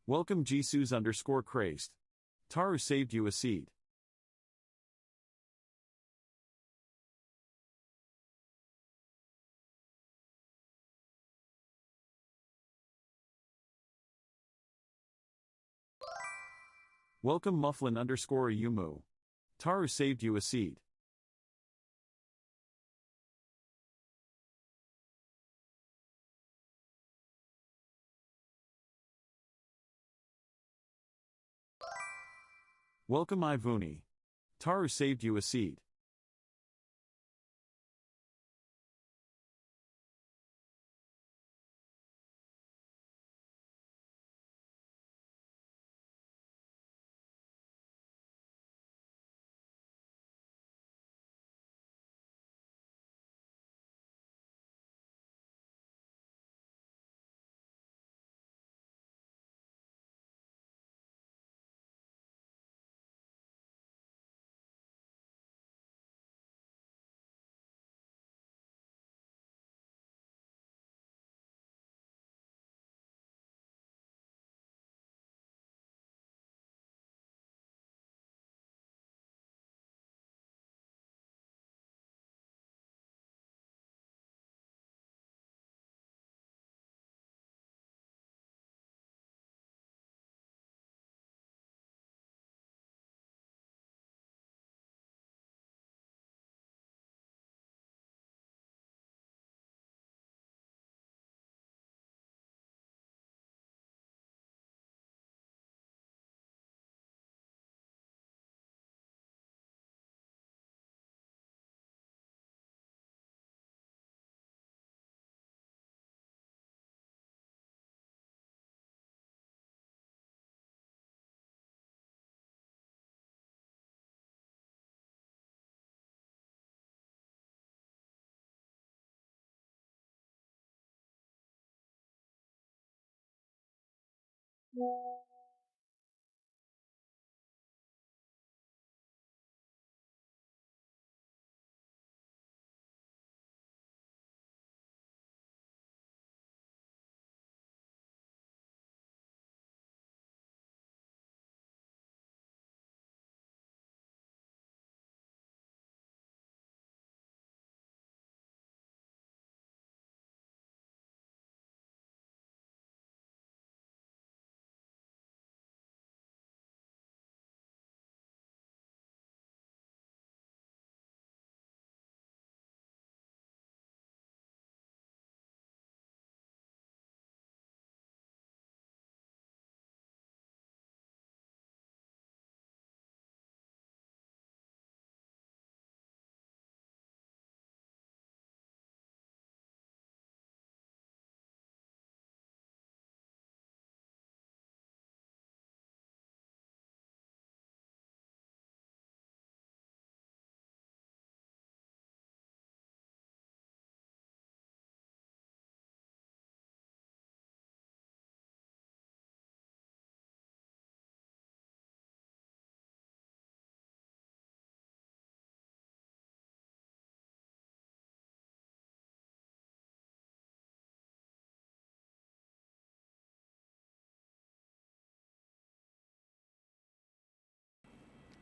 Welcome Jesus_crazed. Taru saved you a seed. Welcome Mufflin_Yumu. Taru saved you a seed. Welcome Ivuni. Taru saved you a seed.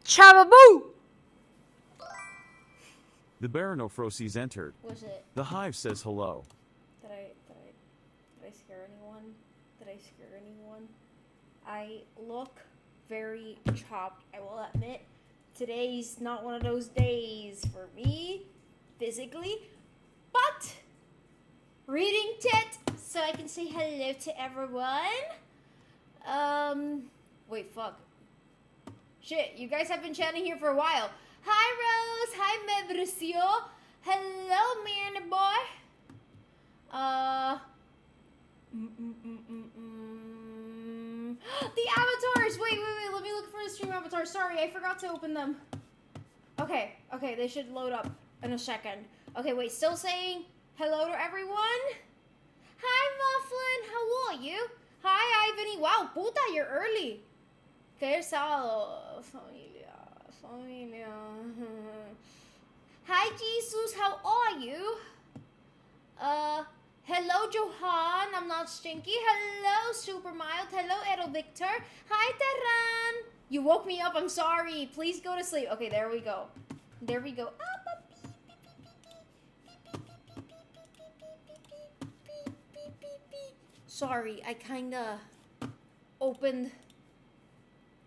Chababoo! The Baronofroses entered. Was it? The hive says hello. Did I scare anyone? Did I scare anyone? I look very chopped, I will admit. Today's not one of those days for me, physically, but reading tit, so I can say hello to everyone. Wait, fuck. Shit, you guys have been chatting here for a while. Hi, Rose. Hi, Mauricio. Hello, man, boy. The avatars. Wait. Let me look for the stream avatars. Sorry, I forgot to open them. Okay, they should load up in a second. Okay, wait, still saying hello to everyone? Hi, Mufflin. How are you? Hi, Ivany. Wow, puta, you're early. Que sado, familia. Hi, Jesus. How are you? Hello, Johan. I'm not stinky. Hello, Super Mild. Hello, Edo Victor. Hi, Terran. You woke me up. I'm sorry. Please go to sleep. Okay, there we go. There we go. Sorry, I kinda opened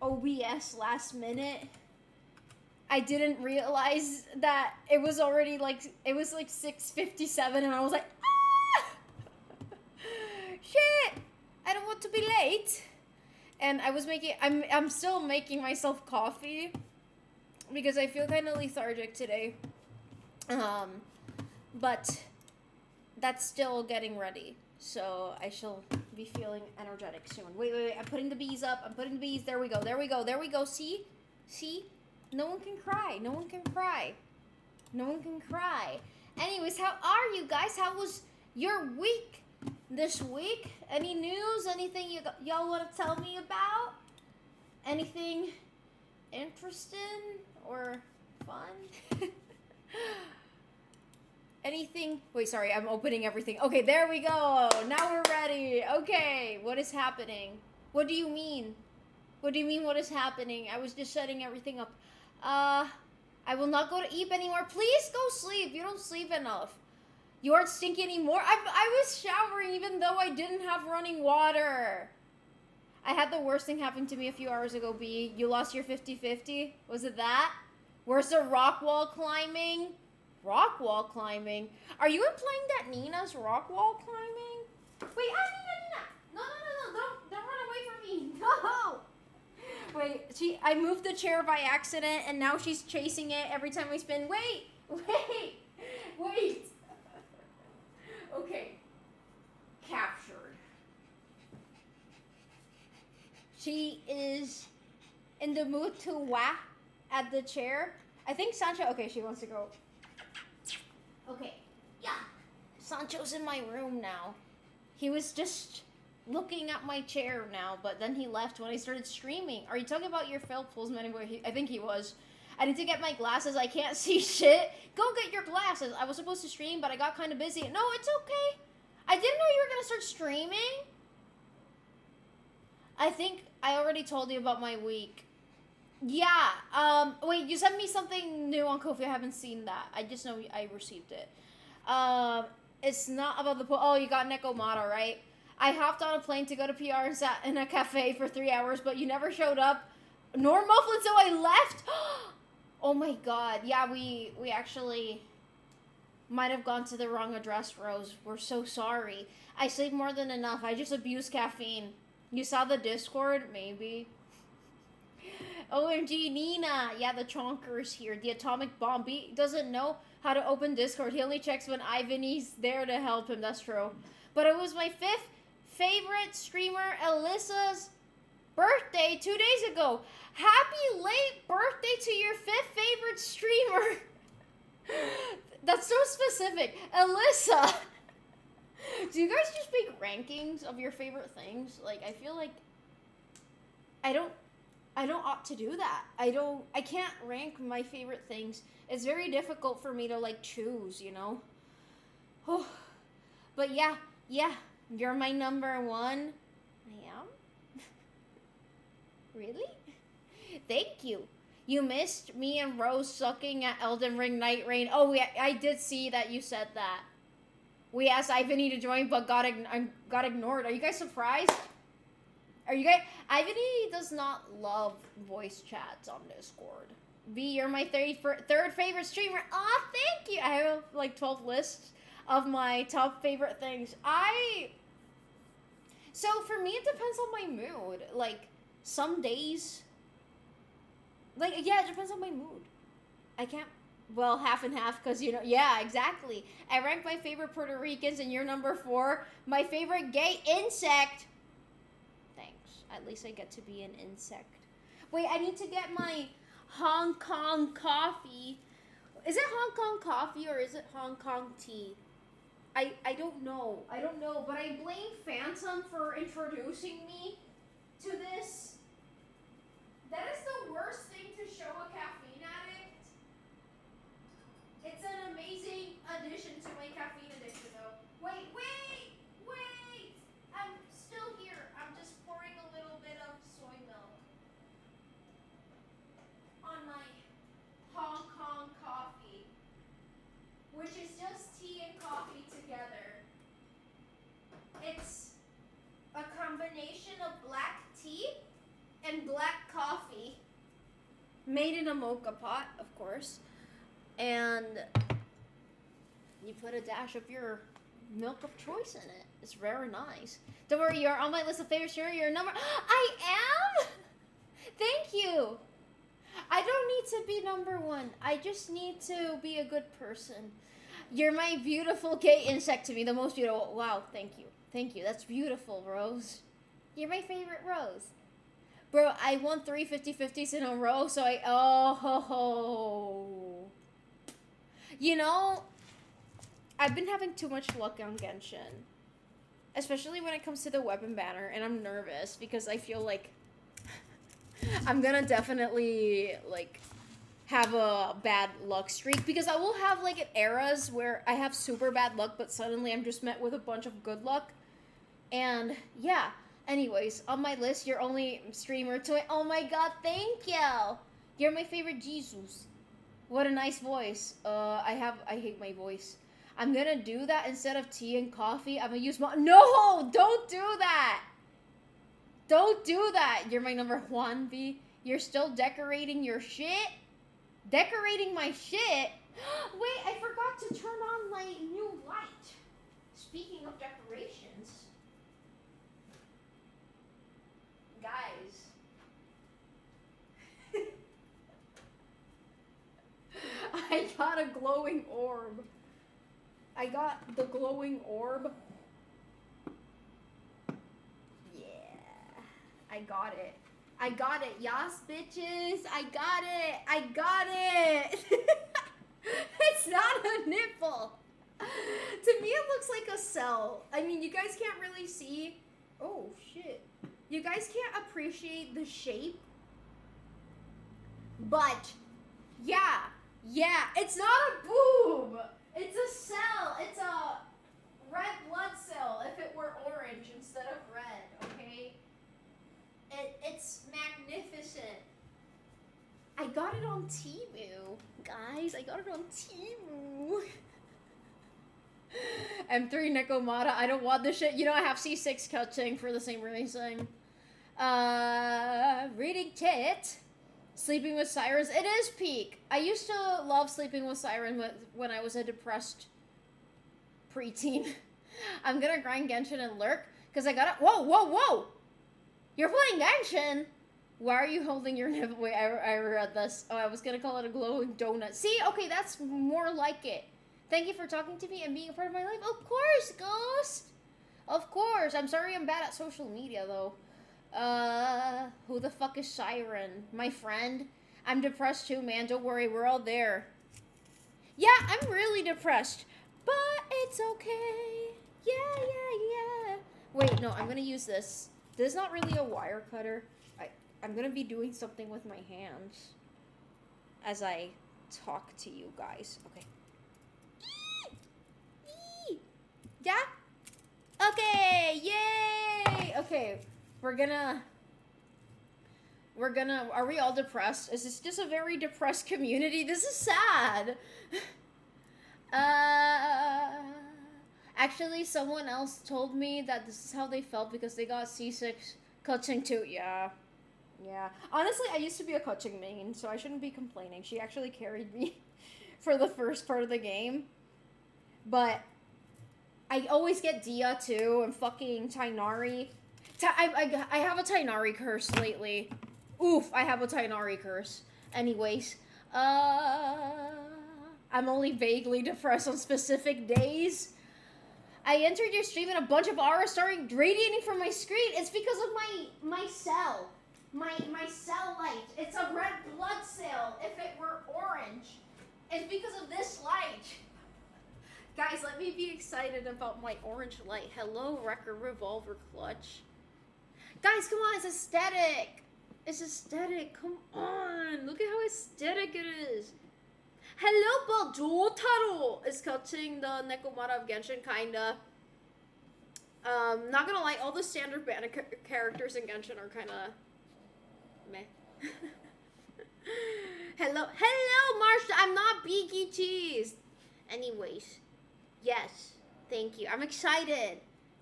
OBS last minute. I didn't realize that it was already like 6:57 and I was like, shit, I don't want to be late. And I was I'm still making myself coffee because I feel kind of lethargic today. But that's still getting ready. So I shall be feeling energetic soon. Wait. I'm putting the bees up. I'm putting the bees. There we go. See? No one can cry. No one can cry. Anyways, how are you guys? How was your week this week? Any news? Anything y'all want to tell me about? Anything interesting or fun? Anything? Wait, sorry, I'm opening everything. Okay, there we go. Now we're ready. Okay, what is happening? What do you mean? What do you mean what is happening? I was just setting everything up. I will not go to Eep anymore. Please go sleep. You don't sleep enough. You aren't stinky anymore. I was showering even though I didn't have running water. I had the worst thing happen to me a few hours ago, B. You lost your 50-50? Was it that? Where's the rock wall climbing? Rock wall climbing? Are you implying that Nina's rock wall climbing? Wait, Nina! No, don't run away from me. No! Wait, I moved the chair by accident and now she's chasing it every time we spin. Wait! Okay. Captured. She is in the mood to whack at the chair. I think Sancho, okay, she wants to go. Okay, yeah. Sancho's in my room now. He was just looking at my chair now, but then he left when I started streaming. Are you talking about your failed pulls, anyway? I think he was. I need to get my glasses. I can't see shit. Go get your glasses. I was supposed to stream, but I got kind of busy. No, it's okay. I didn't know you were going to start streaming. I think I already told you about my week. Yeah, wait, you sent me something new on Ko-fi. I haven't seen that. I just know I received it. It's not about the pool. Oh, you got Nekomata, right? I hopped on a plane to go to PR and sat in a cafe for 3 hours, but you never showed up. Nor Mufflin, so I left. Oh my god. Yeah, we actually might have gone to the wrong address, Rose. We're so sorry. I sleep more than enough. I just abuse caffeine. You saw the Discord? Maybe. OMG, Nina. Yeah, the chonker's here. The atomic bomb. B doesn't know how to open Discord. He only checks when Ivan's there to help him. That's true. But it was my 5th favorite streamer, Alyssa's birthday 2 days ago. Happy late birthday to your 5th favorite streamer. That's so specific. Alyssa. Do you guys just make rankings of your favorite things? Like, I feel like I don't opt to do that. I can't rank my favorite things. It's very difficult for me to, like, choose, you know? Oh. But yeah, you're my number one. I am? Really? Thank you. You missed me and Rose sucking at Elden Ring Night Rain. Oh, I did see that you said that. We asked Ivany to join, but got ignored. Are you guys surprised? Ivany does not love voice chats on Discord. B, you're my third favorite streamer. Aw, thank you. I have like 12 lists of my top favorite things. So for me, it depends on my mood. Like, some days, like, yeah, it depends on my mood. I can't, well, half and half, because, you know, yeah, exactly. I rank my favorite Puerto Ricans, and you're number 4. My favorite gay insect. Thanks. At least I get to be an insect. Wait, I need to get my Hong Kong coffee. Is it Hong Kong coffee, or is it Hong Kong tea? I don't know. But I blame Phantom for introducing me to this. That is the worst thing to show a caffeine addict. It's an amazing addition to my caffeine addiction, though. Wait! and black coffee. Made in a mocha pot, of course. And you put a dash of your milk of choice in it. It's very nice. Don't worry, you're on my list of favorites. You're number... I am? Thank you. I don't need to be number one. I just need to be a good person. You're my beautiful gay insect to me. The most beautiful. Wow, thank you. Thank you. That's beautiful, Rose. You're my favorite Rose. Bro, I won 3 50-50s in a row, so I... Oh, ho, ho. You know, I've been having too much luck on Genshin. Especially when it comes to the weapon banner, and I'm nervous because I feel like I'm gonna definitely, like, have a bad luck streak. Because I will have, like, eras where I have super bad luck, but suddenly I'm just met with a bunch of good luck. And, yeah. Anyways, on my list, you're only streamer to... Oh my god, thank you! You're my favorite Jesus. What a nice voice. I hate my voice. I'm gonna do that instead of tea and coffee. I'm gonna use my... No! Don't do that! Don't do that! You're my number one, V. You're still decorating your shit? Decorating my shit? Wait, I forgot to turn on my new light. Speaking of decorations... Guys. I got a glowing orb. I got the glowing orb. Yeah. I got it. I got it. Yas, bitches. I got it. I got it. It's not a nipple. To me, it looks like a cell. I mean, you guys can't really see. Oh, shit. You guys can't appreciate the shape. But, yeah. Yeah, it's not a boob. It's a cell. It's a red blood cell if it were orange instead of red, okay? It's magnificent. I got it on Temu. Guys, I got it on Temu. M3 Nekomata, I don't want this shit. You know, I have C6 coaching for the same reason. Reading Tit. Sleeping with Sirens. It is peak. I used to love Sleeping with Sirens when I was a depressed preteen. I'm gonna grind Genshin and lurk because I got it. Whoa, whoa, whoa! You're playing Genshin? Why are you holding your nipple? Wait, I read this. Oh, I was gonna call it a glowing donut. See? Okay, that's more like it. Thank you for talking to me and being a part of my life. Of course, Ghost! Of course. I'm sorry I'm bad at social media, though. Who the fuck is Siren? My friend? I'm depressed too, man. Don't worry, we're all there. Yeah, I'm really depressed. But it's okay. Yeah, yeah, yeah. Wait, no, I'm gonna use this. This is not really a wire cutter. I'm gonna be doing something with my hands as I talk to you guys. Okay. Yeah? Okay, yay! Okay, we're gonna, are we all depressed? Is this just a very depressed community? This is sad. Actually, someone else told me that this is how they felt because they got C6 coaching too. Yeah. Yeah. Honestly, I used to be a coaching main, so I shouldn't be complaining. She actually carried me for the first part of the game. But I always get Dia too, and fucking Tainari. I have a Tainari curse lately. Oof, I have a Tainari curse. Anyways, I'm only vaguely depressed on specific days. I entered your stream and a bunch of auras started radiating from my screen. It's because of my cell. My cell light. It's a red blood cell if it were orange. It's because of this light. Guys, let me be excited about my orange light. Hello, Wrecker Revolver Clutch. Guys, come on, it's aesthetic. It's aesthetic, come on. Look at how aesthetic it is. Hello, Baldotaro is cutting the Nekomata of Genshin, kinda. Not gonna lie, all the standard banner characters in Genshin are kinda meh. Hello, Marsha, I'm not Beaky Cheese. Anyways, yes, thank you. I'm excited.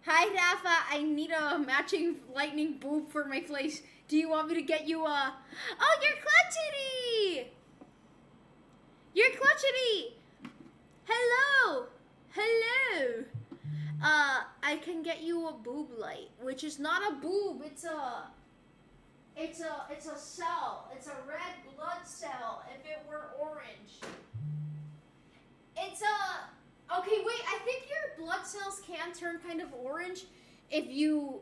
Hi, Rafa. I need a matching lightning boob for my place. Do you want me to get you a... Oh, you're clutchity! You're clutchity! Hello! Hello! I can get you a boob light, which is not a boob, it's a cell. It's a red blood cell if it were orange. It's a... Okay, wait, I think your blood cells can turn kind of orange if you...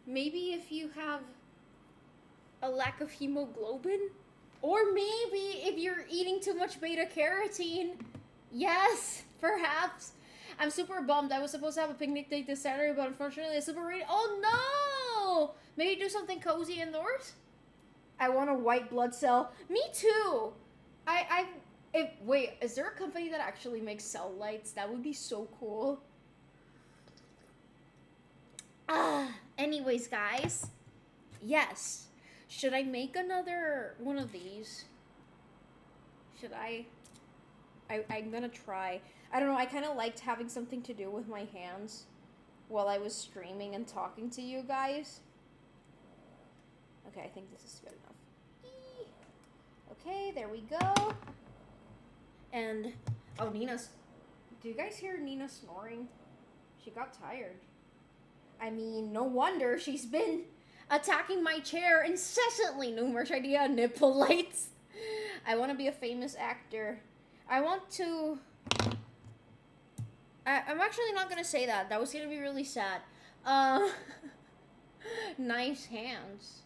Maybe if you have a lack of hemoglobin? Or maybe if you're eating too much beta-carotene. Yes, perhaps. I'm super bummed. I was supposed to have a picnic date this Saturday, but unfortunately it's super rainy. Oh no! Maybe do something cozy indoors? I want a white blood cell. Me too! Wait, is there a company that actually makes cell lights? That would be so cool. Anyways, guys. Yes. Should I make another one of these? Should I? I'm gonna try. I don't know, I kind of liked having something to do with my hands while I was streaming and talking to you guys. Okay, I think this is good enough. Okay, there we go. And, oh, Nina's... Do you guys hear Nina snoring? She got tired. I mean, no wonder she's been attacking my chair incessantly. No merch idea, nipple lights. I want to be a famous actor. I want to... I'm actually not going to say that. That was going to be really sad. Nice hands.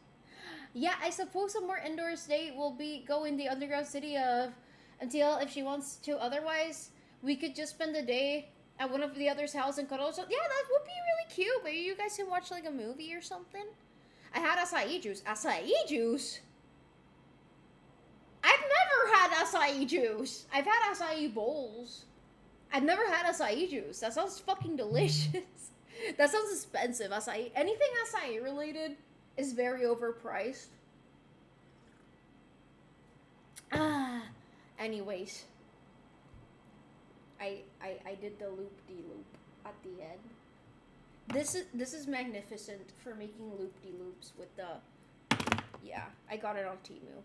Yeah, I suppose a more indoors date will be go in the underground city of... Until if she wants to. Otherwise, we could just spend the day at one of the other's house and cuddle. So, yeah, that would be really cute. Maybe you guys can watch, like, a movie or something. I had acai juice. Acai juice? I've never had acai juice. I've had acai bowls. I've never had acai juice. That sounds fucking delicious. That sounds expensive. Acai. Anything acai related is very overpriced. Anyways. I did the loop-de-loop at the end. This is magnificent for making loop-de-loops with the... Yeah, I got it on Temu.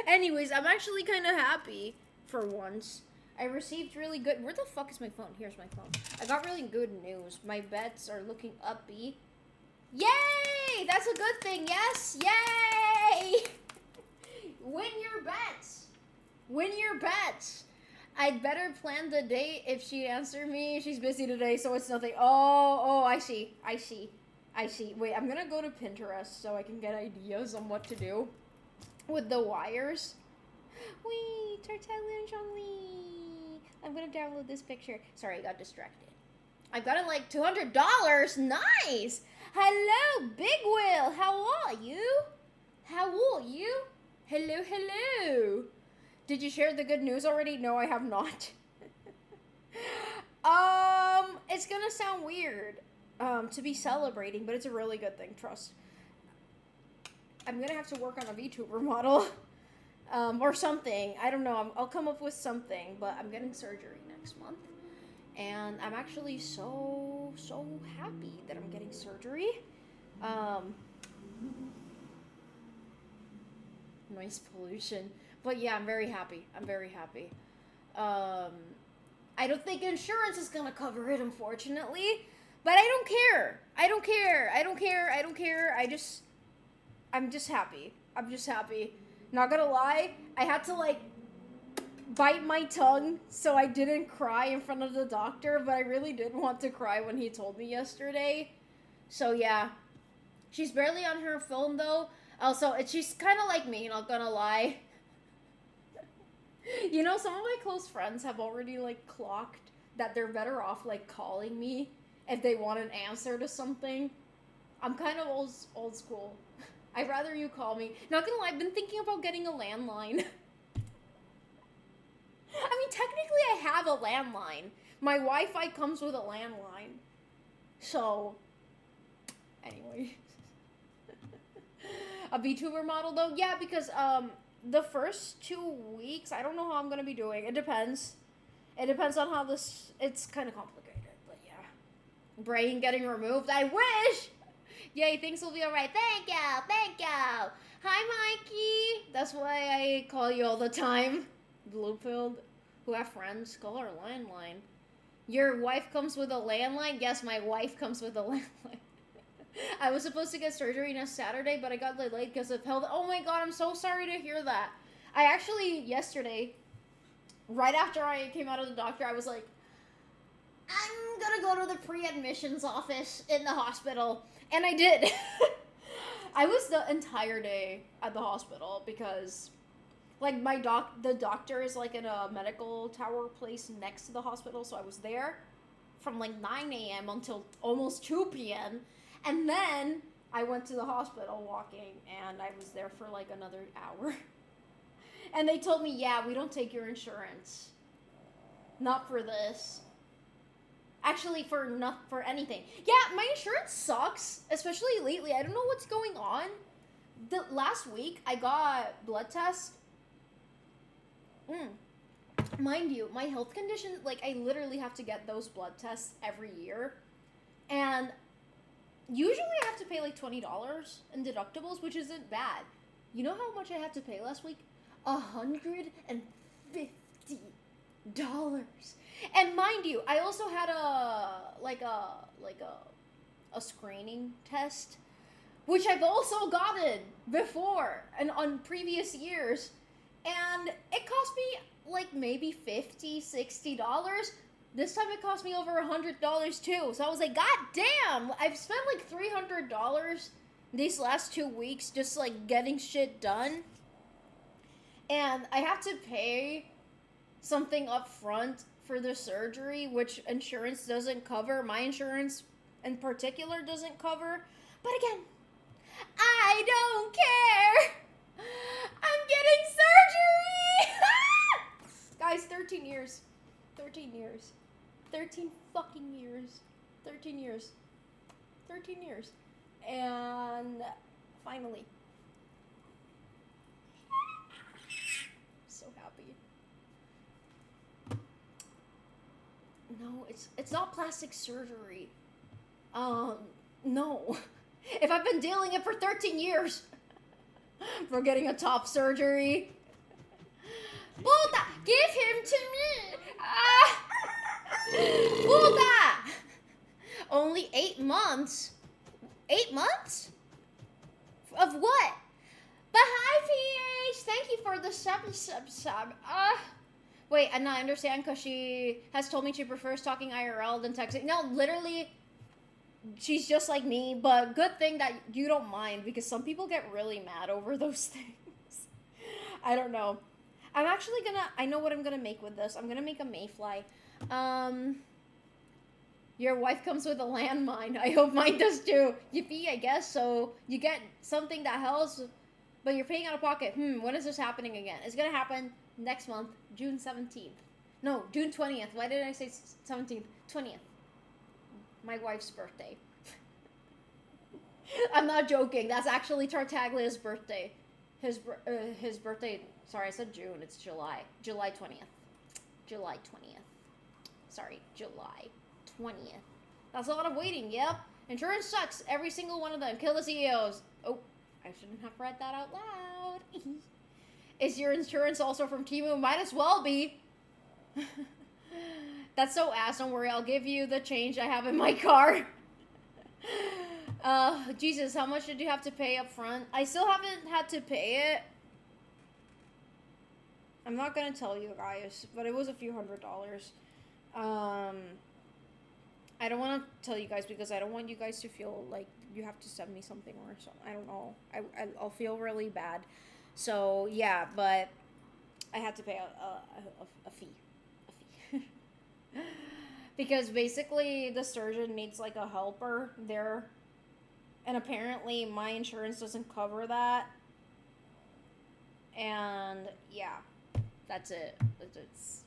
Anyways, I'm actually kind of happy for once. I received really good... Where the fuck is my phone? Here's my phone. I got really good news. My bets are looking uppy. Yay! That's a good thing, yes? Yay! Win your bets. Win your bets. I'd better plan the date if she answer me. She's busy today, so it's nothing. Oh, I see. Wait, I'm gonna go to Pinterest so I can get ideas on what to do with the wires. Wee, Tartella and Zhongli. I'm gonna download this picture. Sorry, I got distracted. I've got it like $200. Nice. Hello, Big Will. How are you? How are you? Hello, hello. Did you share the good news already? No, I have not. It's gonna sound weird to be celebrating, but it's a really good thing, trust. I'm gonna have to work on a VTuber model. Or something. I don't know. I'll come up with something, but I'm getting surgery next month. And I'm actually so happy that I'm getting surgery. Noise pollution. But yeah, I'm very happy. I don't think insurance is gonna cover it, unfortunately. But I don't care. I'm just happy. Not gonna lie, I had to, like, bite my tongue so I didn't cry in front of the doctor, but I really did want to cry when he told me yesterday. So, yeah. She's barely on her phone, though. Also, she's kind of like me, not gonna lie. You know, some of my close friends have already, like, clocked that they're better off, like, calling me if they want an answer to something. I'm kind of old school. I'd rather you call me. Not gonna lie, I've been thinking about getting a landline. I mean, technically I have a landline. My Wi-Fi comes with a landline. So, anyway. A VTuber model, though? Yeah, because, the first 2 weeks, I don't know how I'm gonna be doing. It depends. It depends on how this... It's kind of complicated, but yeah. Brain getting removed. I wish! Yay, things will be alright. Thank you! Thank you! Hi, Mikey! That's why I call you all the time. Bluefield. Who have friends? Call our landline. Your wife comes with a landline? Yes, my wife comes with a landline. I was supposed to get surgery next Saturday, but I got delayed because of health. Oh my god, I'm so sorry to hear that. I actually, yesterday, right after I came out of the doctor, I was like, I'm gonna go to the pre-admissions office in the hospital. And I did. I was the entire day at the hospital because, like, the doctor is, like, in a medical tower place next to the hospital. So I was there from, like, 9 a.m. until almost 2 p.m. And then I went to the hospital walking, and I was there for, like, another hour. And they told me, yeah, we don't take your insurance. Not for this. Actually, for anything. Yeah, my insurance sucks, especially lately. I don't know what's going on. The last week, I got blood tests. Mind you, my health condition, like, I literally have to get those blood tests every year. And usually I have to pay, like, $20 in deductibles, which isn't bad. You know how much I had to pay last week? $150. And mind you, I also had a screening test, which I've also gotten before and on previous years, and it cost me like maybe $50, $60. This time it cost me over $100 too. So I was like, God damn! I've spent like $300 these last 2 weeks just like getting shit done, and I have to pay something up front for the surgery, which insurance doesn't cover. My insurance in particular doesn't cover. But again, I don't care. I'm getting surgery. Guys, 13 years. 13 years. 13 fucking years. 13 years. 13 years. And finally. So happy. No, it's not plastic surgery. No. If I've been dealing it for 13 years for getting a top surgery. Buddha, give him to me. Buddha. Only 8 months. 8 months? Of what? But hi, PH. Thank you for the sub. Wait, and I understand because she has told me she prefers talking IRL than texting. No, literally, she's just like me, but good thing that you don't mind because some people get really mad over those things. I don't know. I'm actually I know what I'm gonna make with this. I'm gonna make a mayfly. Your wife comes with a landmine. I hope mine does too. Yippee, I guess. So you get something that helps, but you're paying out of pocket. When is this happening again? It's gonna happen next month, June 17th. No, June 20th. Why did I say 17th? 20th. My wife's birthday. I'm not joking. That's actually Tartaglia's birthday. His birthday. Sorry, I said June. It's July. July 20th. July 20th. Sorry, July 20th. That's a lot of waiting, yep. Insurance sucks. Every single one of them. Kill the CEOs. Oh, I shouldn't have read that out loud. Is your insurance also from Temu? Might as well be. That's so ass. Don't worry. I'll give you the change I have in my car. Jesus, how much did you have to pay up front? I still haven't had to pay it. I'm not going to tell you guys, but it was a few $100s. I don't want to tell you guys because I don't want you guys to feel like you have to send me something or something. I don't know. I'll feel really bad. So, yeah, but I had to pay a fee. Because basically the surgeon needs like a helper there. And apparently my insurance doesn't cover that. And, yeah, that's it. It's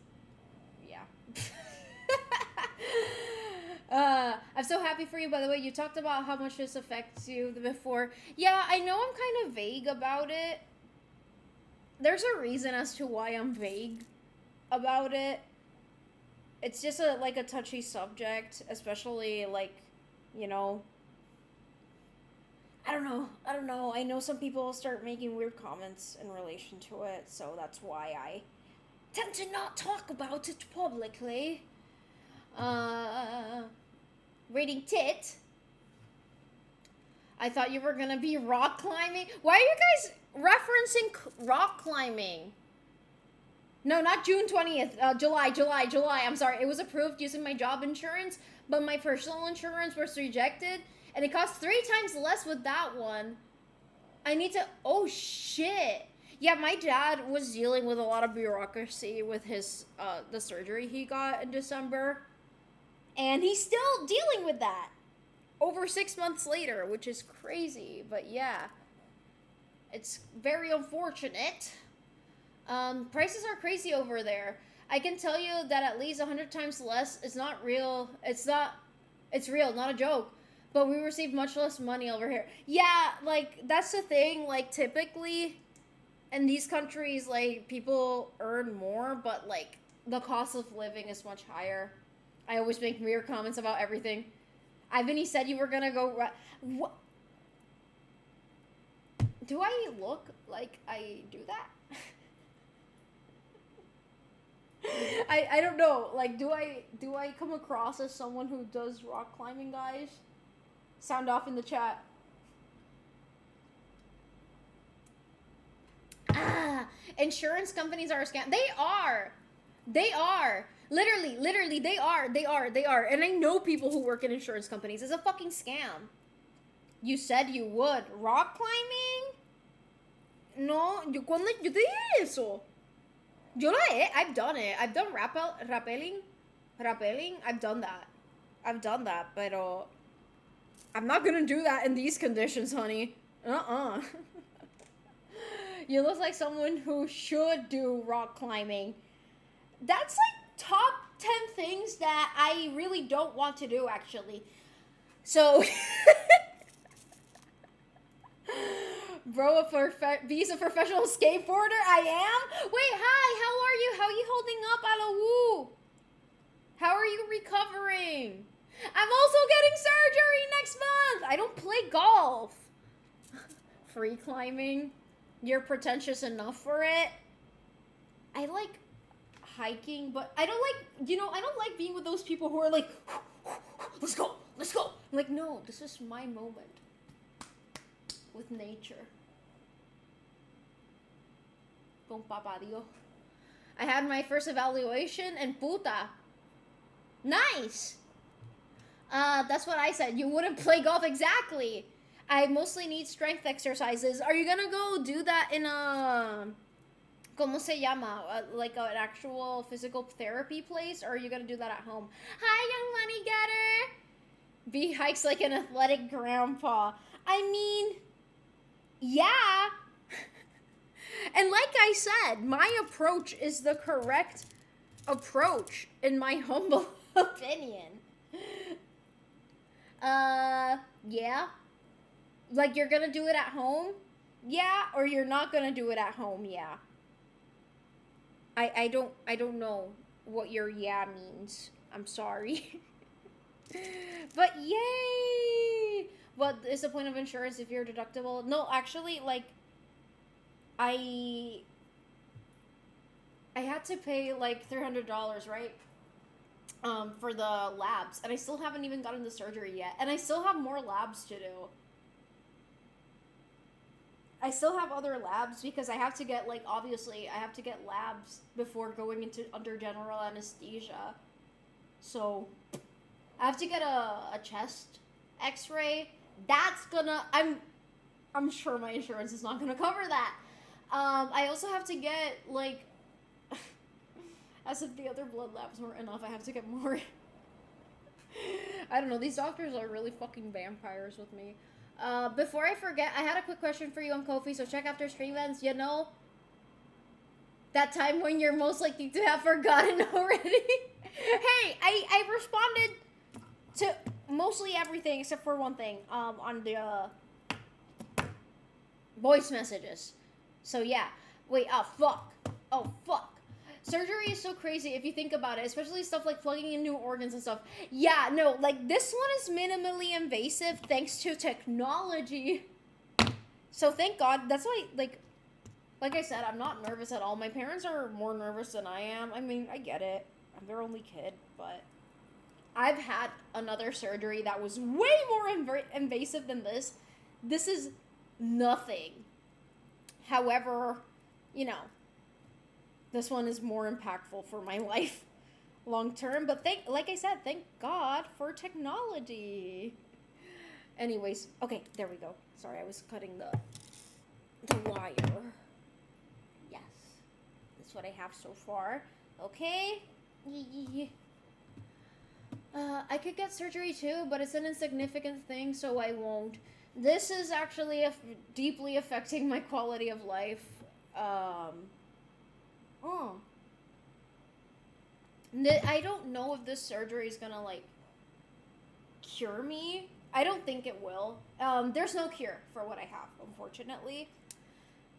yeah. I'm so happy for you, by the way. You talked about how much this affects you before. Yeah, I know I'm kind of vague about it. There's a reason as to why I'm vague about it. it's just like a touchy subject, especially like, you know, I don't know. I know some people start making weird comments in relation to it, so that's why I tend to not talk about it publicly. Rating tit. I thought you were gonna be rock climbing. Why are you guys referencing rock climbing? No, not June 20th. July. I'm sorry. It was approved using my job insurance, but my personal insurance was rejected, and it cost 3 times less with that one. I need to. Oh shit. Yeah, my dad was dealing with a lot of bureaucracy with his the surgery he got in December, and he's still dealing with that over 6 months later, which is crazy. But yeah, it's very unfortunate. Prices are crazy over there. I can tell you that at least 100 times less is not real. It's real, not a joke. But we receive much less money over here. Yeah, like, that's the thing. Like, typically, in these countries, like, people earn more, but, like, the cost of living is much higher. I always make weird comments about everything. Ivan, said you were gonna go... What? Do I look like I do that? I don't know. Like, do I come across as someone who does rock climbing, guys? Sound off in the chat. Insurance companies are a scam. They are. Literally, they are. And I know people who work in insurance companies. It's a fucking scam. You said you would. Rock climbing? No, ¿cuándo yo te dije eso? Yo lo he. I've done it. I've done rappelling. I've done that. Pero I'm not gonna do that in these conditions, honey. You look like someone who should do rock climbing. That's like top 10 things that I really don't want to do, actually. So, bro, B's a professional skateboarder? I am? Wait, hi, how are you? How are you holding up, Alowu? How are you recovering? I'm also getting surgery next month. I don't play golf. Free climbing. You're pretentious enough for it. I like hiking, but I don't like, I don't like being with those people who are like, let's go. I'm like, no, this is my moment with nature. Con papá Dios. I had my first evaluation and puta. Nice. That's what I said. You wouldn't play golf. Exactly. I mostly need strength exercises. Are you gonna go do that in a... ¿Cómo se llama? Like an actual physical therapy place? Or are you gonna do that at home? Hi, young money getter! B hikes like an athletic grandpa. I mean... Yeah! And like I said, my approach is the correct approach, in my humble opinion. Yeah. Like, you're gonna do it at home? Yeah. Or you're not gonna do it at home? Yeah. I don't know what your yeah means. I'm sorry. But yay! What is the point of insurance if you're deductible? No, actually, like, I had to pay like $300, right? For the labs, and I still haven't even gotten the surgery yet, and I still have more labs to do. I still have other labs because I have to get, like, obviously, I have to get labs before going under general anesthesia. So, I have to get a chest x-ray. That's gonna, I'm sure my insurance is not gonna cover that. I also have to get, like, as if the other blood labs weren't enough, I have to get more. I don't know, these doctors are really fucking vampires with me. Before I forget, I had a quick question for you on Ko-fi, so check after stream ends. You know, that time when you're most likely to have forgotten already? Hey, I responded to mostly everything except for one thing, on the, voice messages. So yeah, wait, oh fuck. Surgery is so crazy if you think about it, especially stuff like plugging in new organs and stuff. Yeah, no, like this one is minimally invasive thanks to technology. So thank God. That's why, like I said, I'm not nervous at all. My parents are more nervous than I am. I mean, I get it. I'm their only kid, but I've had another surgery that was way more invasive than this. This is nothing. However, you know, this one is more impactful for my life long term. But like I said, thank God for technology. Anyways, okay, there we go. Sorry, I was cutting the wire. Yes, that's what I have so far. Okay. I could get surgery too, but it's an insignificant thing, so I won't. This is actually deeply affecting my quality of life. I don't know if this surgery is gonna, like, cure me. I don't think it will. There's no cure for what I have, unfortunately.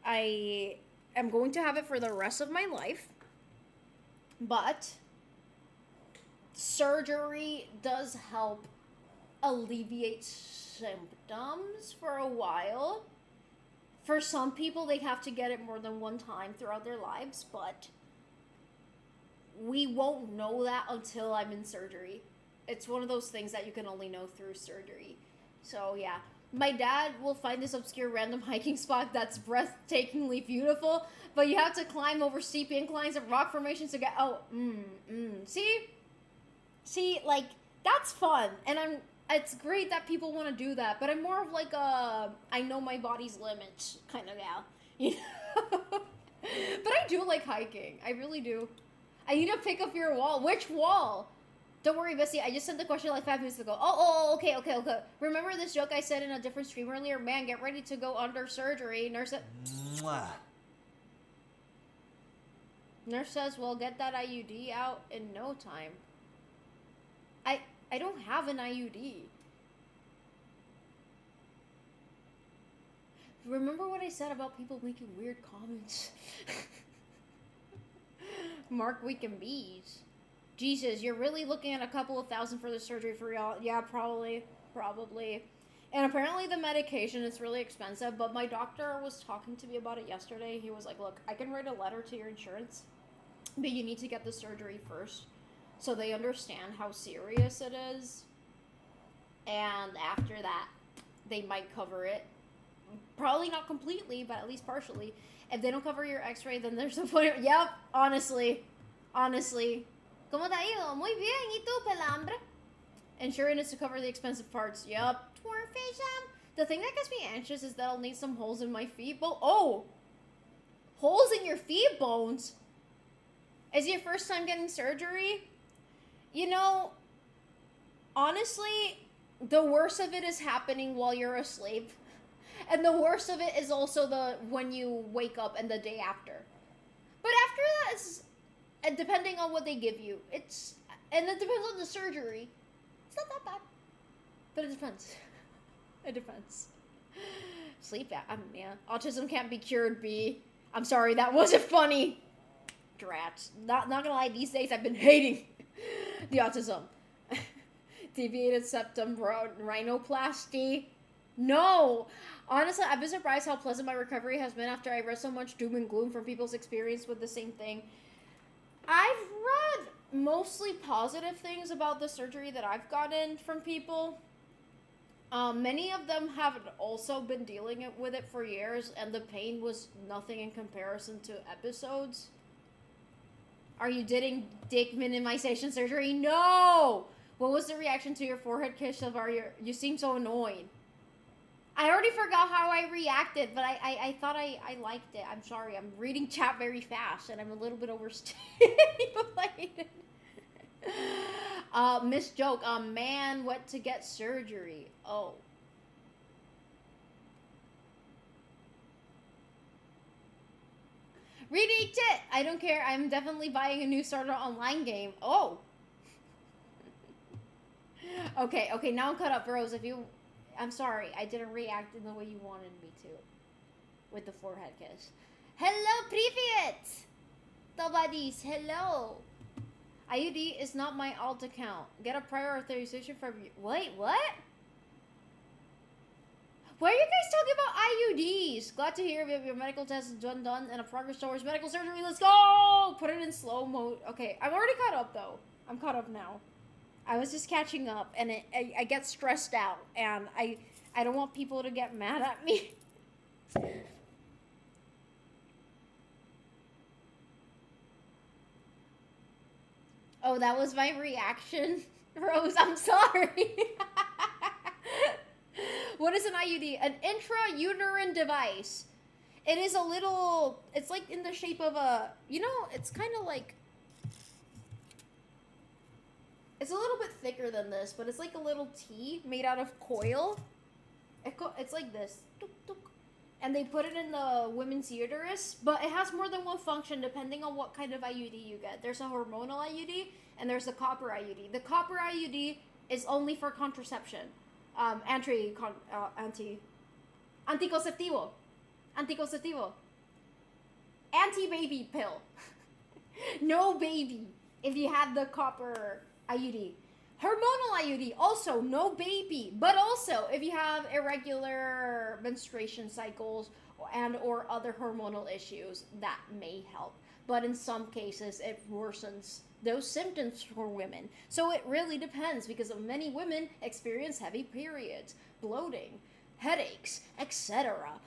I am going to have it for the rest of my life. But surgery does help alleviate symptoms for a while. For some people, they have to get it more than one time throughout their lives, but we won't know that until I'm in surgery. It's one of those things that you can only know through surgery. So, yeah. My dad will find this obscure random hiking spot that's breathtakingly beautiful, but you have to climb over steep inclines and rock formations to get... See, like, that's fun. And it's great that people want to do that, but I'm more of like a I know my body's limits kind of gal. You know? But I do like hiking. I really do. I need to pick up your wall. Which wall? Don't worry, Bessie. I just sent the question like 5 minutes ago. Okay. Remember this joke I said in a different stream earlier? Man, get ready to go under surgery. Nurse says, well, get that IUD out in no time. I don't have an IUD. Remember what I said about people making weird comments? Mark Weekend Bees. Jesus, you're really looking at a couple of $1,000 for the surgery for y'all. Yeah, probably. And apparently the medication is really expensive, but my doctor was talking to me about it yesterday. He was like, look, I can write a letter to your insurance, but you need to get the surgery first so they understand how serious it is. And after that, they might cover it. Probably not completely, but at least partially. If they don't cover your x-ray, then there's no point. Yep, honestly. ¿Cómo te ha ido? Muy bien. ¿Y tú, pelambre? Insurance is to cover the expensive parts. Yep. The thing that gets me anxious is that I'll need some holes in my feet bone. Oh! Holes in your feet bones? Is it your first time getting surgery? You know, honestly, the worst of it is happening while you're asleep. And the worst of it is also when you wake up and the day after. But after that, it's depending on what they give you. And it depends on the surgery. It's not that bad. But it depends. It depends. Sleep, yeah. Autism can't be cured, B. I'm sorry, that wasn't funny. Drats. Not gonna lie, these days I've been hating the autism. Deviated septum rhinoplasty. No! Honestly, I've been surprised how pleasant my recovery has been after I read so much doom and gloom from people's experience with the same thing. I've read mostly positive things about the surgery that I've gotten from people. Many of them have also been dealing with it for years, and the pain was nothing in comparison to episodes. Are you getting dick minimization surgery? No! What was the reaction to your forehead kiss of you seem so annoyed. I already forgot how I reacted, but I thought I liked it. I'm sorry. I'm reading chat very fast, and I'm a little bit overstimulated. Miss Joke. A man went to get surgery. Oh. Reading it. I don't care. I'm definitely buying a new starter online game. Oh. Okay. Now I'm cut up, Rose. I'm sorry, I didn't react in the way you wanted me to. With the forehead kiss. Hello, привет! Perfecto buddies, hello. IUD is not my alt account. Get a prior authorization from you. Wait, what? Why are you guys talking about IUDs? Glad to hear your medical test is done and a progress towards medical surgery. Let's go! Put it in slow mode. Okay, I'm already caught up though. I'm caught up now. I was just catching up, and I get stressed out, and I don't want people to get mad at me. Oh, that was my reaction, Rose. I'm sorry. What is an IUD? An intrauterine device. It is a little, it's like in the shape of a, you know, it's kind of like, it's a little bit thicker than this, but it's like a little T made out of coil. It's like this. And they put it in the women's uterus, but it has more than one function depending on what kind of IUD you get. There's a hormonal IUD and there's a copper IUD. The copper IUD is only for contraception. Anticonceptivo. Anti-baby pill. No baby if you have the copper IUD. Hormonal IUD, also no baby, but also if you have irregular menstruation cycles and or other hormonal issues, that may help. But in some cases, it worsens those symptoms for women. So it really depends because many women experience heavy periods, bloating, headaches, etc.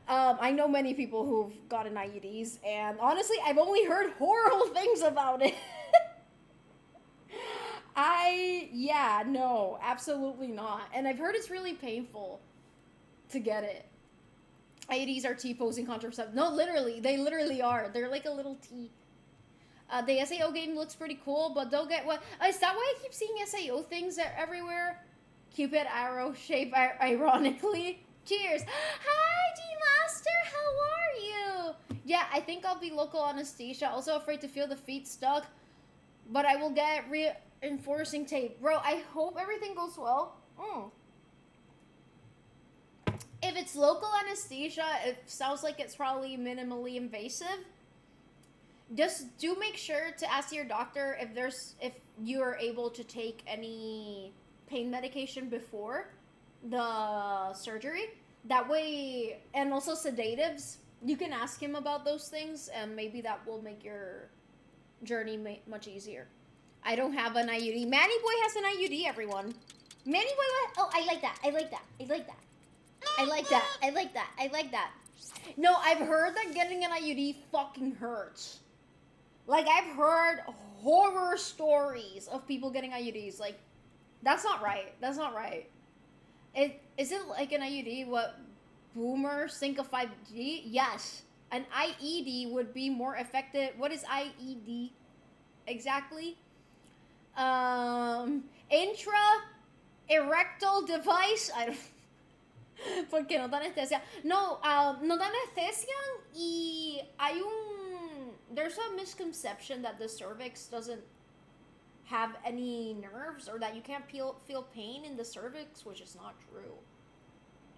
I know many people who've gotten IUDs, and honestly, I've only heard horrible things about it. Yeah, no, absolutely not. And I've heard it's really painful to get it. IUDs are T-posing contraceptives. No, literally, they literally are. They're like a little T. The SAO game looks pretty cool, but don't get what... is that why I keep seeing SAO things everywhere? Cupid arrow shape, ironically. Cheers. Hi, D-Master, how are you? Yeah, I think I'll be local anesthesia. Also afraid to feel the feet stuck. But I will get reinforcing tape. Bro, I hope everything goes well. If it's local anesthesia, it sounds like it's probably minimally invasive. Just do make sure to ask your doctor if you are able to take any pain medication before the surgery. That way, and also sedatives. You can ask him about those things, and maybe that will make your journey much easier. I don't have an IUD. Manny Boy has an IUD, everyone. Manny Boy, oh, I like that. I like that. I like that. I like that. I like that. I like that. No, I've heard that getting an IUD fucking hurts. Like, I've heard horror stories of people getting IUDs. Like, that's not right. That's not right. Is it like an IUD what boomers think of 5G? Yes. An IED would be more effective. What is IED exactly? Intra-erectile device. I don't... Porque no te anestesia. No, no te anestesian y hay there's a misconception that the cervix doesn't have any nerves or that you can't feel pain in the cervix, which is not true.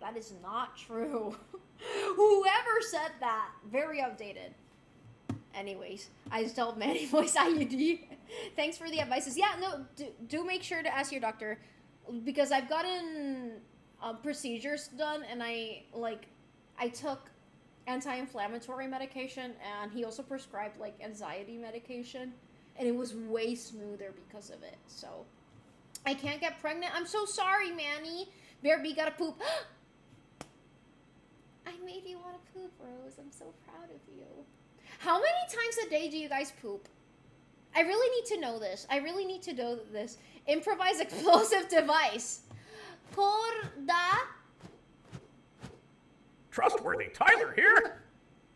That is not true. Whoever said that, very outdated. Anyways, I just told Manny Voice IUD. Thanks for the advices. Yeah, no, do make sure to ask your doctor, because I've gotten procedures done, and I took anti-inflammatory medication, and he also prescribed like anxiety medication, and it was way smoother because of it. So I can't get pregnant. I'm so sorry, Manny. BRB gotta poop. I made you want to poop, Rose. I'm so proud of you. How many times a day do you guys poop? I really need to know this. I really need to know this. Improvise explosive device. Corda. Trustworthy Tyler here.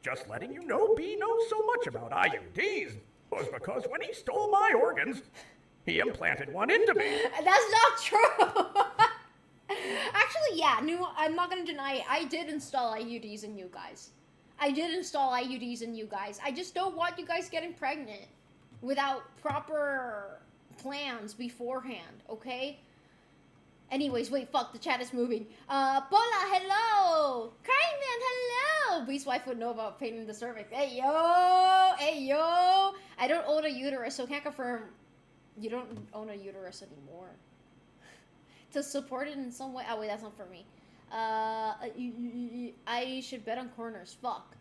Just letting you know B knows so much about IUDs was because when he stole my organs, he implanted one into me. That's not true. Actually, yeah, no, I'm not going to deny it. I did install IUDs in you guys. I just don't want you guys getting pregnant without proper plans beforehand, okay? Anyways, wait, fuck, the chat is moving. Paula, hello! Cryman, hello! Luis' wife would know about pain in the cervix. Hey, yo! Hey, yo! I don't own a uterus, so can't confirm you don't own a uterus anymore. To support it in some way. Oh, wait, that's not for me. I should bet on corners. Fuck.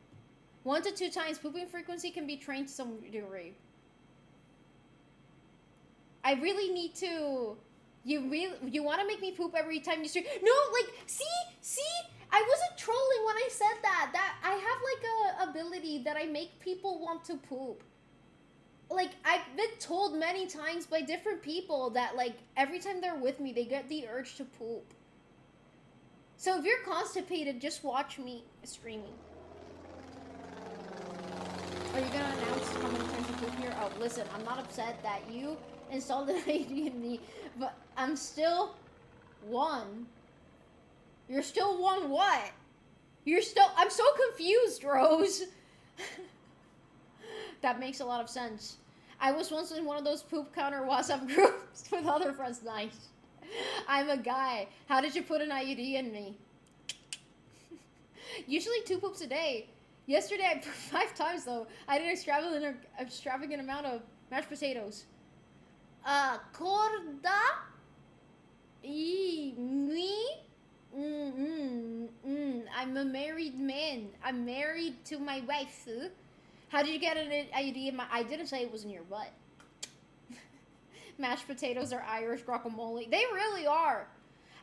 1 to 2 times. Pooping frequency can be trained to some degree. I really need to... You want to make me poop every time you stream? No, like, see? I wasn't trolling when I said that. That I have, like, a ability that I make people want to poop. Like, I've been told many times by different people that, like, every time they're with me, they get the urge to poop. So if you're constipated, just watch me streaming. Are you gonna announce how many times you poop here? Oh, listen, I'm not upset that you installed an ID in me, but I'm still one. You're still one what? I'm so confused, Rose. That makes a lot of sense. I was once in one of those poop counter WhatsApp groups with other friends. Nice. I'm a guy. How did you put an IUD in me? Usually 2 poops a day. Yesterday I pooped 5 times though. I did an extravagant amount of mashed potatoes. Corda? Me? I'm a married man. I'm married to my wife. How did you get an IUD in my... I didn't say it was in your butt. Mashed potatoes are Irish guacamole. They really are.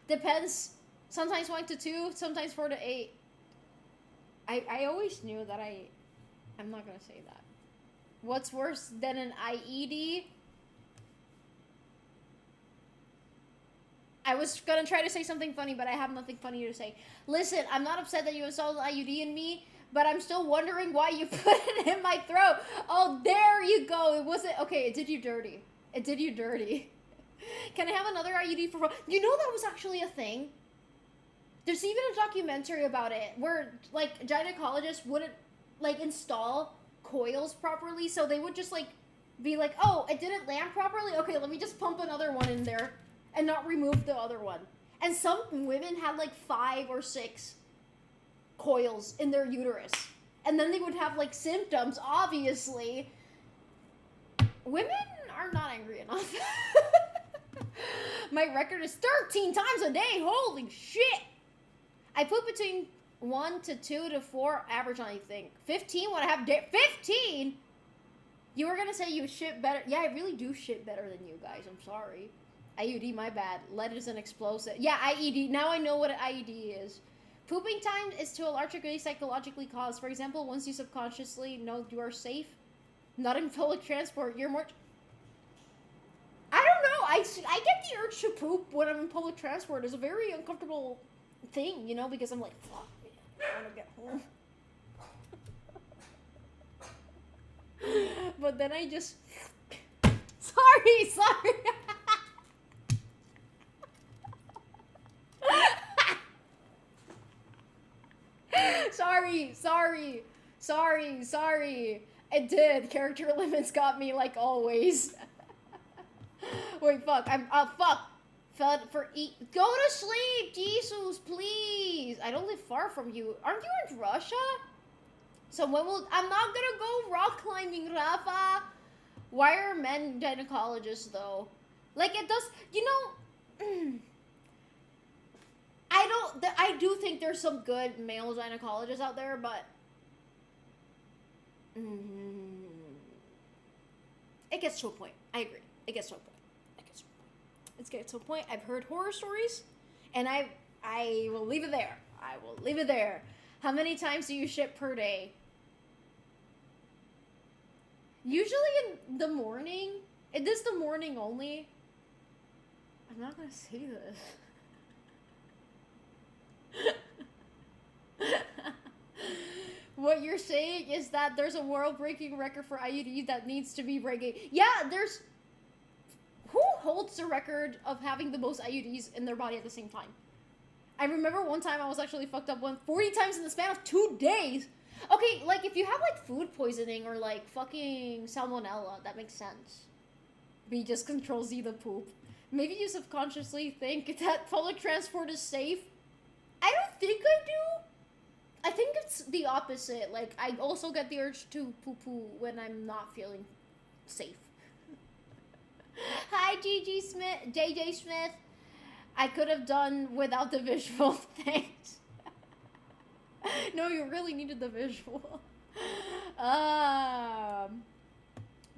Depends. Sometimes 1 to 2, sometimes 4 to 8. I always knew that I'm not going to say that. What's worse than an IED? I was going to try to say something funny, but I have nothing funny to say. Listen, I'm not upset that you installed an IUD in me, but I'm still wondering why you put it in my throat. Oh, there you go. It wasn't... Okay, it did you dirty. It did you dirty. Can I have another IUD for... You know that was actually a thing? There's even a documentary about it where, like, gynecologists wouldn't, like, install coils properly. So they would just, like, be like, oh, it didn't land properly? Okay, let me just pump another one in there and not remove the other one. And some women had, like, 5 or 6 coils in their uterus. And then they would have, like, symptoms, obviously. Women are not angry enough. My record is 13 times a day. Holy shit. I put between 1 to 2 to 4 average on anything. 15 when I have 15? You were gonna say you shit better. Yeah, I really do shit better than you guys. I'm sorry. IUD, my bad. Lead is an explosive. Yeah, IED. Now I know what an IED is. Pooping time is to a large degree psychologically caused. For example, once you subconsciously know you are safe, not in public transport, you're more... I don't know. I get the urge to poop when I'm in public transport. It's a very uncomfortable thing, you know, because I'm like, fuck, man, I want to get home. But then I just... Sorry. Sorry. It did. Character limits got me like always. Wait, fuck. Fuck. Fed for eat. Go to sleep, Jesus, please. I don't live far from you. Aren't you in Russia? So when will... I'm not gonna go rock climbing, Rafa. Why are men gynecologists, though? Like, it does... You know... I do think there's some good male gynecologists out there, but... It gets to a point. I agree. It gets to a point. It gets to a point. I've heard horror stories, and I will leave it there. I will leave it there. How many times do you shit per day? Usually in the morning. It is the morning only. I'm not gonna say this. What you're saying is that there's a world-breaking record for IUD that needs to be breaking. Yeah, there's... Who holds the record of having the most IUDs in their body at the same time? I remember one time I was actually fucked up 40 times in the span of 2 days. Okay, like, if you have, like, food poisoning or, like, fucking salmonella, that makes sense. B just controls Z the poop. Maybe you subconsciously think that public transport is safe. I don't think I do. I think it's the opposite. Like, I also get the urge to poo-poo when I'm not feeling safe. Hi, JJ Smith. I could have done without the visual. Thanks. No, you really needed the visual.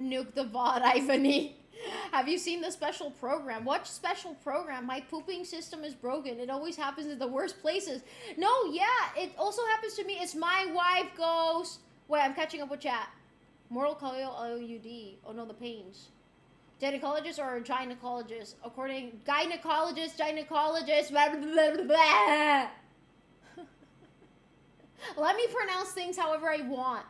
Nuke the bot, Ivany. Have you seen the special program? What special program? My pooping system is broken. It always happens in the worst places. No, yeah, it also happens to me. It's my wife goes. Wait, I'm catching up with chat. Mortal coil IUD. Oh no, the pains. Gynecologist or gynecologist? According gynecologist, blah, blah, blah, blah. Let me pronounce things however I want.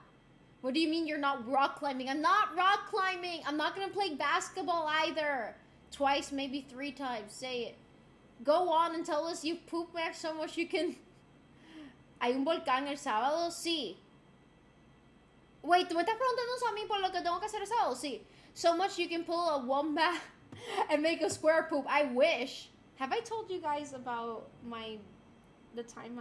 What do you mean you're not rock climbing? I'm not rock climbing. I'm not gonna play basketball either. Twice, maybe 3 times. Say it. Go on and tell us you poop max so much you can... ¿Hay un volcán el sábado? Sí. Wait, ¿tú me estás preguntando a mí por lo que tengo que hacer el sábado? Sí. So much you can pull a wombat and make a square poop. I wish. Have I told you guys about the time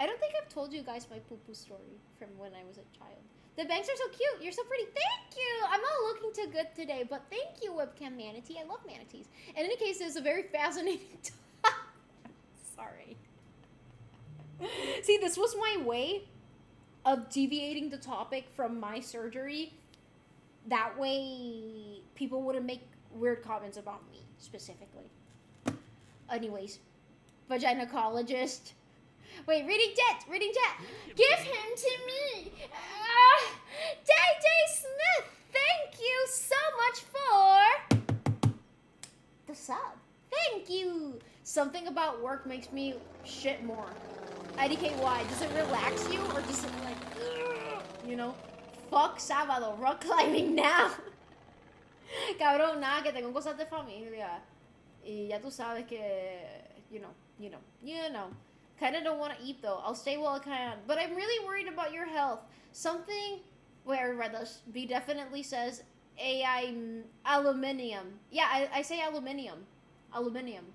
I don't think I've told you guys my poo-poo story from when I was a child. The bangs are so cute. You're so pretty. Thank you. I'm not looking too good today, but thank you, webcam manatee. I love manatees. In any case, it's a very fascinating Sorry. See, this was my way of deviating the topic from my surgery. That way, people wouldn't make weird comments about me, specifically. Anyways, vaginacologist. Wait, reading chat. Give him to me. JJ Smith, thank you so much for the sub. Thank you. Something about work makes me shit more. IDKY, does it relax you or does it like, you know? Fuck sábado, rock climbing now. Cabrón, nada, que tengo cosas de familia. Y ya tú sabes que, you know. Kinda don't want to eat though. I'll stay while I can. But I'm really worried about your health. Something, where I read this, B definitely says aluminium. Yeah, I say aluminium. Aluminium.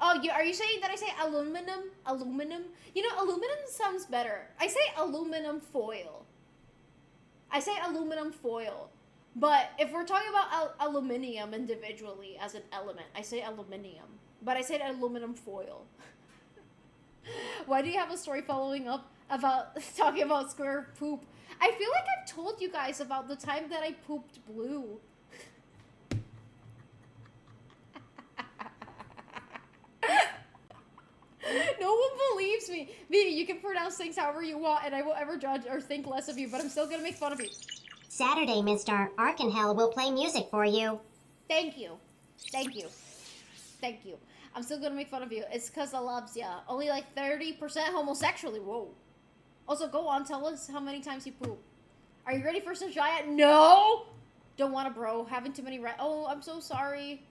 Oh, are you saying that I say aluminum? Aluminum? You know, aluminum sounds better. I say aluminum foil. But if we're talking about aluminium individually as an element, I say aluminium. But I said aluminum foil. Why do you have a story following up about talking about square poop? I feel like I've told you guys about the time that I pooped blue. No one believes me. V, you can pronounce things however you want, and I won't ever judge or think less of you, but I'm still gonna make fun of you. Saturday, Mr. Arkenhell will play music for you. Thank you. I'm still gonna make fun of you. It's because I loves ya. Only like 30% homosexually. Whoa. Also, go on. Tell us how many times you poop. Are you ready for Sajaya? No! Don't want to, bro. Having too many Oh, I'm so sorry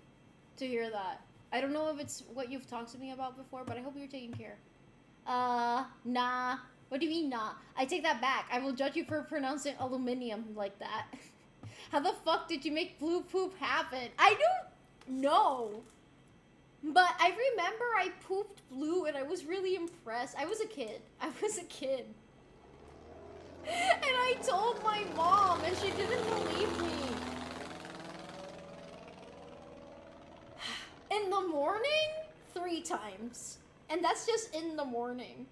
to hear that. I don't know if it's what you've talked to me about before, but I hope you're taking care. Nah. What do you mean, nah? I take that back. I will judge you for pronouncing aluminium like that. How the fuck did you make blue poop happen? I don't know. But I remember I pooped blue and I was really impressed. I was a kid. And I told my mom and she didn't believe me. In the morning, 3 times. And that's just in the morning.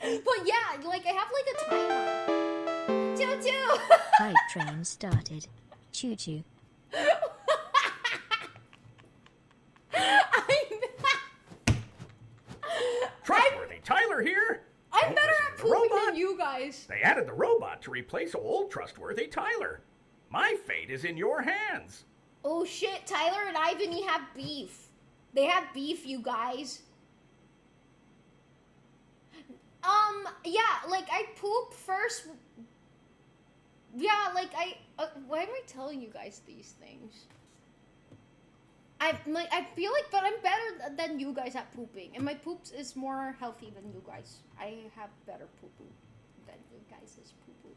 But yeah, like I have like a timer. Choo-choo! Hype train started. Choo-choo. Trustworthy Tyler here. I'm Don't better listen at to the pooping robot. than you guys. They added the robot to replace old Trustworthy Tyler. My fate is in your hands. Oh shit, Tyler and Ivany have beef. They have beef, you guys. Yeah, like I poop first. Yeah, like why am I telling you guys these things? I feel like, but I'm better than you guys at pooping, and my poops is more healthy than you guys. I have better poo-poo than you guys' poo-poo.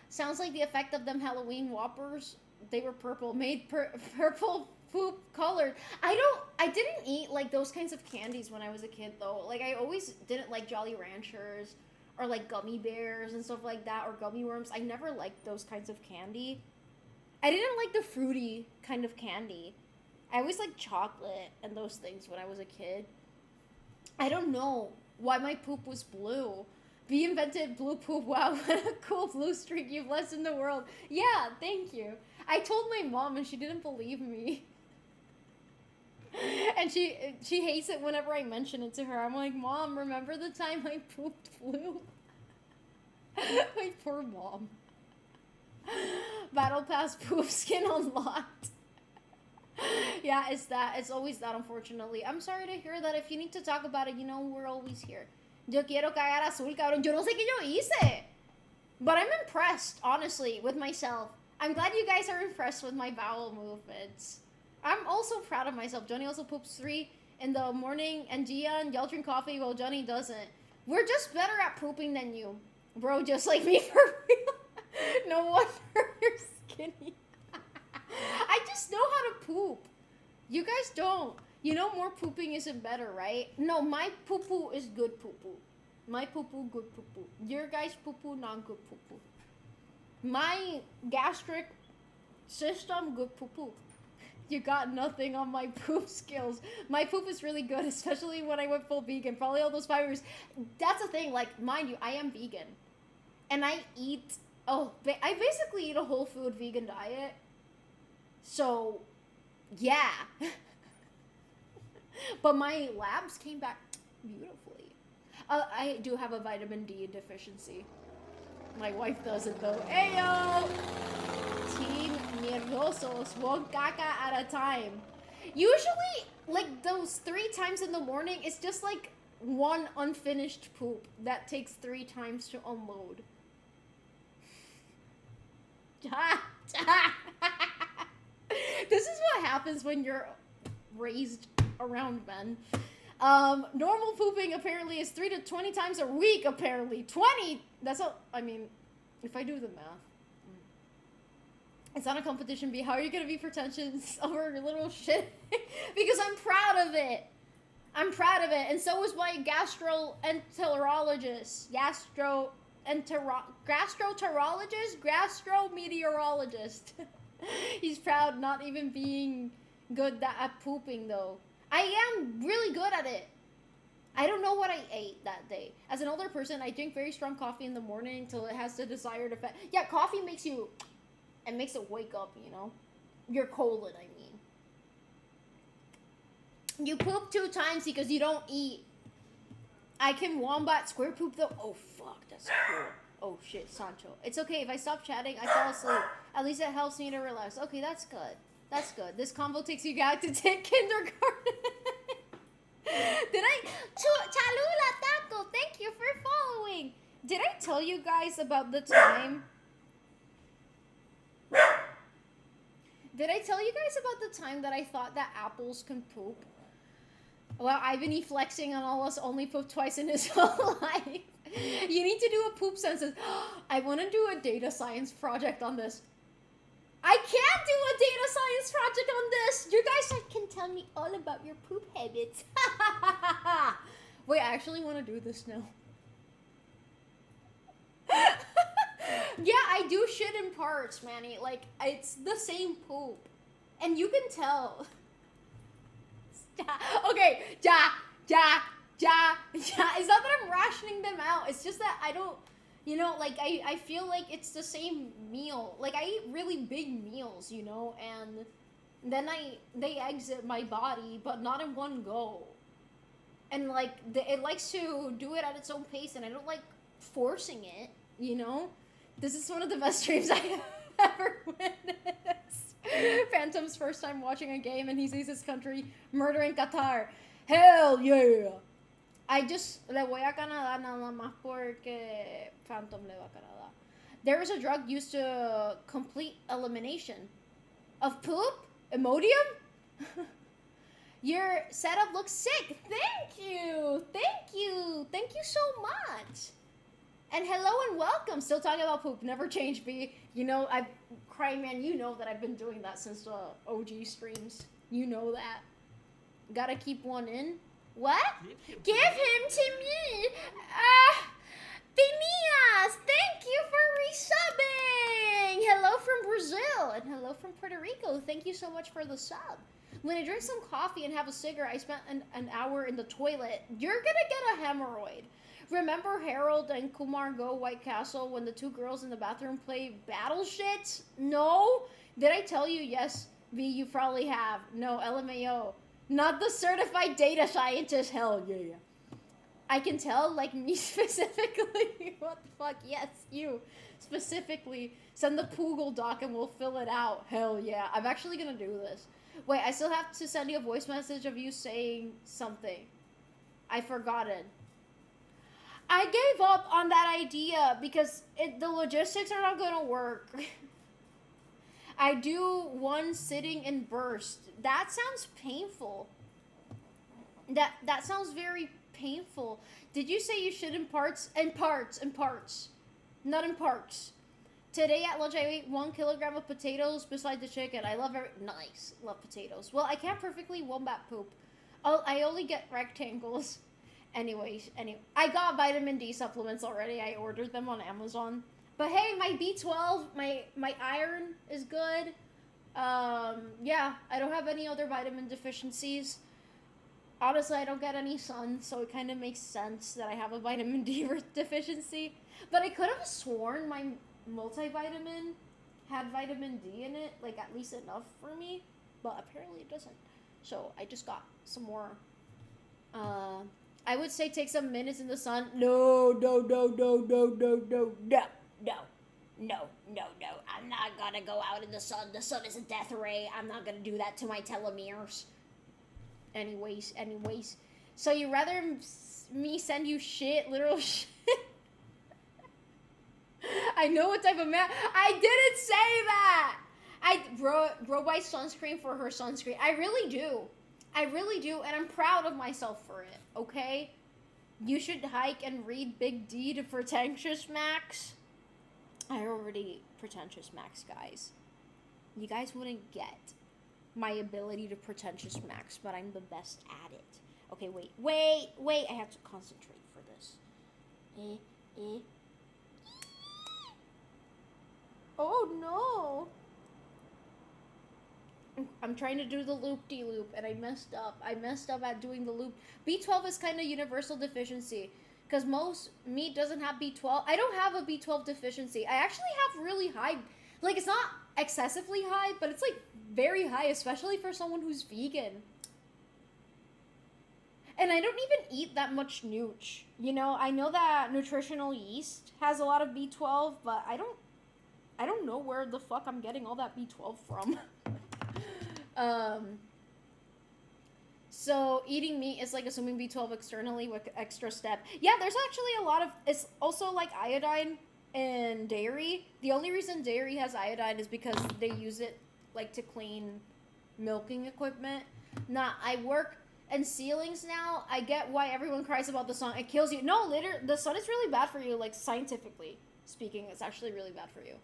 Sounds like the effect of them Halloween Whoppers. They were purple, made purple poop colored. I didn't eat like those kinds of candies when I was a kid though. Like I always didn't like Jolly Ranchers or like gummy bears and stuff like that or gummy worms. I never liked those kinds of candy. I didn't like the fruity kind of candy. I always liked chocolate and those things when I was a kid. I don't know why my poop was blue. B invented blue poop. Wow, what a cool blue streak you've left in the world. Yeah, thank you. I told my mom and she didn't believe me. And she hates it whenever I mention it to her. I'm like, Mom, remember the time I pooped blue? My poor mom. Battle Pass poop skin unlocked. Yeah, it's that. It's always that, unfortunately. I'm sorry to hear that. If you need to talk about it, you know, we're always here. Yo quiero cagar azul, cabrón. Yo no sé qué yo hice. But I'm impressed, honestly, with myself. I'm glad you guys are impressed with my bowel movements. I'm also proud of myself. Johnny also poops 3 in the morning, and Gian, y'all drink coffee while Johnny doesn't. We're just better at pooping than you. Bro, just like me, for real. No wonder you're skinny. I just know how to poop. You guys don't. You know more pooping isn't better, right? No, my poo-poo is good poo-poo. My poo-poo, good poo-poo. Your guys' poo-poo, not good poo-poo. My gastric system, good poo-poo. You got nothing on my poop skills. My poop is really good, especially when I went full vegan. Probably all those fibers. That's the thing, like, mind you, I am vegan. And I eat, I basically eat a whole food vegan diet. So, yeah. But my labs came back beautifully. I do have a vitamin D deficiency. My wife doesn't though. Ayo! Team mierdosos, one caca at a time. Usually, like those 3 times in the morning, it's just like one unfinished poop that takes 3 times to unload. This is what happens when you're raised around men. Normal pooping apparently is 3 to 20 times a week, apparently. 20! That's all, I mean, if I do the math. It's not a competition, B. How are you gonna be pretentious over your little shit? Because I'm proud of it. I'm proud of it. And so is my gastroenterologist. Gastrometeorologist. He's proud not even being good at pooping though. I am really good at it. I don't know what I ate that day. As an older person, I drink very strong coffee in the morning till it has the desired effect. Yeah, coffee makes you, it makes it wake up, you know? Your colon, I mean. You poop 2 times because you don't eat. I can wombat square poop though. Oh fuck, that's cool. Oh shit, Sancho. It's okay, if I stop chatting, I fall asleep. At least it helps me to relax. Okay, that's good. That's good. This combo takes you back to take kindergarten. Did I? Chalula Taco, thank you for following. Did I tell you guys about the time? Did I tell you guys about the time that I thought that apples can poop? Well, Ivan flexing on all us only pooped twice in his whole life. You need to do a poop census. I want to do a data science project on this. I can't do a data science project on this. You guys can tell me all about your poop habits. Wait, I actually want to do this now. Yeah, I do shit in parts, Manny. Like, it's the same poop. And you can tell. Okay, it's not that I'm rationing them out. It's just that I don't, you know, like, I feel like it's the same meal. Like, I eat really big meals, you know, and then they exit my body, but not in one go. And, like, it likes to do it at its own pace, and I don't like forcing it, you know? This is one of the best streams I have ever witnessed. Phantom's first time watching a game, and he sees his country murdering Qatar. Hell yeah! I just le voy a Canadá nada más porque Phantom le va a Canadá. There is a drug used to complete elimination of poop? Imodium? Your setup looks sick. Thank you. Thank you. Thank you so much. And hello and welcome. Still talking about poop. Never change, B. You know, Crying Man, you know that I've been doing that since the OG streams. You know that. Gotta keep one in. What? Give him to me! Phineas! Thank you for resubbing! Hello from Brazil and hello from Puerto Rico. Thank you so much for the sub. When I drink some coffee and have a cigarette, I spent an hour in the toilet. You're gonna get a hemorrhoid. Remember Harold and Kumar Go White Castle when the two girls in the bathroom play battle shit? No? Did I tell you? Yes, V, you probably have. No, LMAO. Not the certified data scientist. Hell yeah. I can tell, like me specifically. What the fuck? Yes, you specifically. Send the Poogle doc and we'll fill it out. Hell yeah. I'm actually gonna do this. Wait, I still have to send you a voice message of you saying something. I forgot it. I gave up on that idea because the logistics are not gonna work. I do one sitting in burst. That sounds painful. That sounds very painful. Did you say you should in parts? In parts. Not in parts. Today at lunch I ate 1 kilogram of potatoes beside the chicken. I love nice. Love potatoes. Well, I can't perfectly wombat poop. I only get rectangles. Anyways, I got vitamin D supplements already. I ordered them on Amazon. But hey, my B12, my iron is good. Yeah, I don't have any other vitamin deficiencies. Honestly, I don't get any sun, so it kind of makes sense that I have a vitamin D deficiency. But I could have sworn my multivitamin had vitamin D in it, like at least enough for me. But apparently it doesn't. So I just got some more. I would say take some minutes in the sun. No. I'm not gonna go out in the sun. The sun is a death ray. I'm not gonna do that to my telomeres. Anyways. So you rather me send you shit, literal shit? I know what type of man. I didn't say that. Bro buys sunscreen for her sunscreen. I really do, and I'm proud of myself for it. Okay, you should hike and read Big D to Pretentious Max. I already Pretentious Max, guys. You guys wouldn't get my ability to Pretentious Max, but I'm the best at it. Okay, wait. I have to concentrate for this. Oh no. I'm trying to do the loop-de-loop and I messed up. I messed up at doing the loop. B12 is kind of universal deficiency because most meat doesn't have B12. I don't have a B12 deficiency. I actually have really high, like it's not excessively high, but it's like very high, especially for someone who's vegan. And I don't even eat that much nooch. You know, I know that nutritional yeast has a lot of B12, but I don't know where the fuck I'm getting all that B12 from. So eating meat is like assuming B12 externally with extra step. Yeah, there's actually a lot of, it's also like iodine in dairy. The only reason dairy has iodine is because they use it like to clean milking equipment. I work in ceilings now. I get why everyone cries about the sun. It kills you. No, literally, the sun is really bad for you, like scientifically speaking. It's actually really bad for you.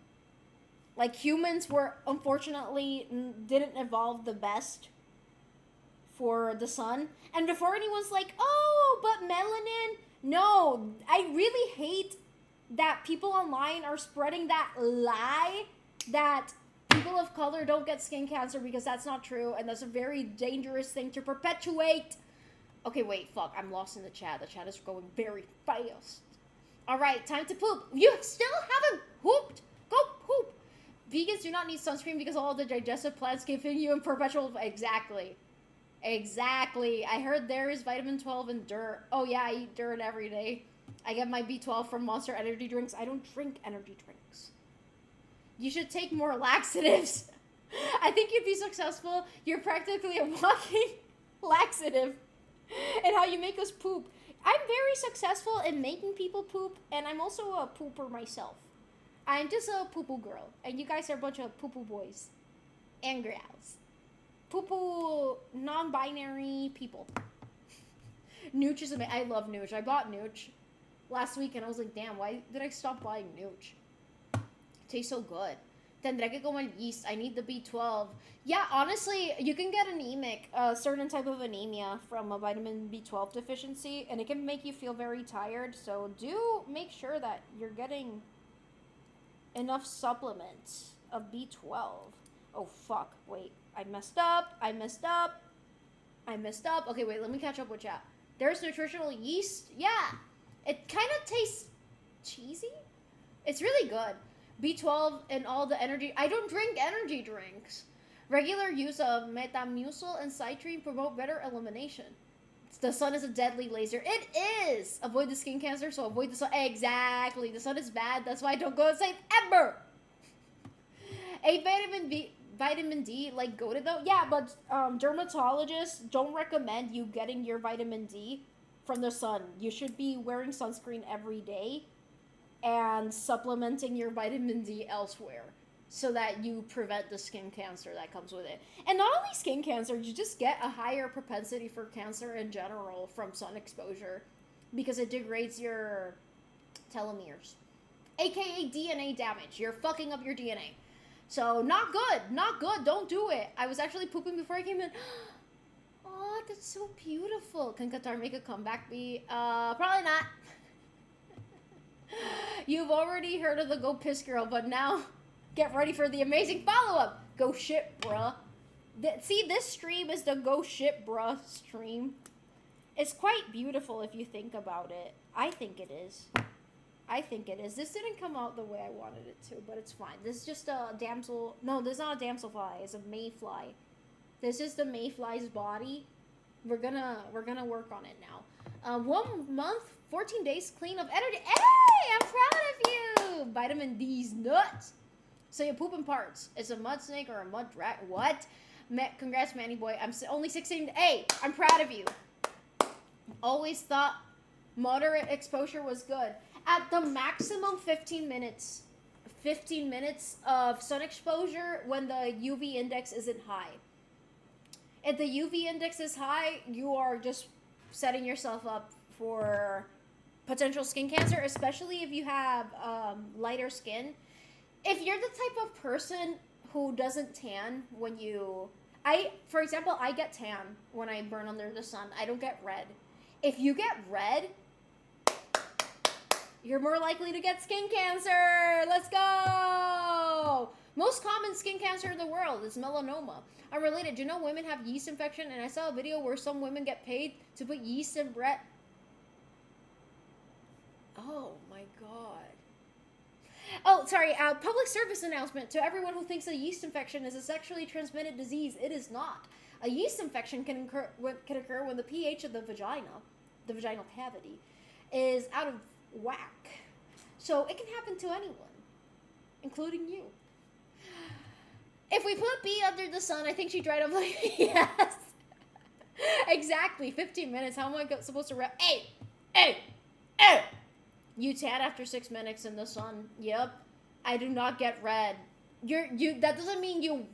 Like humans unfortunately didn't evolve the best for the sun. And before anyone's like, oh, but melanin. No, I really hate that people online are spreading that lie that people of color don't get skin cancer, because that's not true. And that's a very dangerous thing to perpetuate. Okay, wait, fuck. I'm lost in the chat. The chat is going very fast. All right, time to poop. You still haven't pooped? Go poop. Vegans do not need sunscreen because all the digestive plants giving you in perpetual... Exactly. I heard there is vitamin 12 in dirt. Oh yeah, I eat dirt every day. I get my B12 from Monster energy drinks. I don't drink energy drinks. You should take more laxatives. I think you'd be successful. You're practically a walking laxative. And how you make us poop. I'm very successful in making people poop, and I'm also a pooper myself. I'm just a poo-poo girl, and you guys are a bunch of poo-poo boys and girls. Poo-poo non-binary people. Nooch is amazing. I love Nooch. I bought Nooch last week, and I was like, damn, why did I stop buying Nooch? It tastes so good. Tendré que comer yeast. I need the B12. Yeah, honestly, you can get anemic, a certain type of anemia from a vitamin B12 deficiency, and it can make you feel very tired. So do make sure that you're getting enough supplements of B12. Oh, fuck. Wait. I messed up. Okay, wait. Let me catch up with chat. There's nutritional yeast. Yeah. It kind of tastes cheesy. It's really good. B12 and all the energy. I don't drink energy drinks. Regular use of metamucil and citrine promote better elimination. The sun is a deadly laser. It is! Avoid the skin cancer, so avoid the sun. Exactly. The sun is bad. That's why I don't go outside ever. A vitamin D, like goated though. Yeah, but dermatologists don't recommend you getting your vitamin D from the sun. You should be wearing sunscreen every day and supplementing your vitamin D elsewhere so that you prevent the skin cancer that comes with it. And not only skin cancer, you just get a higher propensity for cancer in general from sun exposure because it degrades your telomeres, aka DNA damage. You're fucking up your DNA. So not good, don't do it. I was actually pooping before I came in. Oh, that's so beautiful. Can Qatar make a comeback, B? Probably not. You've already heard of the Go Piss Girl, but now get ready for the amazing follow-up. Go shit, bruh. See, this stream is the Go shit, bruh stream. It's quite beautiful if you think about it. I think it is. This didn't come out the way I wanted it to, but it's fine. This is just a damsel. No, this is not a damselfly. It's a mayfly. This is the mayfly's body. We're gonna work on it now. 1 month, 14 days clean of energy. Hey, I'm proud of you. Vitamin D's nuts. So you poop in parts. It's a mud snake or a mud rat. What? Congrats, Manny boy. I'm only 16. Hey, I'm proud of you. Always thought moderate exposure was good. At the maximum 15 minutes. 15 minutes of sun exposure when the UV index isn't high. If the UV index is high, you are just setting yourself up for potential skin cancer, especially if you have lighter skin. If you're the type of person who doesn't tan when you... For example, I get tan when I burn under the sun. I don't get red. If you get red, you're more likely to get skin cancer. Let's go! Most common skin cancer in the world is melanoma. Unrelated, do you know women have yeast infection? And I saw a video where some women get paid to put yeast in bread. Oh my god. Oh, sorry, public service announcement to everyone who thinks a yeast infection is a sexually transmitted disease. It is not. A yeast infection can occur when the pH of the vaginal cavity, is out of whack. So it can happen to anyone, including you. If we put B under the sun, I think she dried up like, yes. Exactly, 15 minutes. How am I supposed to rep? Hey! You tan after 6 minutes in the sun. Yep. I do not get red. That doesn't mean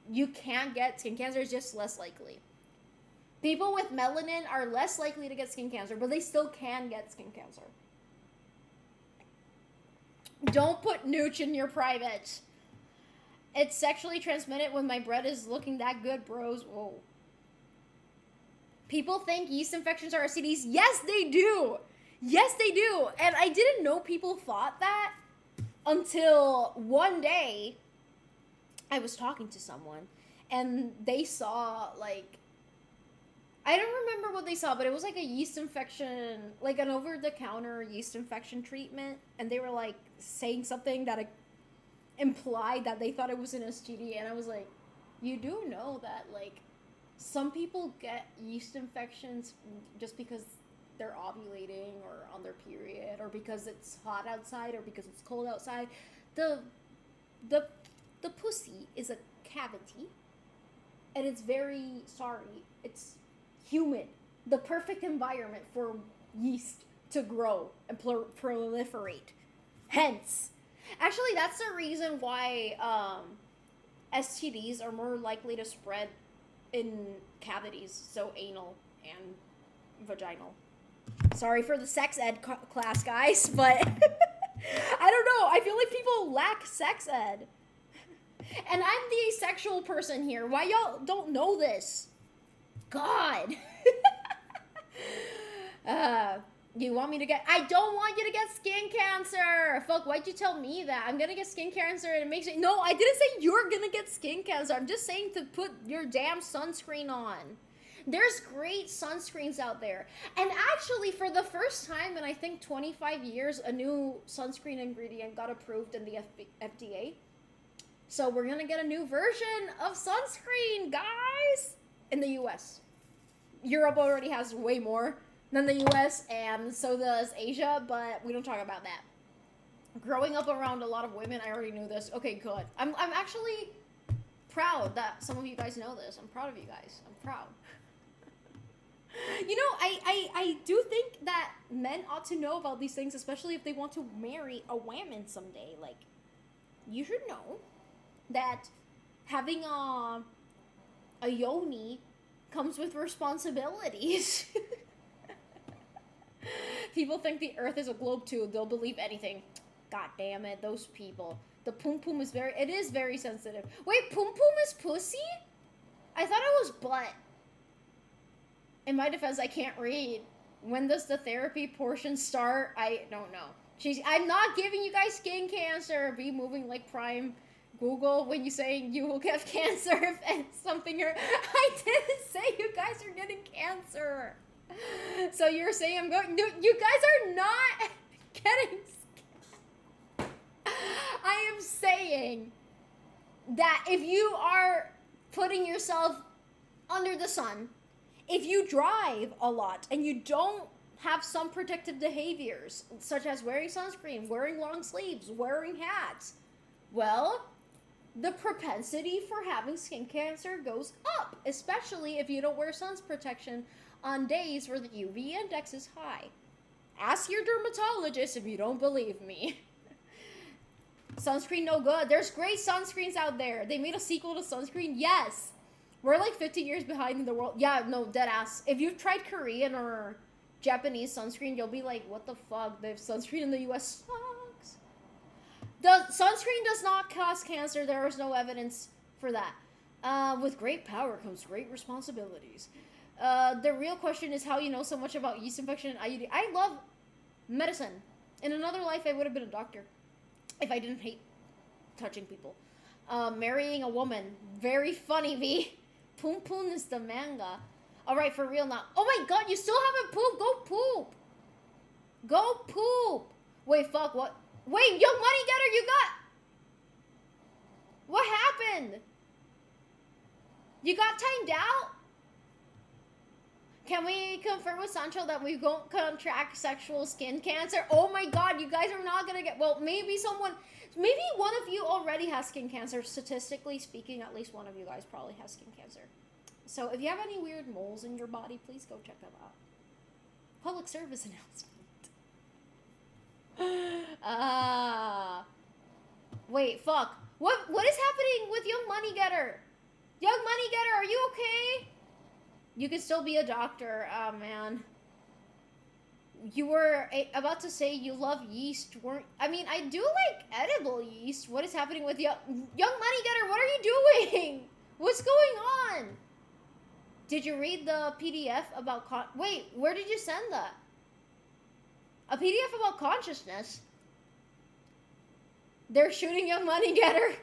you can't get skin cancer. It's just less likely. People with melanin are less likely to get skin cancer, but they still can get skin cancer. Don't put nooch in your private. It's sexually transmitted when my bread is looking that good, bros. Whoa. People think yeast infections are STDs. Yes, they do. Yes, they do. And I didn't know people thought that until one day I was talking to someone and they saw, like, I don't remember what they saw, but it was like a yeast infection, like an over-the-counter yeast infection treatment. And they were, like, saying something that implied that they thought it was an STD. And I was like, you do know that, like, some people get yeast infections just because they're ovulating or on their period or because it's hot outside or because it's cold outside. The pussy is a cavity and it's it's humid. The perfect environment for yeast to grow and proliferate. Hence, actually that's the reason why STDs are more likely to spread in cavities, so anal and vaginal. Sorry for the sex ed class, guys, but I don't know. I feel like people lack sex ed. And I'm the asexual person here. Why y'all don't know this? God. You want me to get... I don't want you to get skin cancer. Fuck, why'd you tell me that? I'm gonna get skin cancer and it makes me... No, I didn't say you're gonna get skin cancer. I'm just saying to put your damn sunscreen on. There's great sunscreens out there. And actually, for the first time in, I think, 25 years, a new sunscreen ingredient got approved in the FDA. So we're gonna get a new version of sunscreen, guys, in the US. Europe already has way more than the US, and so does Asia, but we don't talk about that. Growing up around a lot of women, I already knew this. Okay, good. I'm actually proud that some of you guys know this. I'm proud of you guys. I'm proud. You know, I do think that men ought to know about these things, especially if they want to marry a woman someday. Like, you should know that having a yoni comes with responsibilities. People think the earth is a globe too. They'll believe anything. God damn it, those people. The poom poom is very sensitive. Wait, poom poom is pussy? I thought it was butt. In my defense, I can't read. When does the therapy portion start? I don't know. I'm not giving you guys skin cancer. Be moving like Prime Google when you say you will get cancer if it's something you're... I didn't say you guys are getting cancer. So you're saying I'm going... No, you guys are not getting... I am saying that if you are putting yourself under the sun, if you drive a lot and you don't have some protective behaviors, such as wearing sunscreen, wearing long sleeves, wearing hats, well, the propensity for having skin cancer goes up, especially if you don't wear sun protection on days where the UV index is high. Ask your dermatologist if you don't believe me. Sunscreen no good. There's great sunscreens out there. They made a sequel to sunscreen. Yes. We're like 50 years behind in the world. Yeah, no, dead ass. If you've tried Korean or Japanese sunscreen, you'll be like, what the fuck? The sunscreen in the US sucks. The sunscreen does not cause cancer. There is no evidence for that. With great power comes great responsibilities. The real question is how you know so much about yeast infection and IUD. I love medicine. In another life, I would have been a doctor if I didn't hate touching people. Marrying a woman. Very funny, V. Poom Poom is the manga. Alright, for real now. Oh my god, you still haven't pooped. Go poop. Go poop. Wait, fuck, what? Wait, Young Money Getter, you got... What happened? You got timed out? Can we confirm with Sancho that we won't contract sexual skin cancer? Oh my god, you guys are not gonna get... Well, maybe one of you already has skin cancer. Statistically speaking, at least one of you guys probably has skin cancer. So if you have any weird moles in your body, please go check them out. Public service announcement. Wait, fuck. What is happening with Young Money Getter? Young Money Getter, are you okay? You could still be a doctor. Oh, man. You were about to say you love yeast, weren't... I mean, I do like edible yeast. What is happening with Young Money Getter? What are you doing? What's going on? Did you read the PDF about... Wait, where did you send that? A PDF about consciousness? They're shooting Young Money Getter.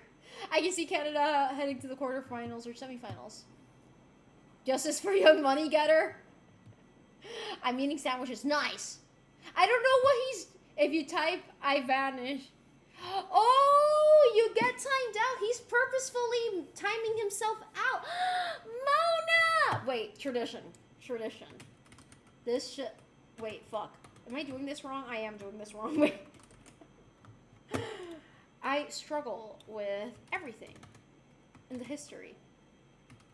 I can see Canada heading to the quarterfinals or semifinals. Justice for Young Money Getter. I'm eating sandwiches. Nice. I don't know what he's... If you type, I vanish. Oh, you get timed out. He's purposefully timing himself out. Mona! Wait, tradition. This shit... Wait, fuck. Am I doing this wrong? I am doing this wrong. Wait. I struggle with everything in the history.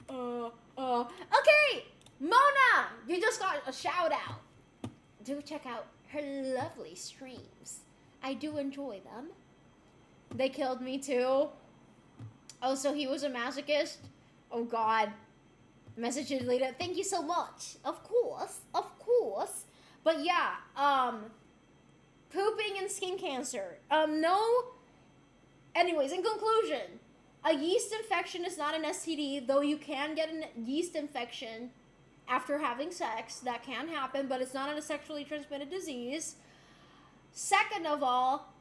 Okay! Mona! You just got a shout out. Do check out her lovely streams. I do enjoy them. They killed me too. Oh, so he was a masochist? Oh god. Message deleted. Thank you so much. Of course. But yeah, pooping and skin cancer. No. Anyways, in conclusion, A yeast infection is not an STD, though you can get a yeast infection after having sex. That can happen, but it's not a sexually transmitted disease. Second of all,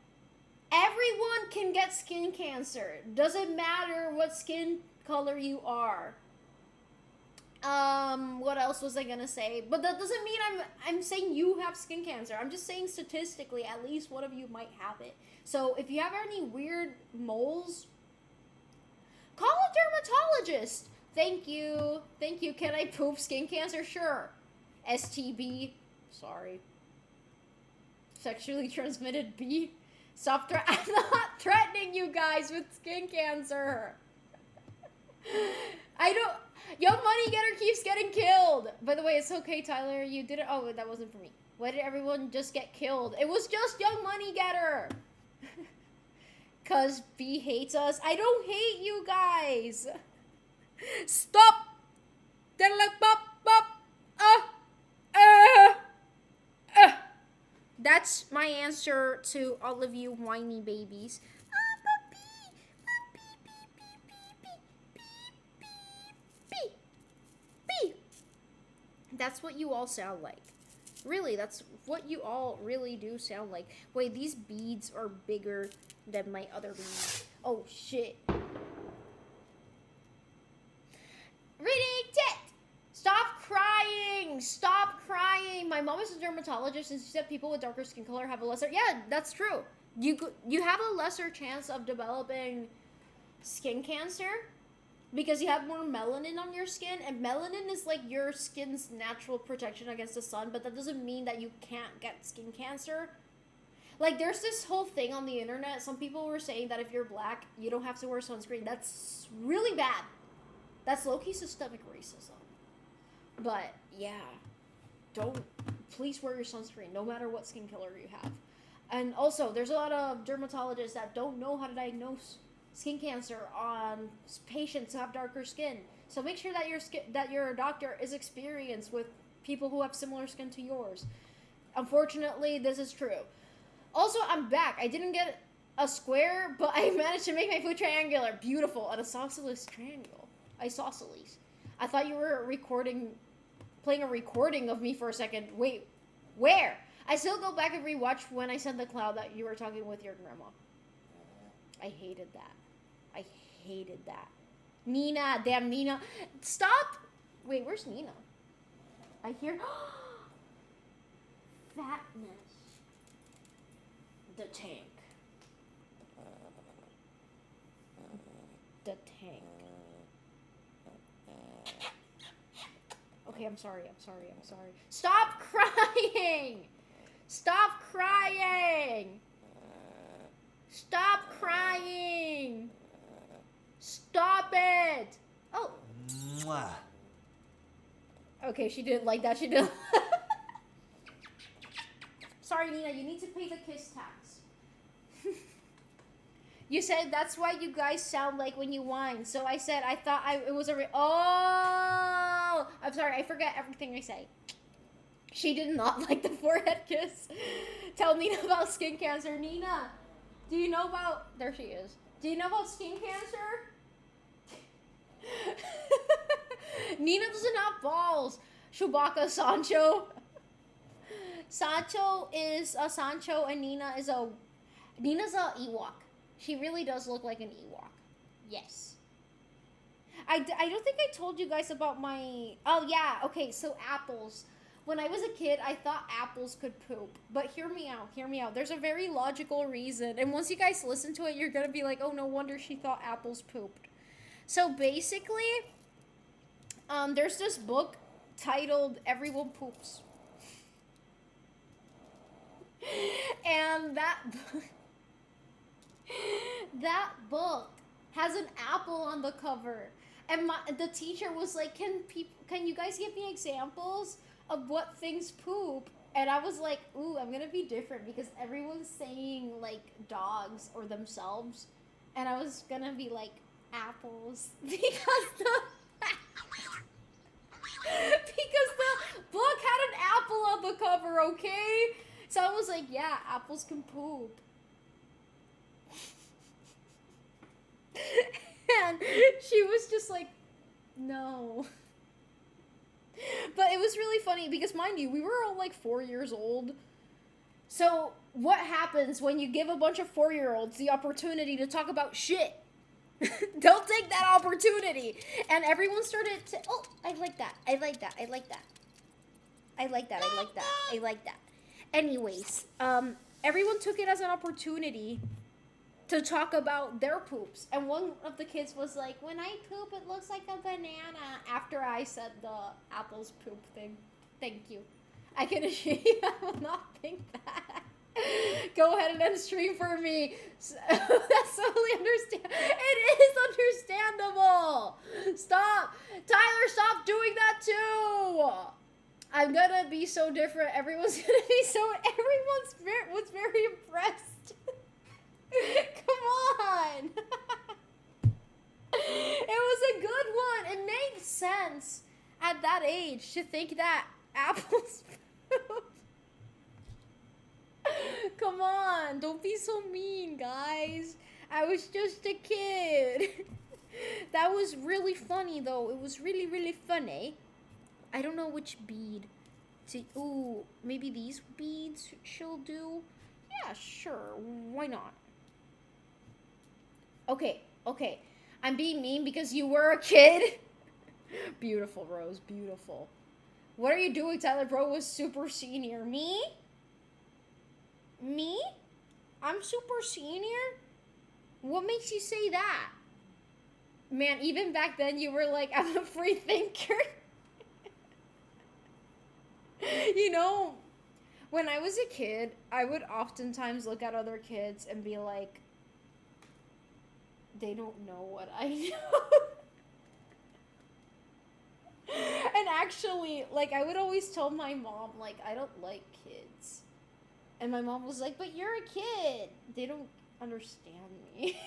everyone can get skin cancer. Doesn't matter what skin color you are. What else was I gonna say? But that doesn't mean I'm saying you have skin cancer. I'm just saying statistically, at least one of you might have it. So if you have any weird moles, call a dermatologist. Thank you. Thank you. Can I poop skin cancer? Sure. STB. Sorry. Sexually transmitted B. Stop. I'm not threatening you guys with skin cancer. I don't. Young Money Getter keeps getting killed. By the way, it's okay, Tyler. You did it. Oh, that wasn't for me. Why did everyone just get killed? It was just Young Money Getter. Cause B hates us. I don't hate you guys. Stop. That's my answer to all of you whiny babies. That's what you all sound like. Really, that's what you all really do sound like. Wait, these beads are bigger than my other beads. Oh, shit. Reading tit! Stop crying! Stop crying! My mom is a dermatologist and she said people with darker skin color have a lesser... Yeah, that's true. You have a lesser chance of developing skin cancer because you have more melanin on your skin, and melanin is like your skin's natural protection against the sun, but that doesn't mean that you can't get skin cancer. Like, there's this whole thing on the internet. Some people were saying that if you're black, you don't have to wear sunscreen. That's really bad. That's low-key systemic racism. But, yeah. Please wear your sunscreen, no matter what skin color you have. And also, there's a lot of dermatologists that don't know how to diagnose skin cancer on patients who have darker skin. So make sure that your doctor is experienced with people who have similar skin to yours. Unfortunately, this is true. Also, I'm back. I didn't get a square, but I managed to make my food triangular. Beautiful. An isosceles triangle. Isosceles. I thought you were playing a recording of me for a second. Wait, where? I still go back and rewatch when I sent the cloud that you were talking with your grandma. I hated that. I hated that. Nina, damn Nina. Stop! Wait, where's Nina? I hear... Fatness. The tank. The tank. Okay, I'm sorry. Stop crying! Stop crying! Stop crying! Stop it! Oh. Mwah. Okay, she didn't like that. She didn't. Sorry, Nina, you need to pay the kiss tax. You said that's why you guys sound like when you whine. So I said I thought it was a... Oh! I'm sorry, I forget everything I say. She did not like the forehead kiss. Tell Nina about skin cancer. Nina, do you know about... There she is. Do you know about skin cancer? Nina doesn't have balls. Chewbacca, Sancho. Sancho is a Sancho and Nina's a Ewok. She really does look like an Ewok. Yes. I don't think I told you guys about my... Oh, yeah. Okay, so apples. When I was a kid, I thought apples could poop. But hear me out. There's a very logical reason. And once you guys listen to it, you're going to be like, oh, no wonder she thought apples pooped. So basically, there's this book titled Everyone Poops. And that book has an apple on the cover. And the teacher was like, can you guys give me examples of what things poop? And I was like, ooh, I'm gonna be different because everyone's saying like dogs or themselves. And I was gonna be like apples because the book had an apple on the cover, okay? So I was like, yeah, apples can poop. She was just like, no. But it was really funny because, mind you, we were all like 4 years old. So what happens when you give a bunch of 4-year-olds the opportunity to talk about shit? They'll take that opportunity. And everyone started to, oh, I like that. I like that. I like that. I like that. I like that. I like that. Anyways, everyone took it as an opportunity to talk about their poops. And one of the kids was like, when I poop, it looks like a banana. After I said the apples poop thing. Thank you. I can assure you I will not think that. Go ahead and end stream for me. That's totally understand. It is understandable. Stop. Tyler, stop doing that too. I'm gonna be so different. Everyone's was very impressed. Come on. It was a good one. It made sense at that age to think that apples poop. Come on, don't be so mean, guys. I was just a kid. That was really funny, though. It was really, really funny. I don't know which bead to... Ooh, maybe these beads she'll do? Yeah, sure. Why not? Okay, okay. I'm being mean because you were a kid. Beautiful, Rose. Beautiful. What are you doing, Tyler? Bro was super senior. Me? Me? I'm super senior? What makes you say that? Man, even back then you were like, I'm a free thinker. You know, when I was a kid, I would oftentimes look at other kids and be like, they don't know what I know. And actually, like, I would always tell my mom, like, I don't like kids. And my mom was like, but you're a kid. They don't understand me.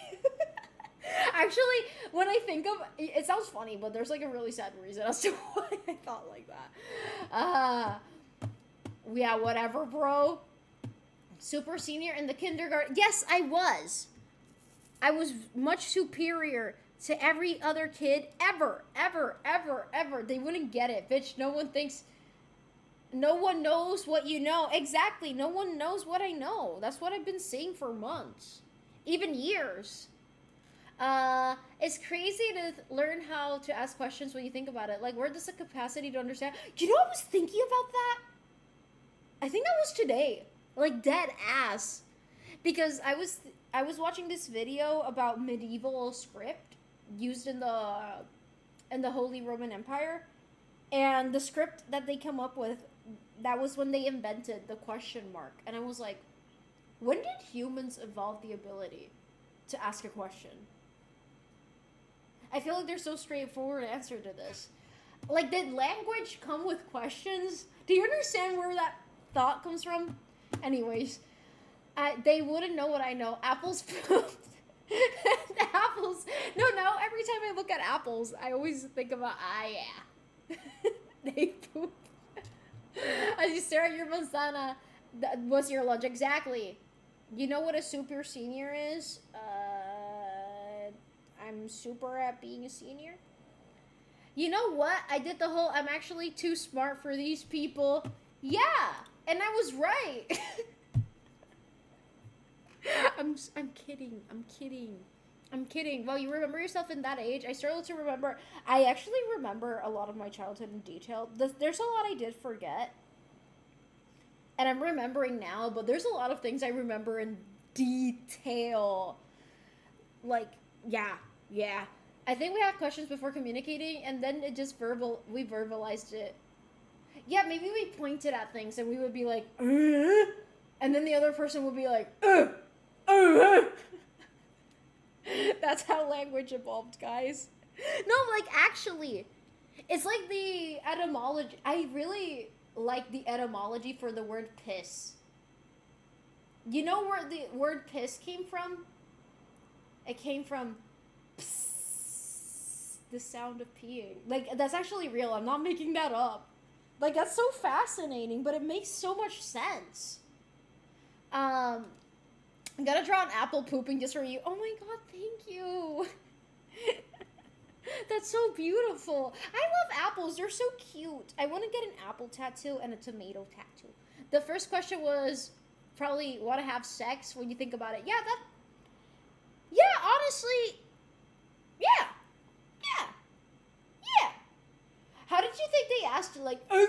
Actually, when I think of it sounds funny, but there's like a really sad reason as to why I thought like that. Yeah, whatever, bro. Super senior in the kindergarten. Yes, I was. I was much superior to every other kid ever, ever, ever, ever. They wouldn't get it, bitch. No one knows what you know. Exactly. No one knows what I know. That's what I've been saying for months. Even years. It's crazy to learn how to ask questions when you think about it. Like, where does the capacity to understand? You know, I was thinking about that. I think that was today. Like, dead ass. Because I was watching this video about medieval script used in the Holy Roman Empire. And the script that they come up with, that was when they invented the question mark. And I was like, when did humans evolve the ability to ask a question? I feel like there's so straightforward answer to this. Like, did language come with questions? Do you understand where that thought comes from? Anyways, they wouldn't know what I know. Apples poop. Apples. No, now every time I look at apples, I always think about, yeah. They poop. As you stare at your manzana, what's your lunch? Exactly. You know what a super senior is? I'm super at being a senior. You know what? I did the whole, I'm actually too smart for these people. Yeah, and I was right. I'm kidding. I'm kidding. I'm kidding. Well, you remember yourself in that age. I started to remember. I actually remember a lot of my childhood in detail. There's a lot I did forget. And I'm remembering now, but there's a lot of things I remember in detail. Like, yeah. I think we had questions before communicating, and then it just we verbalized it. Yeah, maybe we pointed at things, and we would be like, and then the other person would be like, That's how language evolved, guys. No, like, actually, it's like the etymology. I really like the etymology for the word piss. You know where the word piss came from? It came from psst, the sound of peeing. Like, that's actually real. I'm not making that up. Like, that's so fascinating, but it makes so much sense. I'm gonna draw an apple pooping just for you. Oh my god, thank you. That's so beautiful. I love apples. They're so cute. I want to get an apple tattoo and a tomato tattoo. The first question was probably want to have sex when you think about it. Yeah, honestly, yeah. How did you think they asked you, like, I'm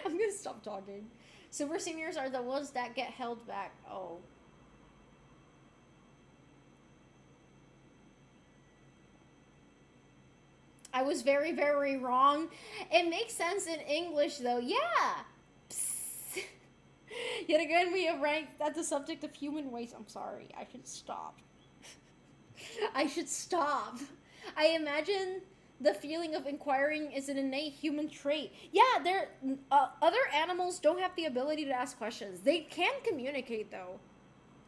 gonna stop talking. Super seniors are the ones that get held back. Oh. I was very, very wrong. It makes sense in English, though. Yeah. Psst. Yet again, we have ranked at the subject of human waste. I'm sorry. I should stop. I should stop. I imagine the feeling of inquiring is an innate human trait. Yeah, other animals don't have the ability to ask questions. They can communicate, though.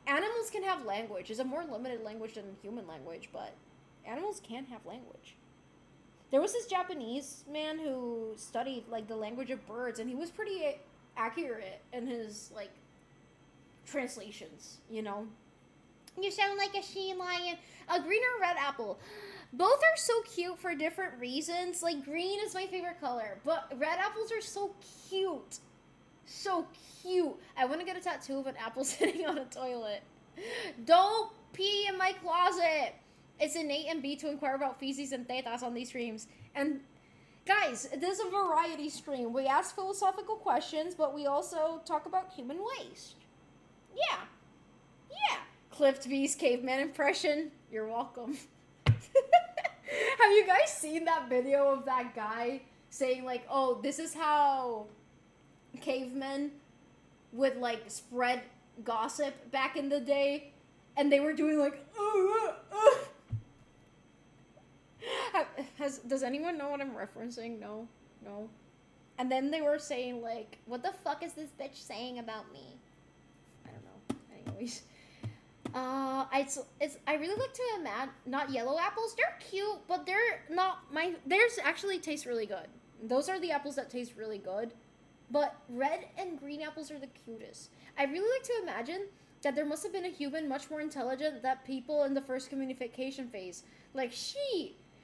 Animals can have language. It's a more limited language than human language, but animals can have language. There was this Japanese man who studied, like, the language of birds, and he was pretty accurate in his, like, translations, you know? You sound like a she lion. A green or red apple. Both are so cute for different reasons. Like, green is my favorite color, but red apples are so cute. So cute. I want to get a tattoo of an apple sitting on a toilet. Don't pee in my closet. It's innate in B to inquire about feces and tetas on these streams. And guys, this is a variety stream. We ask philosophical questions, but we also talk about human waste. Yeah. Clipped V's caveman impression. You're welcome. Have you guys seen that video of that guy saying, like, oh, this is how cavemen would, like, spread gossip back in the day? And they were doing, like, Does anyone know what I'm referencing? No. And then they were saying, like, what the fuck is this bitch saying about me? I don't know. Anyways. I really like to imagine, not yellow apples. They're cute, but they're not theirs actually taste really good. Those are the apples that taste really good. But red and green apples are the cutest. I really like to imagine that there must have been a human much more intelligent than people in the first communication phase. Like,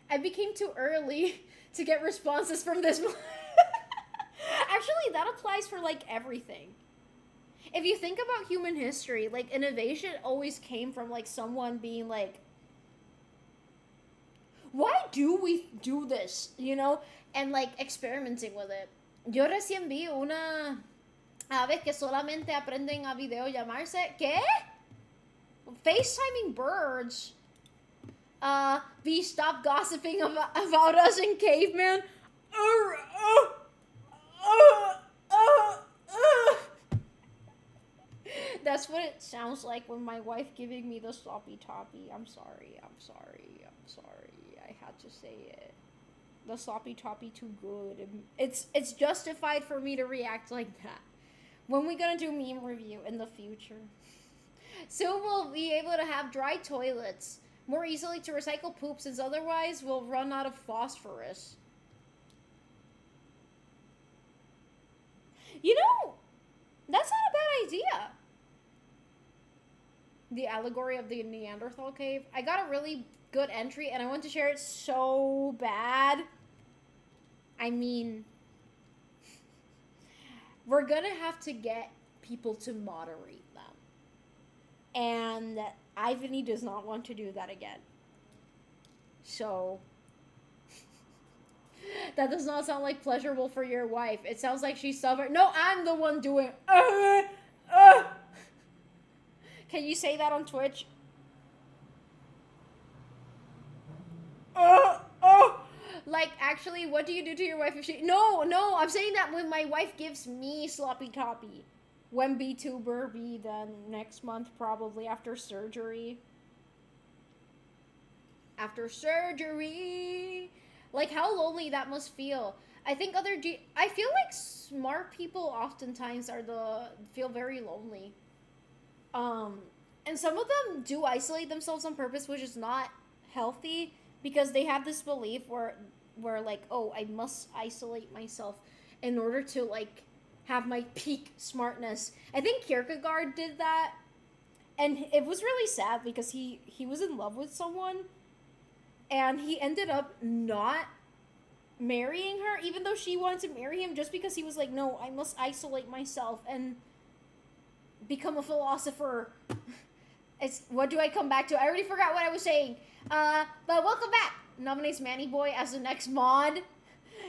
I became too early to get responses from this. Actually, that applies for, like, everything. If you think about human history, like, innovation always came from, like, someone being like, why do we do this? You know? And, like, experimenting with it. Yo recién vi una aves que solamente aprenden a video llamarse, ¿qué? FaceTiming birds. V, stop gossiping about us in caveman. That's what it sounds like when my wife giving me the sloppy toppy. I'm sorry. I had to say it. The sloppy toppy too good. It's justified for me to react like that. When we gonna do meme review in the future? Soon we'll be able to have dry toilets. More easily to recycle poop, since otherwise we'll run out of phosphorus. You know, that's not a bad idea. The allegory of the Neanderthal cave. I got a really good entry and I want to share it so bad. I mean, we're gonna have to get people to moderate them. And Ivany does not want to do that again. So, that does not sound like pleasurable for your wife. It sounds like she's suffering. No, I'm the one doing. Can you say that on Twitch? Like, actually, what do you do to your wife if she... No, I'm saying that when my wife gives me sloppy toppy. When B-tuber be then next month, probably after surgery. After surgery. Like, how lonely that must feel. I think I feel like smart people oftentimes feel very lonely. And some of them do isolate themselves on purpose, which is not healthy, because they have this belief where like, oh, I must isolate myself in order to, like, have my peak smartness. I think Kierkegaard did that, And it was really sad because he was in love with someone, and he ended up not marrying her, even though she wanted to marry him, just because he was like, no, I must isolate myself and become a philosopher. It's, what do I come back to? I already forgot what I was saying. But welcome back. Nominates Manny Boy as the next mod.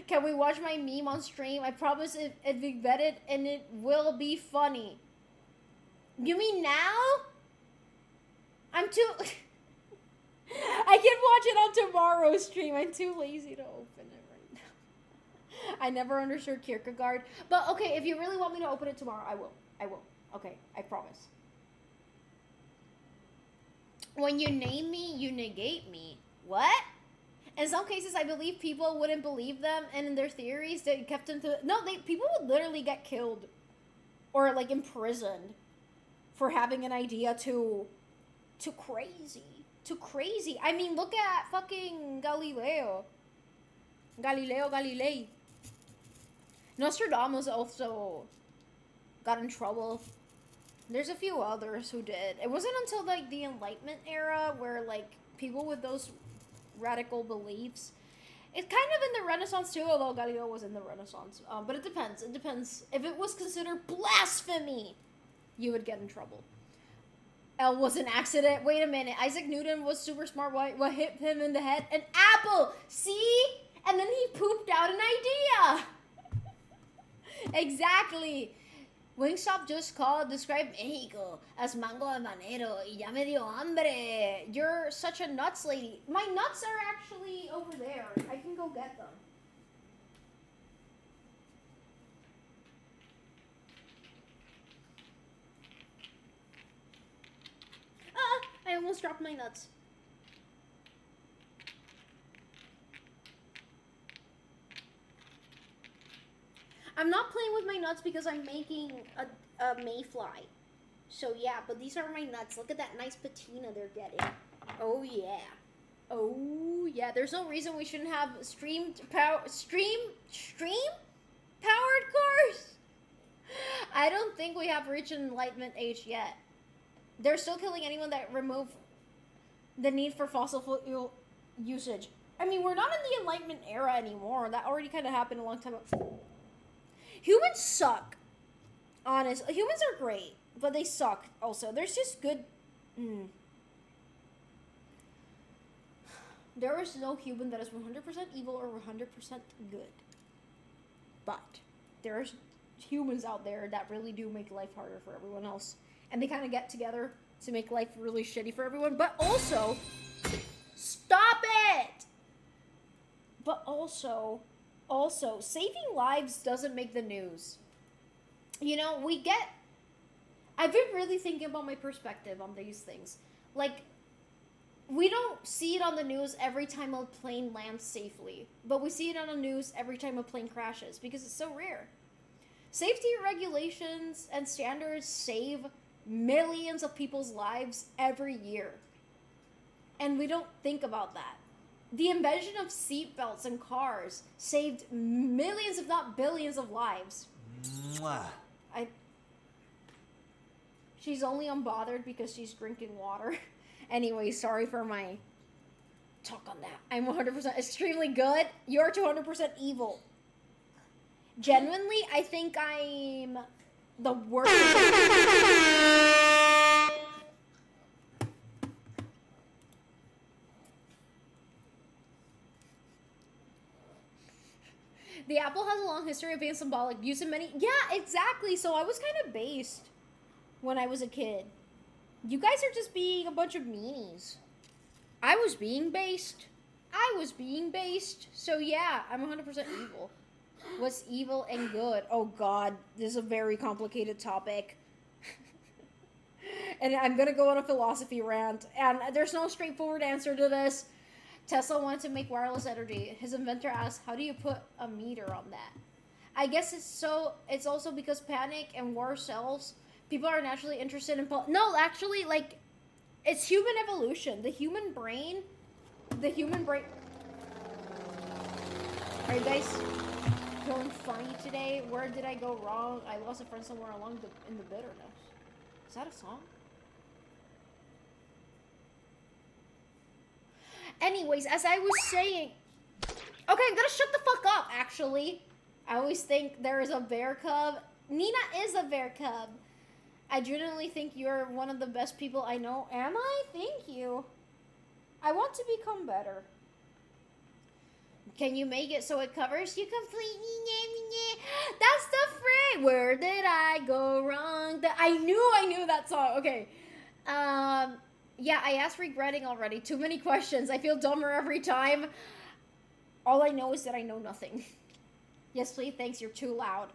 Can we watch my meme on stream? I promise it'll be vetted and it will be funny. You mean now? I'm too... I can watch it on tomorrow's stream. I'm too lazy to open it right now. I never understood Kierkegaard. But okay, if you really want me to open it tomorrow, I will. I will. Okay, I promise. When you name me, you negate me. What? In some cases, I believe people wouldn't believe them, and in their theories, they kept them to... No, people would literally get killed. Or, like, imprisoned. For having an idea too crazy. Too crazy. I mean, look at fucking Galileo. Galileo Galilei. Nostradamus also got in trouble. There's a few others who did. It wasn't until, like, the Enlightenment era where, like, people with those radical beliefs... It's kind of in the Renaissance, too, although Galileo was in the Renaissance. But it depends. It depends. If it was considered blasphemy, you would get in trouble. L was an accident. Wait a minute. Isaac Newton was super smart. What hit him in the head? An apple! See? And then he pooped out an idea! Exactly. Wingstop just called, described Mexico as mango habanero y ya me dio hambre. You're such a nuts lady. My nuts are actually over there. I can go get them. I almost dropped my nuts. I'm not playing with my nuts because I'm making a mayfly. So yeah, but these are my nuts. Look at that nice patina they're getting. Oh yeah. Oh yeah. There's no reason we shouldn't have stream powered cars. I don't think we have reached enlightenment age yet. They're still killing anyone that remove the need for fossil fuel usage. I mean, we're not in the Enlightenment era anymore. That already kind of happened a long time ago. Humans suck. Honestly, humans are great, but they suck also. There's just good... There is no human that is 100% evil or 100% good. But there's humans out there that really do make life harder for everyone else. And they kind of get together to make life really shitty for everyone. But also, stop it! But also, saving lives doesn't make the news. You know, I've been really thinking about my perspective on these things. Like, we don't see it on the news every time a plane lands safely. But we see it on the news every time a plane crashes because it's so rare. Safety regulations and standards save millions of people's lives every year. And we don't think about that. The invention of seatbelts in cars saved millions, if not billions, of lives. Mwah. She's only unbothered because she's drinking water. Anyway, sorry for my talk on that. I'm 100% extremely good. You're 200% evil. Genuinely, I think I'm the worst. The apple has a long history of being symbolic, used in many... Yeah, exactly. So I was kind of based when I was a kid. You guys are just being a bunch of meanies. I was being based. So yeah, I'm 100% evil. What's evil and good? Oh god, this is a very complicated topic. And I'm gonna go on a philosophy rant. And there's no straightforward answer to this. Tesla wanted to make wireless energy. His inventor asked, how do you put a meter on that? I guess it's also because panic and war sells. People are naturally interested in... No, actually, like, it's human evolution. The human brain... Are you guys feeling funny today? Where did I go wrong? I lost a friend somewhere in the bitterness. Is that a song? Anyways, as I was saying... Okay, I'm gonna shut the fuck up, actually. I always think there is a bear cub. Nina is a bear cub. I genuinely think you're one of the best people I know. Am I? Thank you. I want to become better. Can you make it so it covers you completely? That's the phrase. Where did I go wrong? I knew that song. Okay. Yeah, I asked regretting already. Too many questions. I feel dumber every time. All I know is that I know nothing. Yes, please. Thanks. You're too loud.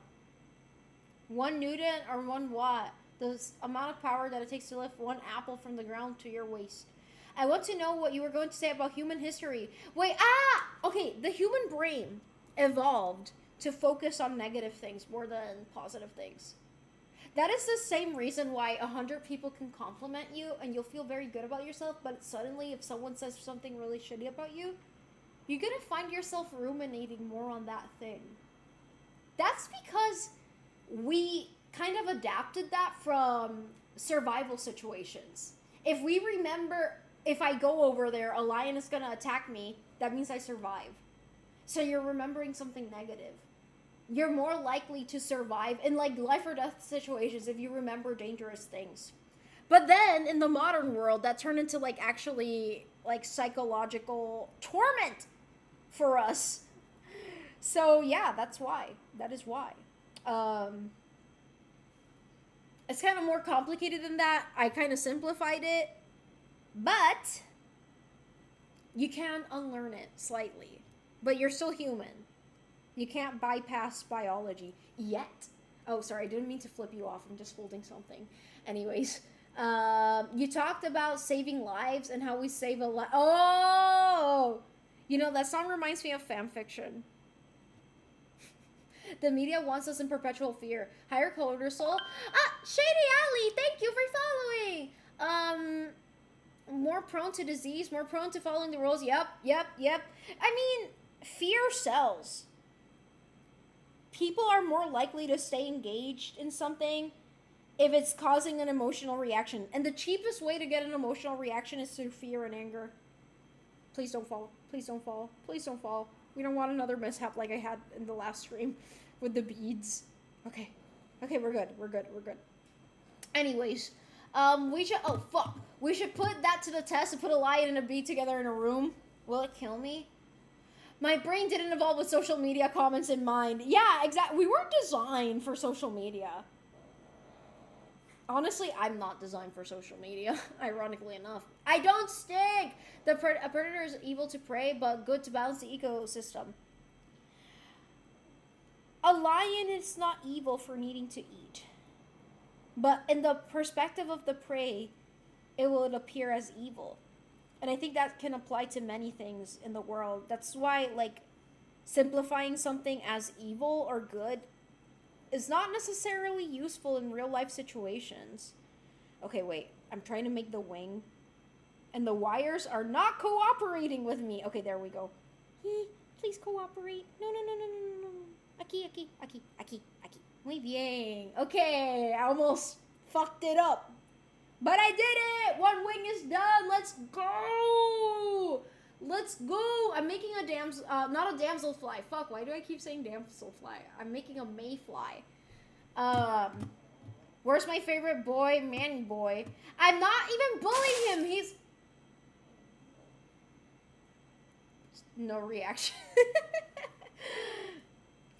1 Newton or 1 watt. The amount of power that it takes to lift 1 apple from the ground to your waist. I want to know what you were going to say about human history. Wait, okay, the human brain evolved to focus on negative things more than positive things. That is the same reason why 100 people can compliment you and you'll feel very good about yourself, but suddenly if someone says something really shitty about you, you're gonna find yourself ruminating more on that thing. That's because we kind of adapted that from survival situations. If we remember, if I go over there, a lion is gonna attack me, that means I survive. So you're remembering something negative. You're more likely to survive in like life or death situations if you remember dangerous things. But then in the modern world, that turned into like actually like psychological torment for us. So yeah, that's why. That is why. It's kind of more complicated than that. I kind of simplified it. But you can unlearn it slightly. But you're still human. You can't bypass biology yet. Oh, sorry, I didn't mean to flip you off. I'm just holding something. Anyways, you talked about saving lives and how we save a life. Oh! You know, that song reminds me of fan fiction. The media wants us in perpetual fear. Higher color soul. Shady Alley, thank you for following. More prone to disease, more prone to following the rules. Yep. I mean, fear sells. People are more likely to stay engaged in something if it's causing an emotional reaction. And the cheapest way to get an emotional reaction is through fear and anger. Please don't fall. Please don't fall. Please don't fall. We don't want another mishap like I had in the last stream with the beads. Okay, we're good. Anyways, we should put that to the test and put a lion and a bee together in a room. Will it kill me? My brain didn't evolve with social media comments in mind. Yeah, exactly. We weren't designed for social media. Honestly, I'm not designed for social media, ironically enough. I don't stink! A predator is evil to prey, but good to balance the ecosystem. A lion is not evil for needing to eat. But in the perspective of the prey, it will appear as evil. And I think that can apply to many things in the world. That's why, like, simplifying something as evil or good is not necessarily useful in real life situations. Okay, wait. I'm trying to make the wing. And the wires are not cooperating with me. Okay, there we go. Please cooperate. No. Aquí. Muy bien. Okay, I almost fucked it up. But I did it! 1 wing is done! Let's go! I'm making a not a damselfly. Fuck, why do I keep saying damselfly? I'm making a mayfly. Where's my favorite boy, Manny boy? I'm not even bullying him! He's... No reaction.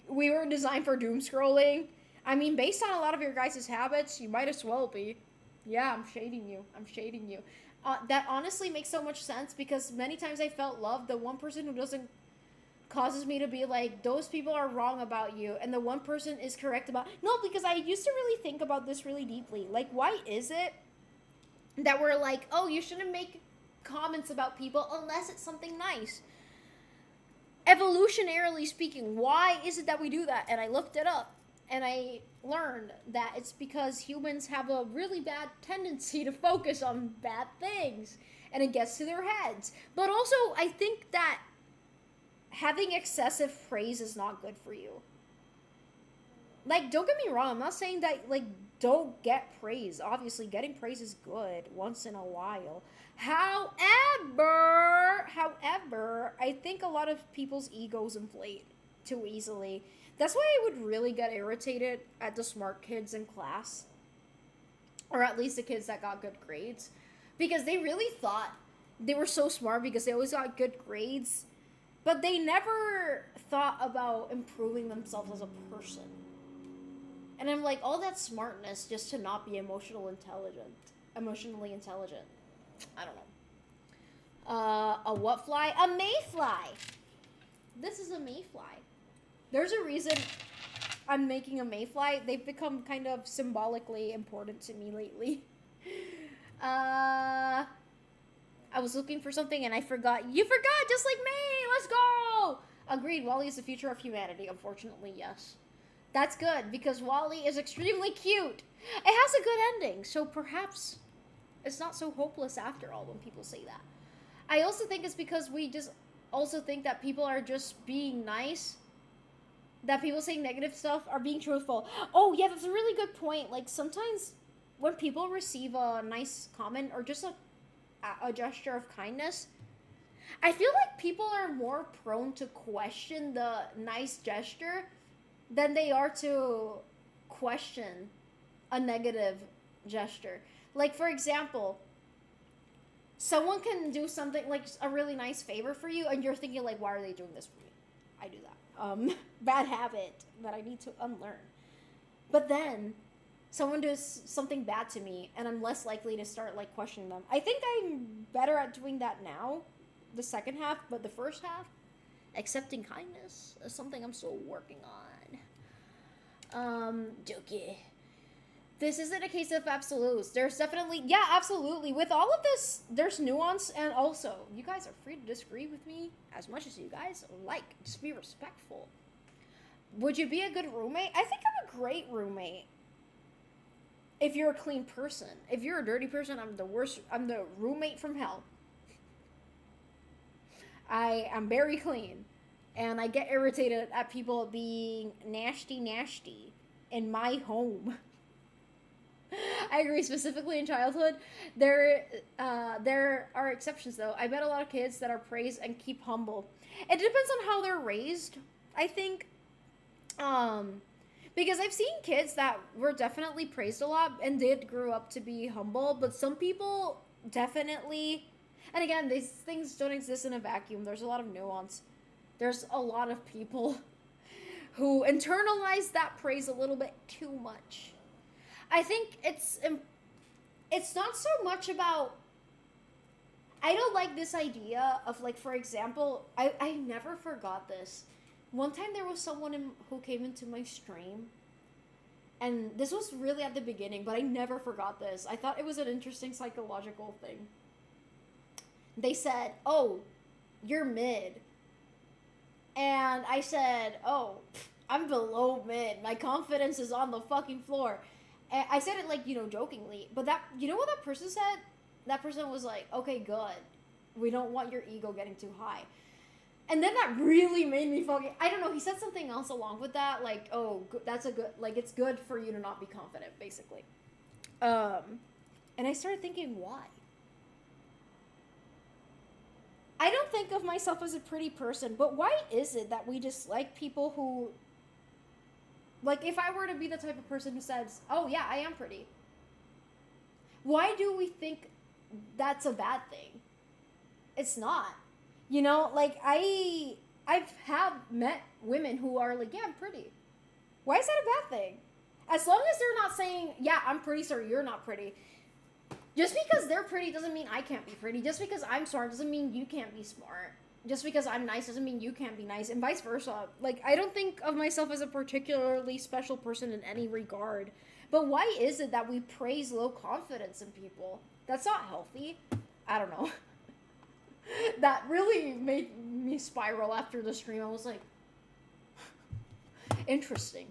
We were designed for doom scrolling. I mean, based on a lot of your guys' habits, you might as well be. Yeah, I'm shading you. That honestly makes so much sense because many times I felt loved. The one person who doesn't causes me to be like, those people are wrong about you. And the one person is correct about... No, because I used to really think about this really deeply. Like, why is it that we're like, oh, you shouldn't make comments about people unless it's something nice? Evolutionarily speaking, why is it that we do that? And I looked it up. And I learned that it's because humans have a really bad tendency to focus on bad things. And it gets to their heads. But also, I think that having excessive praise is not good for you. Like, don't get me wrong, I'm not saying that, like, don't get praise. Obviously, getting praise is good once in a while. However, I think a lot of people's egos inflate too easily. That's why I would really get irritated at the smart kids in class. Or at least the kids that got good grades. Because they really thought they were so smart because they always got good grades. But they never thought about improving themselves as a person. And I'm like, all that smartness just to not be emotionally intelligent. I don't know. A what fly? A mayfly. This is a mayfly. There's a reason I'm making a mayfly. They've become kind of symbolically important to me lately. I was looking for something and I forgot. You forgot, just like me. Let's go. Agreed. Wally is the future of humanity. Unfortunately, yes. That's good because Wally is extremely cute. It has a good ending, so perhaps it's not so hopeless after all when people say that. I also think it's because we just also think that people are just being nice. That people saying negative stuff are being truthful. Oh, yeah, that's a really good point. Like, sometimes when people receive a nice comment or just a gesture of kindness, I feel like people are more prone to question the nice gesture than they are to question a negative gesture. Like, for example, someone can do something, like, a really nice favor for you, and you're thinking, like, why are they doing this for me? I do that. Bad habit that I need to unlearn. But then, someone does something bad to me, and I'm less likely to start, like, questioning them. I think I'm better at doing that now, the second half, but the first half, accepting kindness is something I'm still working on. Jokey. This isn't a case of absolutes. There's definitely, yeah, absolutely. With all of this, there's nuance, and also, you guys are free to disagree with me as much as you guys like. Just be respectful. Would you be a good roommate? I think I'm a great roommate. If you're a clean person. If you're a dirty person, I'm the worst. I'm the roommate from hell. I am very clean. And I get irritated at people being nasty in my home. I agree, specifically in childhood. There are exceptions, though. I met a lot of kids that are praised and keep humble. It depends on how they're raised, I think. Because I've seen kids that were definitely praised a lot and did grow up to be humble, but some people definitely... And again, these things don't exist in a vacuum. There's a lot of nuance. There's a lot of people who internalize that praise a little bit too much. I think it's not so much about... I don't like this idea of, like, for example, I never forgot this. One time there was someone who came into my stream, and this was really at the beginning, but I never forgot this. I thought it was an interesting psychological thing. They said, "Oh, you're mid." And I said, "Oh, I'm below mid. My confidence is on the fucking floor." And I said it, like, you know, jokingly. But that, you know what that person said? That person was like, "Okay, good. We don't want your ego getting too high." And then that really made me fucking... I don't know, he said something else along with that. Like, oh, that's a good... Like, it's good for you to not be confident, basically. And I started thinking, why? I don't think of myself as a pretty person, but why is it that we dislike people who... Like, if I were to be the type of person who says, "Oh, yeah, I am pretty," why do we think that's a bad thing? It's not. You know, like, I've met women who are like, "Yeah, I'm pretty." Why is that a bad thing? As long as they're not saying, "Yeah, I'm pretty, so you're not pretty." Just because they're pretty doesn't mean I can't be pretty. Just because I'm smart doesn't mean you can't be smart. Just because I'm nice doesn't mean you can't be nice, and vice versa. Like, I don't think of myself as a particularly special person in any regard. But why is it that we praise low confidence in people? That's not healthy. I don't know. That really made me spiral after the stream. I was like, interesting.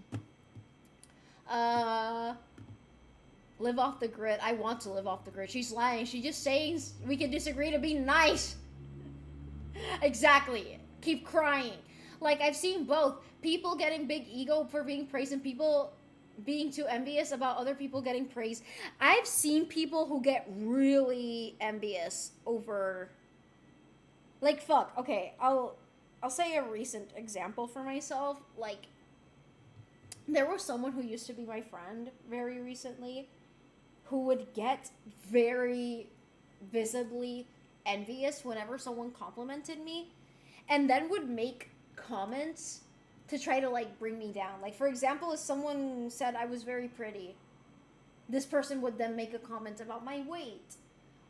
Live off the grid. I want to live off the grid. She's lying. She's just saying we can disagree to be nice. Exactly. Keep crying. Like, I've seen both. People getting big ego for being praised and people being too envious about other people getting praised. I've seen people who get really envious over, like, fuck. Okay, I'll say a recent example for myself. Like, there was someone who used to be my friend very recently who would get very visibly envious whenever someone complimented me, and then would make comments to try to like bring me down. Like, for example, if someone said I was very pretty, this person would then make a comment about my weight.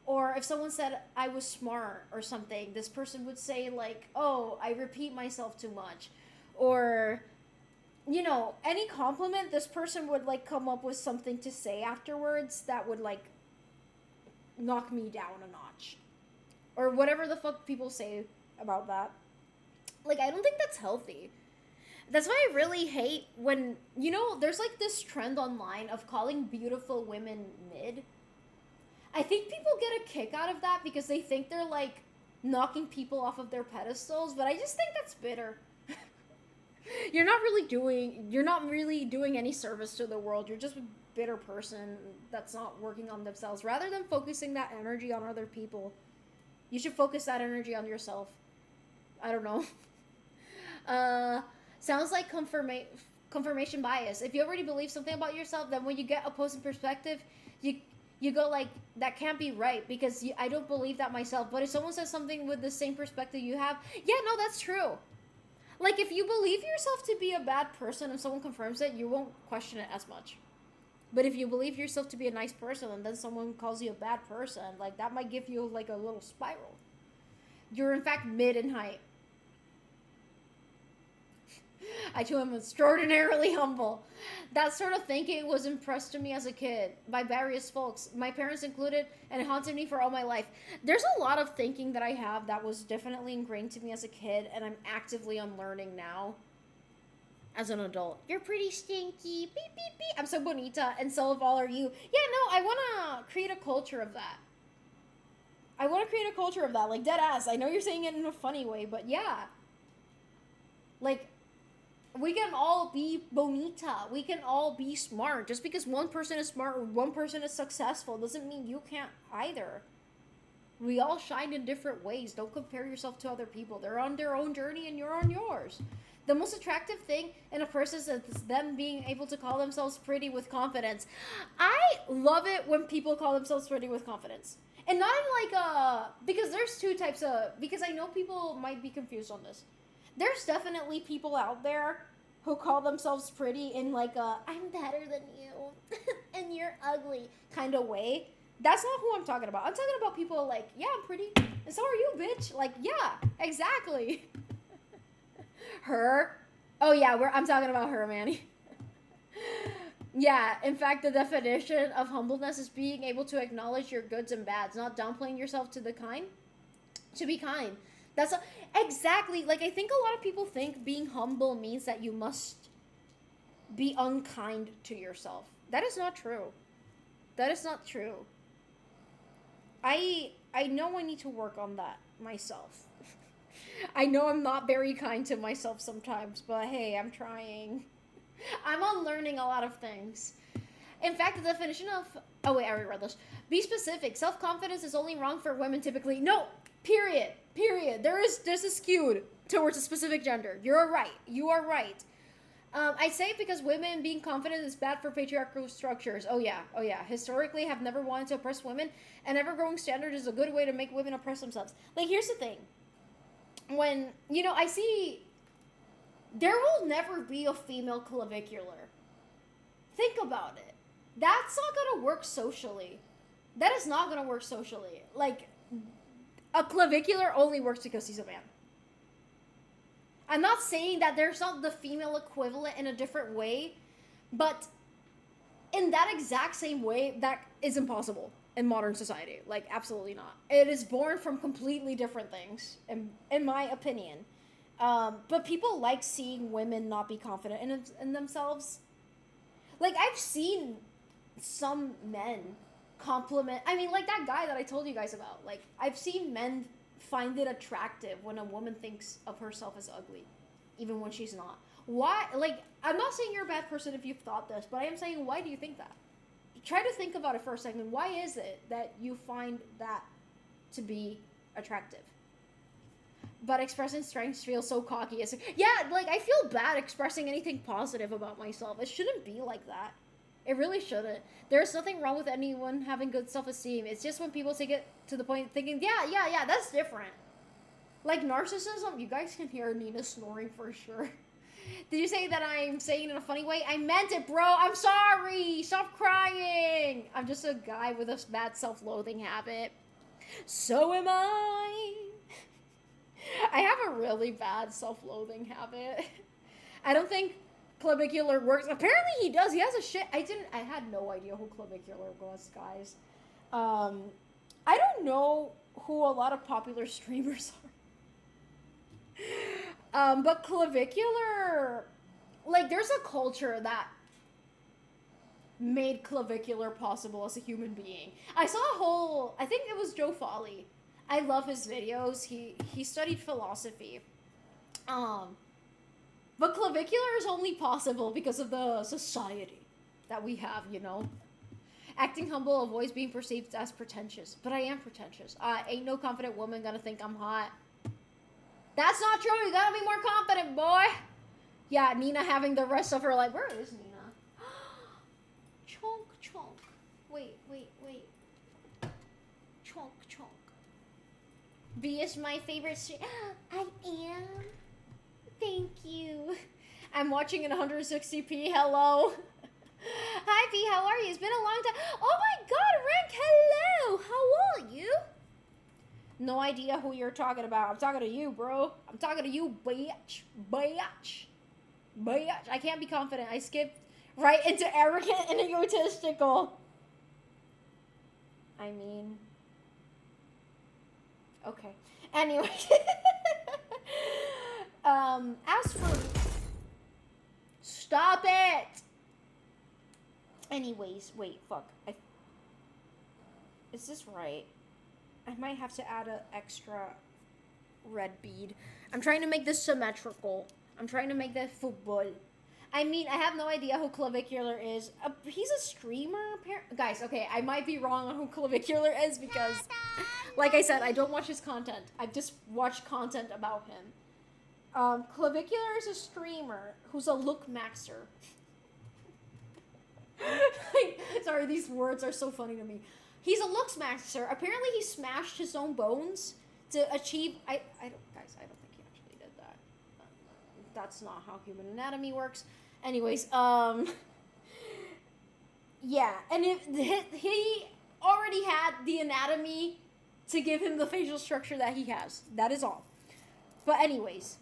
Or if someone said I was smart or something, this person would say like, oh, I repeat myself too much. Or, you know, any compliment, this person would like come up with something to say afterwards that would like knock me down a notch. Or whatever the fuck people say about that. Like, I don't think that's healthy. That's why I really hate when, you know, there's like this trend online of calling beautiful women mid. I think people get a kick out of that because they think they're like knocking people off of their pedestals, but I just think that's bitter. You're not really doing any service to the world. You're just a bitter person that's not working on themselves. Rather than focusing that energy on other people, you should focus that energy on yourself. I don't know. Sounds like confirmation bias. If you already believe something about yourself, then when you get opposing perspective, you go like, that can't be right because I don't believe that myself. But if someone says something with the same perspective you have, yeah, no, that's true. Like, if you believe yourself to be a bad person and someone confirms it, you won't question it as much. But if you believe yourself to be a nice person and then someone calls you a bad person, like, that might give you like a little spiral. You're in fact mid in height. I too am extraordinarily humble. That sort of thinking was impressed to me as a kid by various folks, my parents included, and it haunted me for all my life. There's a lot of thinking that I have that was definitely ingrained to me as a kid, and I'm actively unlearning now as an adult. You're pretty stinky. Beep, beep, beep. I'm so bonita, and so of all are you. Yeah, no, I want to create a culture of that. Like, dead ass. I know you're saying it in a funny way, but yeah. Like, we can all be bonita. We can all be smart. Just because one person is smart or one person is successful doesn't mean you can't either. We all shine in different ways. Don't compare yourself to other people. They're on their own journey and you're on yours. The most attractive thing in a person is them being able to call themselves pretty with confidence. I love it when people call themselves pretty with confidence. And not in like because there's two types of, because I know people might be confused on this. There's definitely people out there who call themselves pretty in like a I'm better than you and you're ugly kind of way. That's not who I'm talking about. I'm talking about people like, yeah, I'm pretty and so are you, bitch. Like, yeah, exactly. Her. Oh yeah, I'm talking about her, Manny. Yeah, in fact, the definition of humbleness is being able to acknowledge your goods and bads, not downplaying yourself to be kind. That's exactly, like, I think a lot of people think being humble means that you must be unkind to yourself. That is not true. I know I need to work on that myself. I know I'm not very kind to myself sometimes, but hey, I'm trying. I'm unlearning a lot of things. In fact, the definition of... Oh, wait, I already read this. Be specific. Self-confidence is only wrong for women typically. No! Period. There's a skewed towards a specific gender. You are right. I say it because women being confident is bad for patriarchal structures. Oh yeah. Historically have never wanted to oppress women, and ever-growing standard is a good way to make women oppress themselves. Like, here's the thing. When, you know, I see... There will never be a female clavicular. Think about it. That's not gonna work socially. That is not gonna work socially. Like... A clavicular only works because he's a man. I'm not saying that there's not the female equivalent in a different way, but in that exact same way, that is impossible in modern society. Like, absolutely not. It is born from completely different things, in my opinion. But people like seeing women not be confident in themselves. Like, I've seen some men compliment, I mean, like that guy that I told you guys about. Like, I've seen men find it attractive when a woman thinks of herself as ugly. even when she's not. Why? Like, I'm not saying you're a bad person if you've thought this, but I am saying, why do you think that? Try to think about it for a second. Why is it that you find that to be attractive? But expressing strengths feels so cocky. Yeah, like, I feel bad expressing anything positive about myself. It shouldn't be like that. It really shouldn't. There's nothing wrong with anyone having good self-esteem. It's just when people take it to the point of thinking, yeah, that's different. Like, narcissism, you guys can hear Nina snoring for sure. Did you say that I'm saying it in a funny way? I meant it, bro. I'm sorry. Stop crying. I'm just a guy with a bad self-loathing habit. So am I. I have a really bad self-loathing habit. I don't think clavicular works. Apparently he does. He has a shit. I had no idea who clavicular was, guys. I don't know who a lot of popular streamers are. But clavicular, like, there's a culture that made clavicular possible as a human being. I saw a whole, I think it was Joe Foley. I love his videos. He studied philosophy. But clavicular is only possible because of the society that we have, you know? Acting humble avoids being perceived as pretentious. But I am pretentious. Ain't no confident woman gonna think I'm hot. That's not true. You gotta be more confident, boy. Yeah, Nina having the rest of her life. Where is Nina? Chonk. Wait. Chonk. B is my favorite I am. Thank you. I'm watching in 160p. Hello. Hi, P. How are you? It's been a long time. Oh my God, Rank. Hello. How are you? No idea who you're talking about. I'm talking to you, bro. I'm talking to you, bitch. I can't be confident. I skipped right into arrogant and egotistical. I mean... Okay. Anyway. As for... Stop it! Anyways, wait, fuck. Is this right? I might have to add an extra red bead. I'm trying to make this symmetrical. I'm trying to make that football. I mean, I have no idea who Clavicular is. He's a streamer, guys, okay, I might be wrong on who Clavicular is because, like I said, I don't watch his content. I've just watched content about him. Clavicular is a streamer who's a look maxer. Sorry, these words are so funny to me. He's a looks maxer. Apparently, he smashed his own bones to achieve. I don't think he actually did that. That's not how human anatomy works. Anyways, yeah, and he already had the anatomy to give him the facial structure that he has. That is all. But anyways,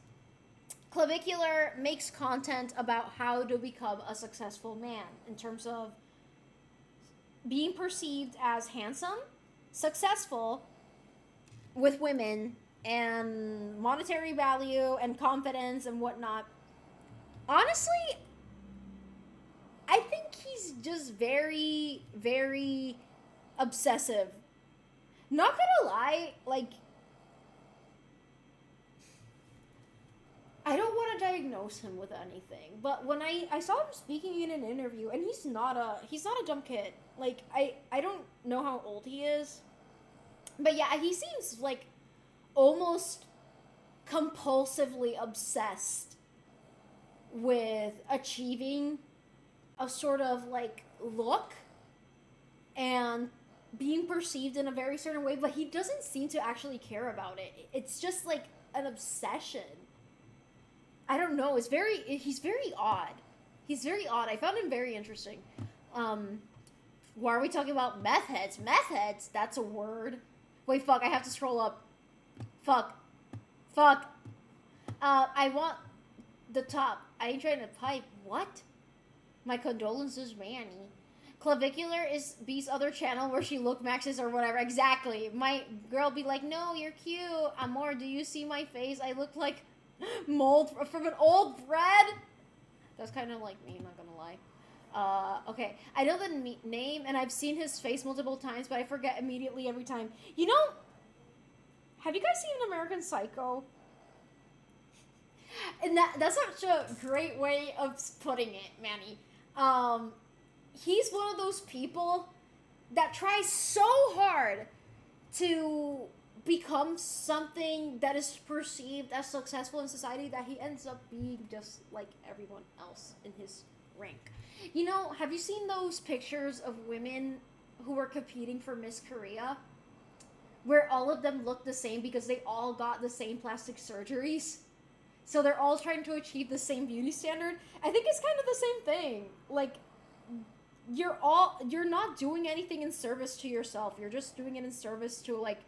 Clavicular makes content about how to become a successful man in terms of being perceived as handsome, successful with women, and monetary value and confidence and whatnot. Honestly, I think he's just very, very obsessive. Not gonna lie, like, I don't want to diagnose him with anything, but when I saw him speaking in an interview, and he's not a dumb kid. Like, I don't know how old he is, but yeah, he seems like almost compulsively obsessed with achieving a sort of like look and being perceived in a very certain way, but he doesn't seem to actually care about it. It's just like an obsession. I don't know. He's very odd. He's very odd. I found him very interesting. Why are we talking about meth heads? Meth heads? That's a word. Wait, fuck. I have to scroll up. Fuck. I want the top. I ain't trying to pipe. What? My condolences, Manny. Clavicular is B's other channel where she look maxes or whatever. Exactly. My girl be like, no, you're cute. Amor, do you see my face? I look like mold from an old bread. That's kind of like me, I'm not gonna lie. Okay, I know the name and I've seen his face multiple times, but I forget immediately every time. You know, have you guys seen American Psycho? And that's such a great way of putting it, Manny. He's one of those people that tries so hard to become something that is perceived as successful in society that he ends up being just like everyone else in his rank. You know, have you seen those pictures of women who were competing for Miss Korea? Where all of them look the same because they all got the same plastic surgeries. So they're all trying to achieve the same beauty standard. I think it's kind of the same thing. Like, you're not doing anything in service to yourself. You're just doing it in service to, like,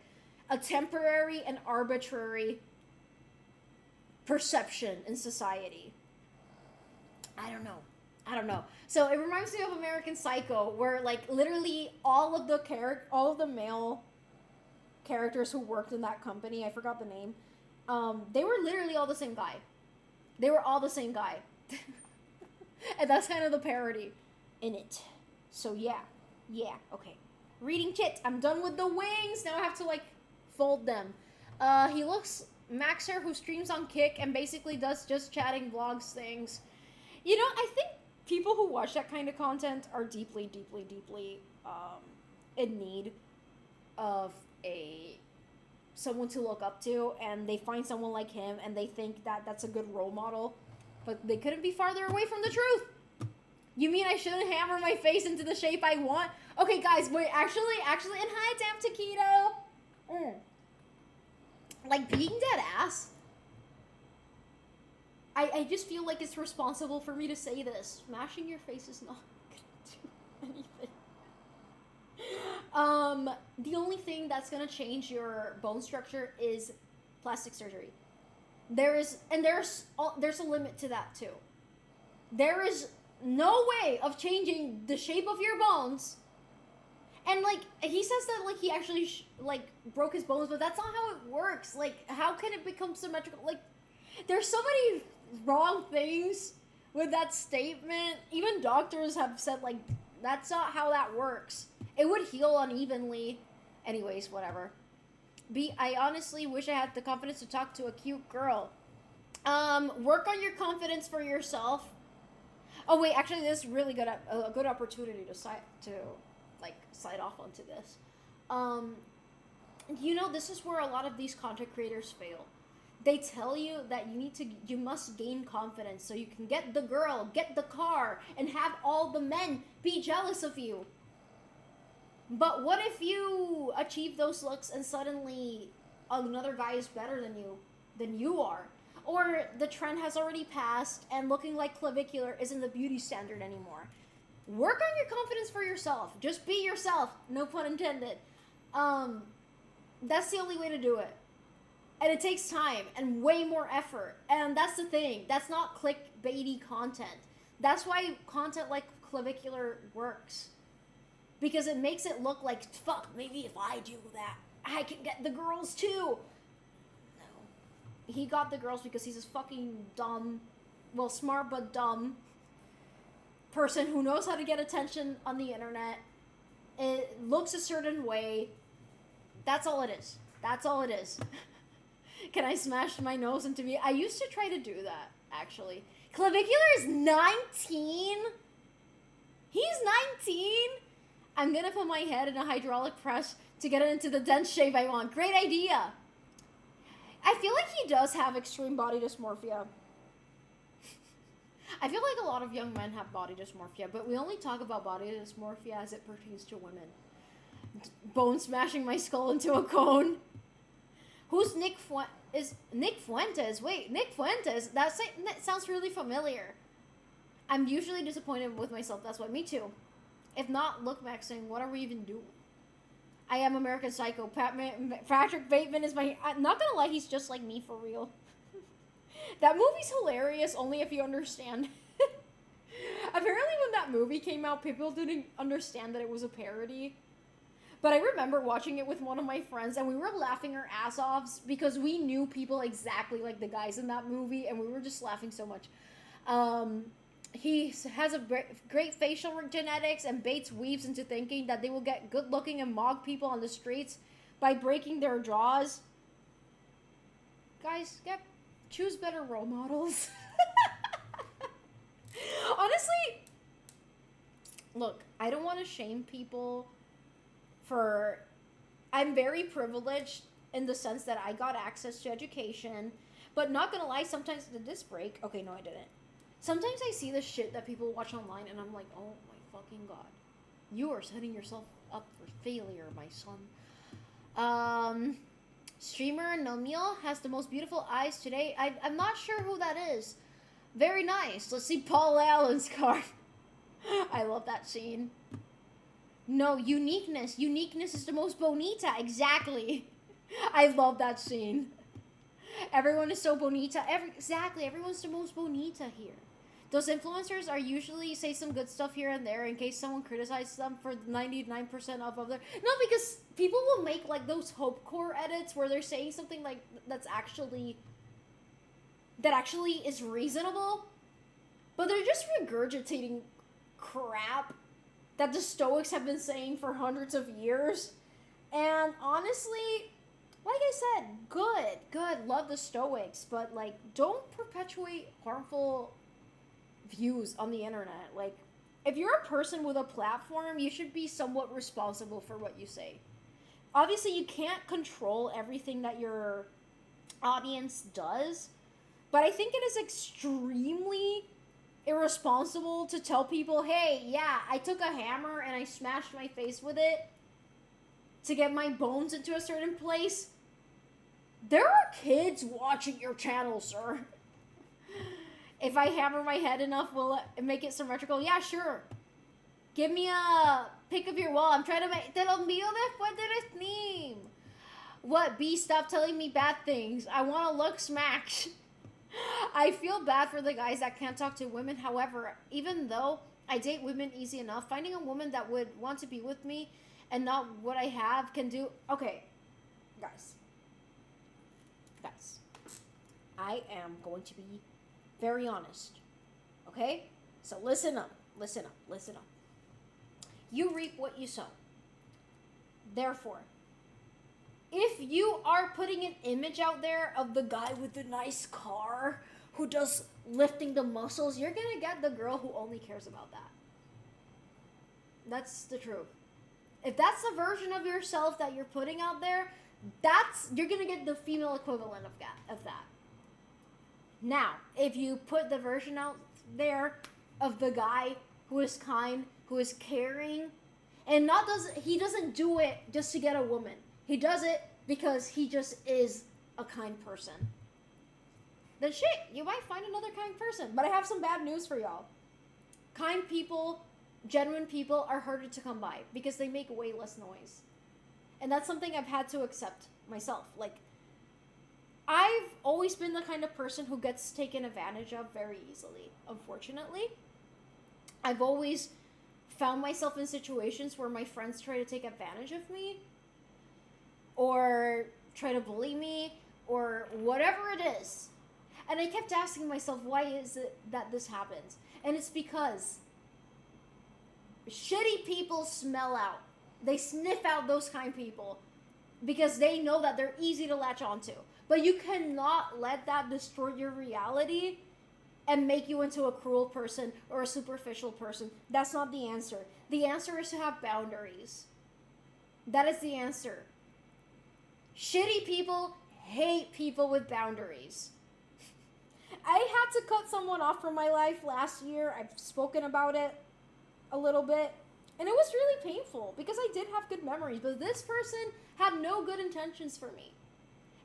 a temporary and arbitrary perception in society. I don't know. So it reminds me of American Psycho, where, like, literally all of the male characters who worked in that company, I forgot the name, they were literally all the same guy. They were all the same guy. And that's kind of the parody in it. So yeah, okay. Reading chit. I'm done with the wings. Now I have to, like, fold them. He looks Maxer, who streams on Kick and basically does just chatting vlogs things. You know, I think people who watch that kind of content are deeply in need of someone to look up to, and they find someone like him and they think that that's a good role model, but they couldn't be farther away from the truth. You mean I shouldn't hammer my face into the shape I want? Okay, guys, wait, actually, and hi, damn taquito. Like, being dead ass, I just feel like it's responsible for me to say this. Smashing your face is not gonna do anything. The only thing that's gonna change your bone structure is plastic surgery. There's a limit to that too. There is no way of changing the shape of your bones. And, like, he says that, like, he actually broke his bones, but that's not how it works. Like, how can it become symmetrical? Like, there's so many wrong things with that statement. Even doctors have said, like, that's not how that works. It would heal unevenly. Anyways, whatever. I honestly wish I had the confidence to talk to a cute girl. Work on your confidence for yourself. Oh wait, actually, this is really good. A good opportunity to slide off onto this. You know, this is where a lot of these content creators fail. They tell you that you must gain confidence so you can get the girl, get the car, and have all the men be jealous of you. But what if you achieve those looks and suddenly another guy is better than you are? Or the trend has already passed and looking like clavicular isn't the beauty standard anymore. Work on your confidence for yourself. Just be yourself. No pun intended. That's the only way to do it. And it takes time and way more effort. And that's the thing. That's not clickbaity content. That's why content like clavicular works. Because it makes it look like, fuck, maybe if I do that, I can get the girls too. No. He got the girls because he's this fucking dumb, well, smart but dumb person who knows how to get attention on the internet. It looks a certain way. That's all it is. That's all it is. Can I smash my nose into me? I used to try to do that, actually. Clavicular is 19? He's 19? I'm gonna put my head in a hydraulic press to get it into the dense shape I want. Great idea. I feel like he does have extreme body dysmorphia. I feel like a lot of young men have body dysmorphia, but we only talk about body dysmorphia as it pertains to women. Bone smashing my skull into a cone. Who's Nick Fuentes? Wait, Nick Fuentes? That sounds really familiar. I'm usually disappointed with myself. That's why. Me too. If not look maxing, what are we even doing? I am American Psycho. Patrick Bateman is my... I'm not gonna lie, he's just like me for real. That movie's hilarious only if you understand. Apparently when that movie came out, people didn't understand that it was a parody. But I remember watching it with one of my friends, and we were laughing our ass offs because we knew people exactly like the guys in that movie, and we were just laughing so much. He has a great facial genetics, and Bates weaves into thinking that they will get good looking and mock people on the streets by breaking their jaws. Guys, get choose better role models. Honestly, look, I don't want to shame people for... I'm very privileged in the sense that I got access to education, but not gonna lie, sometimes... Did this break? Okay, no, I didn't. Sometimes I see the shit that people watch online, and I'm like, oh my fucking god. You are setting yourself up for failure, my son. Streamer Nomil has the most beautiful eyes today. I'm not sure who that is. Very nice. Let's see Paul Allen's card. I love that scene. No, uniqueness. Uniqueness is the most bonita. Exactly. I love that scene. Everyone is so bonita. Exactly. Everyone's the most bonita here. Those influencers are usually say some good stuff here and there in case someone criticizes them for 99% of other... No, because people will make like those hopecore edits where they're saying something like that actually is reasonable, but they're just regurgitating crap that the Stoics have been saying for hundreds of years. And honestly, like I said, good, love the Stoics, but like don't perpetuate harmful views on the internet. Like, if you're a person with a platform, you should be somewhat responsible for what you say. Obviously, you can't control everything that your audience does, but I think it is extremely irresponsible to tell people, hey, yeah, I took a hammer and I smashed my face with it to get my bones into a certain place. There are kids watching your channel, sir. If I hammer my head enough, will it make it symmetrical? Yeah, sure. Give me a pic of your wall. I'm trying to make... Te lo envío después de stream. What, B? Stop telling me bad things. I want to look smacked. I feel bad for the guys that can't talk to women. However, even though I date women easy enough, finding a woman that would want to be with me and not what I have can do... Okay. Guys. I am going to be very honest. Okay? So listen up. You reap what you sow. Therefore, if you are putting an image out there of the guy with the nice car who does lifting the muscles, you're gonna get the girl who only cares about that. That's the truth. If that's the version of yourself that you're putting out there, you're gonna get the female equivalent of that. Now, if you put the version out there of the guy who is kind, who is caring, and he doesn't do it just to get a woman. He does it because he just is a kind person. Then shit, you might find another kind person. But I have some bad news for y'all. Kind people, genuine people are harder to come by because they make way less noise. And that's something I've had to accept myself. Like, I've always been the kind of person who gets taken advantage of very easily, unfortunately. I've always found myself in situations where my friends try to take advantage of me, or try to bully me, or whatever it is. And I kept asking myself, why is it that this happens? And it's because shitty people smell out. They sniff out those kind people because they know that they're easy to latch onto. But you cannot let that destroy your reality and make you into a cruel person or a superficial person. That's not the answer. The answer is to have boundaries. That is the answer. Shitty people hate people with boundaries. I had to cut someone off from my life last year. I've spoken about it a little bit. And it was really painful because I did have good memories. But this person had no good intentions for me.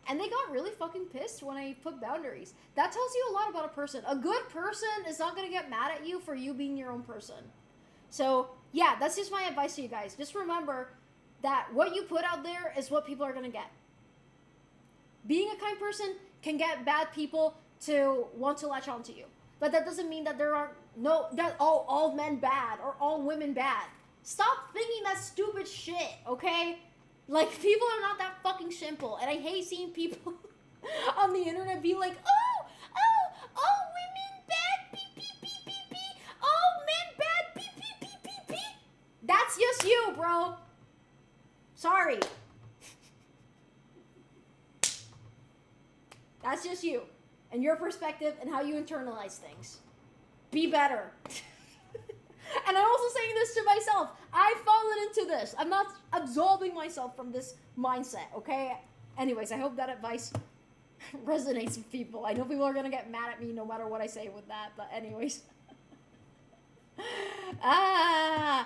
And they got really fucking pissed when I put boundaries. That tells you a lot about a person. A good person is not going to get mad at you for you being your own person. So, yeah, that's just my advice to you guys. Just remember that what you put out there is what people are going to get. Being a kind person can get bad people to want to latch onto you. But that doesn't mean that there are all men bad or all women bad. Stop thinking that stupid shit, okay? Like, people are not that fucking simple. And I hate seeing people on the internet be like, oh, women bad, beep, beep, beep, beep, beep. Oh, men bad, beep, beep, beep, beep, beep. That's just you, bro. Sorry. That's just you. and your perspective and how you internalize things. Be better. And I'm also saying this to myself. I've fallen into this. I'm not absolving myself from this mindset, okay? Anyways, I hope that advice resonates with people. I know people are gonna get mad at me no matter what I say with that, but anyways. I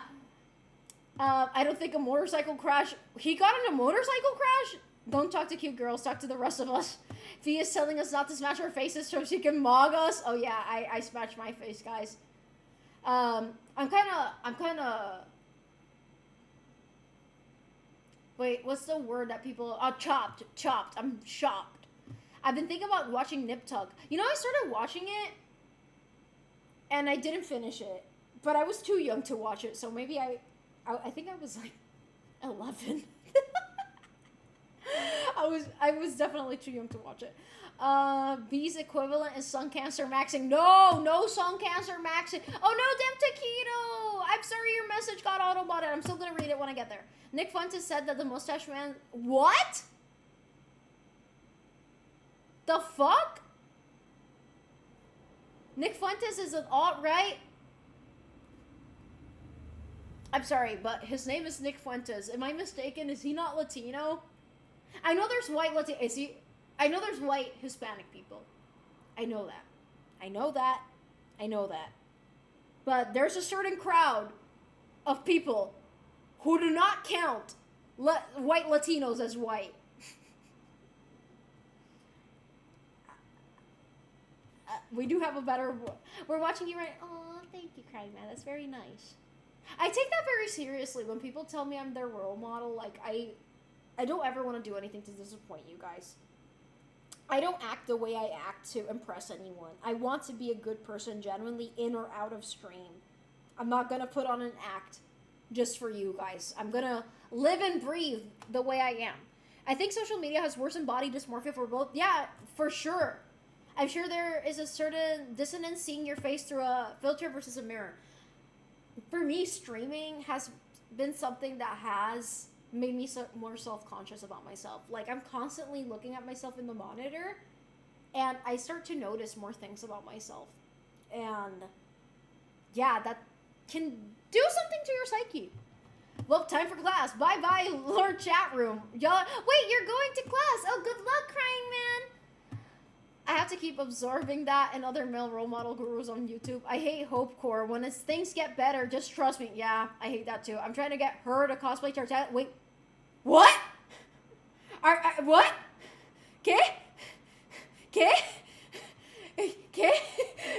don't think a motorcycle crash. He got in a motorcycle crash? Don't talk to cute girls, talk to the rest of us. Fee is telling us not to smash our faces so she can mog us. Oh yeah, I smashed my face, guys. I'm kinda wait, what's the word that people chopped. I'm shocked. I've been thinking about watching Nip Tuck. You know, I started watching it and I didn't finish it. But I was too young to watch it, so maybe I think I was like 11. I was definitely too young to watch it. B's equivalent is sun cancer maxing. No sun cancer maxing. Oh no, damn taquito. I'm sorry your message got autobotted. I'm still gonna read it when I get there. Nick Fuentes said that the mustache man. What? The fuck? Nick Fuentes is an alt-right. I'm sorry, but his name is Nick Fuentes. Am I mistaken? Is he not Latino? I know there's white Latino. Is he? I know there's white Hispanic people. I know that. I know that. I know that. But there's a certain crowd of people who do not count white Latinos as white. We do have a better. We're watching you right. Oh, thank you, Crying Man. That's very nice. I take that very seriously when people tell me I'm their role model. Like, I don't ever want to do anything to disappoint you guys. I don't act the way I act to impress anyone. I want to be a good person genuinely in or out of stream. I'm not going to put on an act just for you guys. I'm going to live and breathe the way I am. I think social media has worsened body dysmorphia for both. Yeah, for sure. I'm sure there is a certain dissonance seeing your face through a filter versus a mirror. For me, streaming has been something that has made me more self-conscious about myself. Like, I'm constantly looking at myself in the monitor, and I start to notice more things about myself. And, yeah, that can do something to your psyche. Well, time for class. Bye-bye, Lord Chat Room. Y'all, wait, you're going to class. Oh, good luck, Crying Man. I have to keep absorbing that and other male role model gurus on YouTube. I hate Hopecore. When things get better, just trust me. Yeah, I hate that too. I'm trying to get her to cosplay Tartat. Wait, what? What? ¿Qué? ¿Qué? ¿Qué?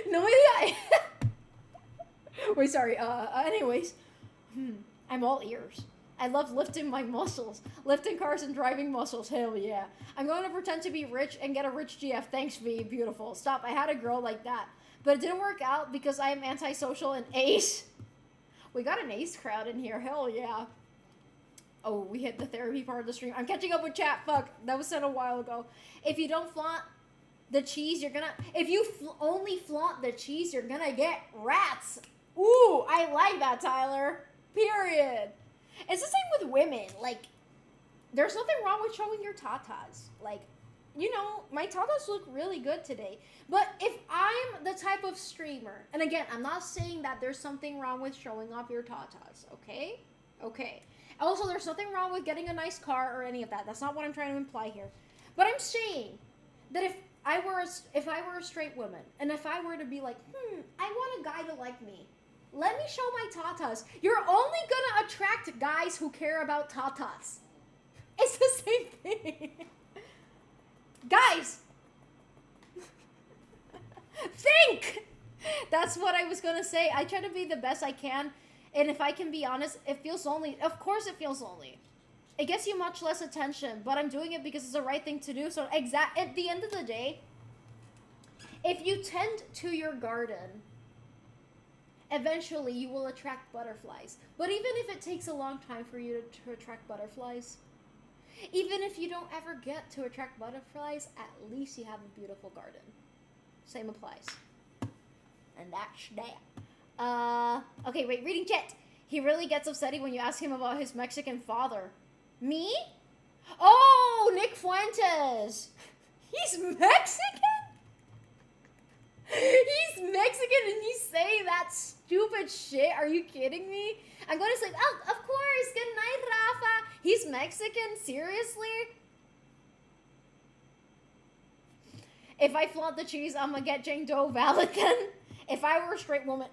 No me digas. Wait, sorry. Anyways, I'm all ears. I love lifting my muscles. Lifting cars and driving muscles. Hell yeah. I'm going to pretend to be rich and get a rich GF. Thanks, V. Beautiful. Stop. I had a girl like that. But it didn't work out because I am antisocial and ace. We got an ace crowd in here. Hell yeah. Oh, we hit the therapy part of the stream. I'm catching up with chat. Fuck. That was said a while ago. If you don't flaunt the cheese, you're gonna... If you only flaunt the cheese, you're gonna get rats. Ooh, I like that, Tyler. Period. It's the same with women. Like, there's nothing wrong with showing your tatas. Like, you know, my tatas look really good today. But if I'm the type of streamer, and again, I'm not saying that there's something wrong with showing off your tatas, okay? Okay. Also, there's nothing wrong with getting a nice car or any of that. That's not what I'm trying to imply here. But I'm saying that if I were a straight woman, and if I were to be like, I want a guy to like me, let me show my tatas. You're only gonna attract guys who care about tatas. It's the same thing. Guys, think! That's what I was gonna say. I try to be the best I can, and if I can be honest, it feels lonely. Of course it feels lonely. It gets you much less attention, but I'm doing it because it's the right thing to do. So at the end of the day, if you tend to your garden, eventually you will attract butterflies. But even if it takes a long time for you to attract butterflies, even if you don't ever get to attract butterflies, at least you have a beautiful garden. Same applies. And that's that. Okay, wait, reading chat. He really gets upsetty when you ask him about his Mexican father. Me? Oh, Nick Fuentes. He's Mexican? He's Mexican and he's saying that stupid shit. Are you kidding me? I'm going to sleep. Oh, of course. Good night, Rafa. He's Mexican? Seriously? If I flaunt the cheese, I'm gonna get Jane Doe valid then. If I were a straight woman.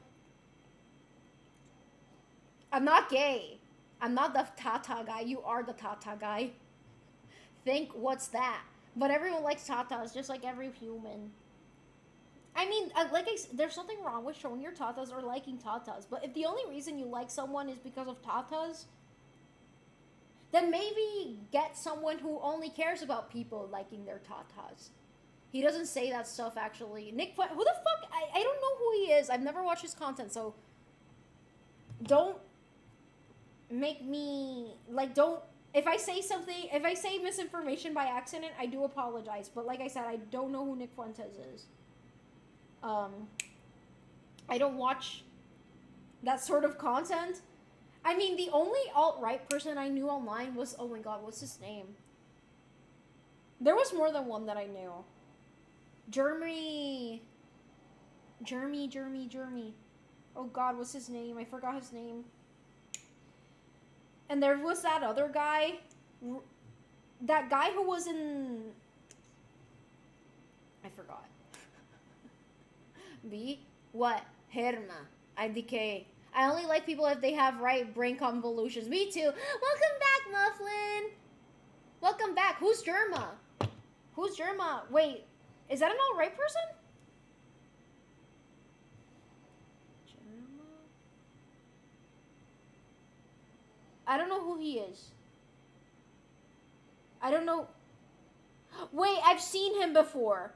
I'm not gay. I'm not the Tata guy. You are the Tata guy. Think, what's that? But everyone likes tatas, just like every human. I mean, there's something wrong with showing your tatas or liking tatas. But if the only reason you like someone is because of tatas, then maybe get someone who only cares about people liking their tatas. He doesn't say that stuff, actually. Nick, who the fuck? I don't know who he is. I've never watched his content, so don't make me, like, don't, if I say something, if I say misinformation by accident, I do apologize. But like I said, I don't know who Nick Fuentes is. I don't watch that sort of content. I mean, the only alt-right person I knew online was, oh my god, what's his name? There was more than one that I knew. Jeremy. Oh god, what's his name? I forgot his name. And there was that other guy. That guy who was in... I forgot. B? What? Herma. IDK. I only like people if they have right brain convolutions. Me too. Welcome back, Mufflin. Welcome back. Who's Germa? Who's Germa? Wait, is that an alt-right person? Germa? I don't know who he is. I don't know. Wait, I've seen him before.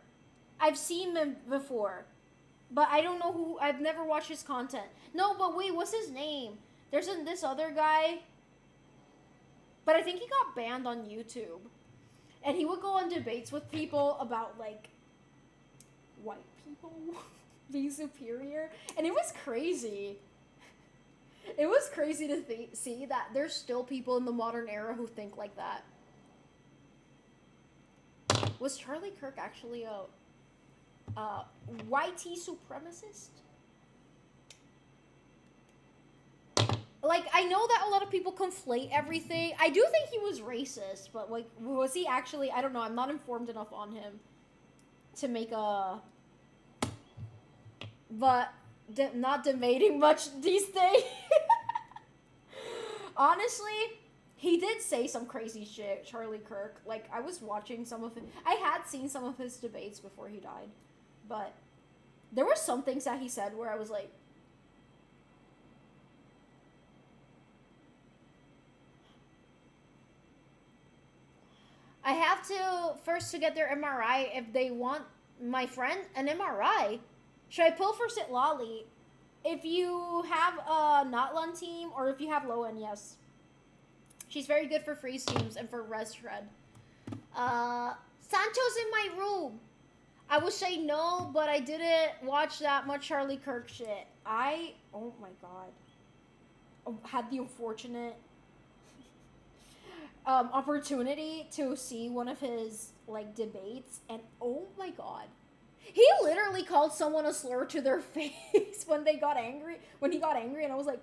But I don't know who, I've never watched his content. No, but wait, what's his name? There's this other guy. But I think he got banned on YouTube. And he would go on debates with people about, like, white people being superior. And it was crazy. It was crazy to see that there's still people in the modern era who think like that. Was Charlie Kirk actually a YT supremacist? Like, I know that a lot of people conflate everything. I do think he was racist, but, like, was he actually? I don't know. I'm not informed enough on him to make a... But not debating much these days. Honestly, he did say some crazy shit, Charlie Kirk. Like, I was watching some of it. I had seen some of his debates before he died. But there were some things that he said where I was like... I have to first to get their MRI if they want my friend an MRI. Should I pull for Sitlali? If you have a Notlun team or if you have Lowen, yes. She's very good for freeze teams and for res shred. Sancho's in my room. I would say no, but I didn't watch that much Charlie Kirk shit. Oh my god. Had the unfortunate opportunity to see one of his, like, debates, and oh my god. He literally called someone a slur to their face when he got angry, and I was like,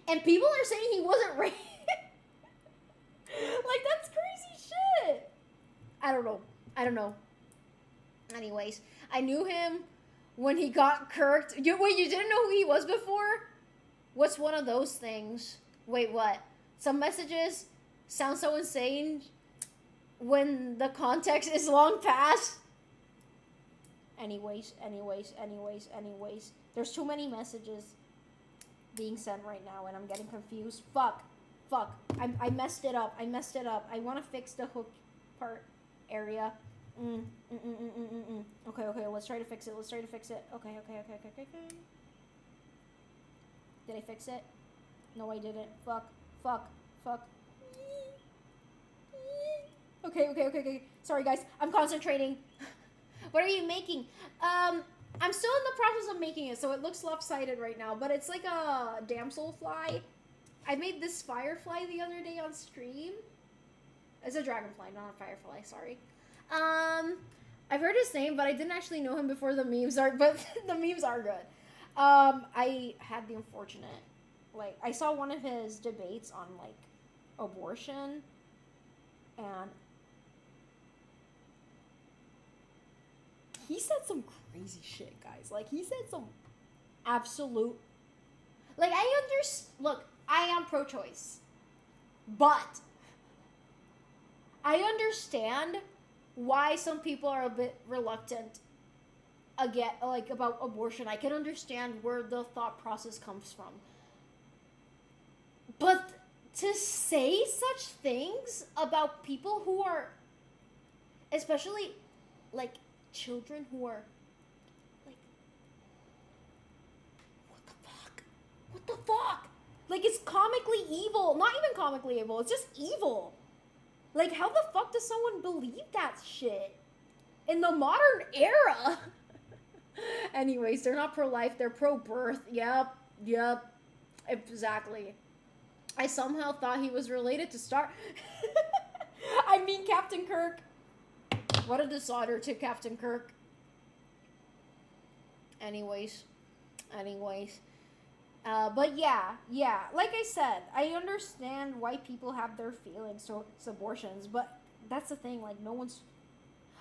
and people are saying he wasn't racist. Like, that's crazy shit. I don't know. Anyways, I knew him when he got kirked. Wait, you didn't know who he was before? What's one of those things? Wait, what? Some messages sound so insane when the context is long past. Anyways. There's too many messages being sent right now, and I'm getting confused. Fuck. I messed it up. I want to fix the hook part area. Okay, let's try to fix it. Okay. Did I fix it? No, I didn't. Fuck. Okay. Sorry, guys. I'm concentrating. What are you making? I'm still in the process of making it, so it looks lopsided right now, but it's like a damselfly. I made this firefly the other day on stream. It's a dragonfly, not a firefly, sorry. I've heard his name, but I didn't actually know him before the memes are. But the memes are good. I had the unfortunate, like, I saw one of his debates on like abortion, and he said some crazy shit, guys. Like, he said some absolute, like, look, I am pro-choice, but I understand why some people are a bit reluctant again, like, about abortion. I can understand where the thought process comes from, but to say such things about people who are, especially, like, children who are, like, what the fuck, like, it's comically evil. Not even comically evil, it's just evil. Like, how the fuck does someone believe that shit in the modern era? Anyways, they're not pro-life, they're pro-birth. Yep, exactly. I somehow thought he was related to I mean, Captain Kirk. What a dishonor to Captain Kirk. Anyways. But yeah, like I said, I understand why people have their feelings towards abortions, but that's the thing, like, no one's,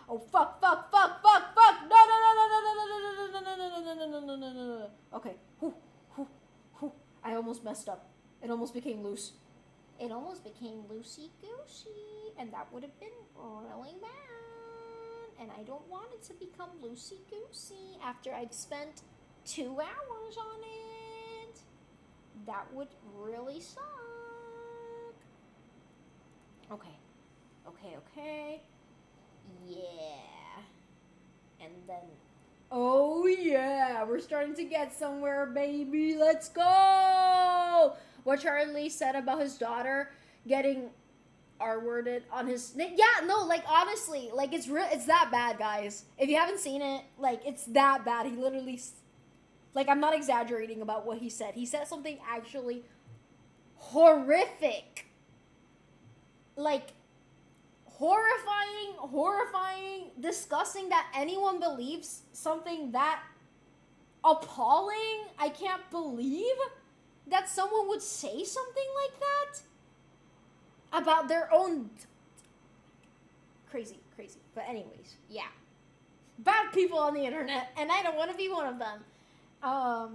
oh, fuck, no, no. Okay, I almost messed up. It almost became loose. It almost became loosey-goosey, and that would have been really bad, and I don't want it to become loosey-goosey after I've spent 2 hours on it. That would really suck. Okay. Yeah. And then, oh yeah, we're starting to get somewhere, baby. Let's go. What Charlie said about his daughter getting R-worded on his, yeah, no, like, honestly, like, it's that bad, guys. If you haven't seen it, like, it's that bad. He literally, like, I'm not exaggerating about what he said. He said something actually horrific. Like, horrifying, disgusting that anyone believes something that appalling. I can't believe that someone would say something like that about their own. Crazy. But anyways, yeah. Bad people on the internet, and I don't want to be one of them. I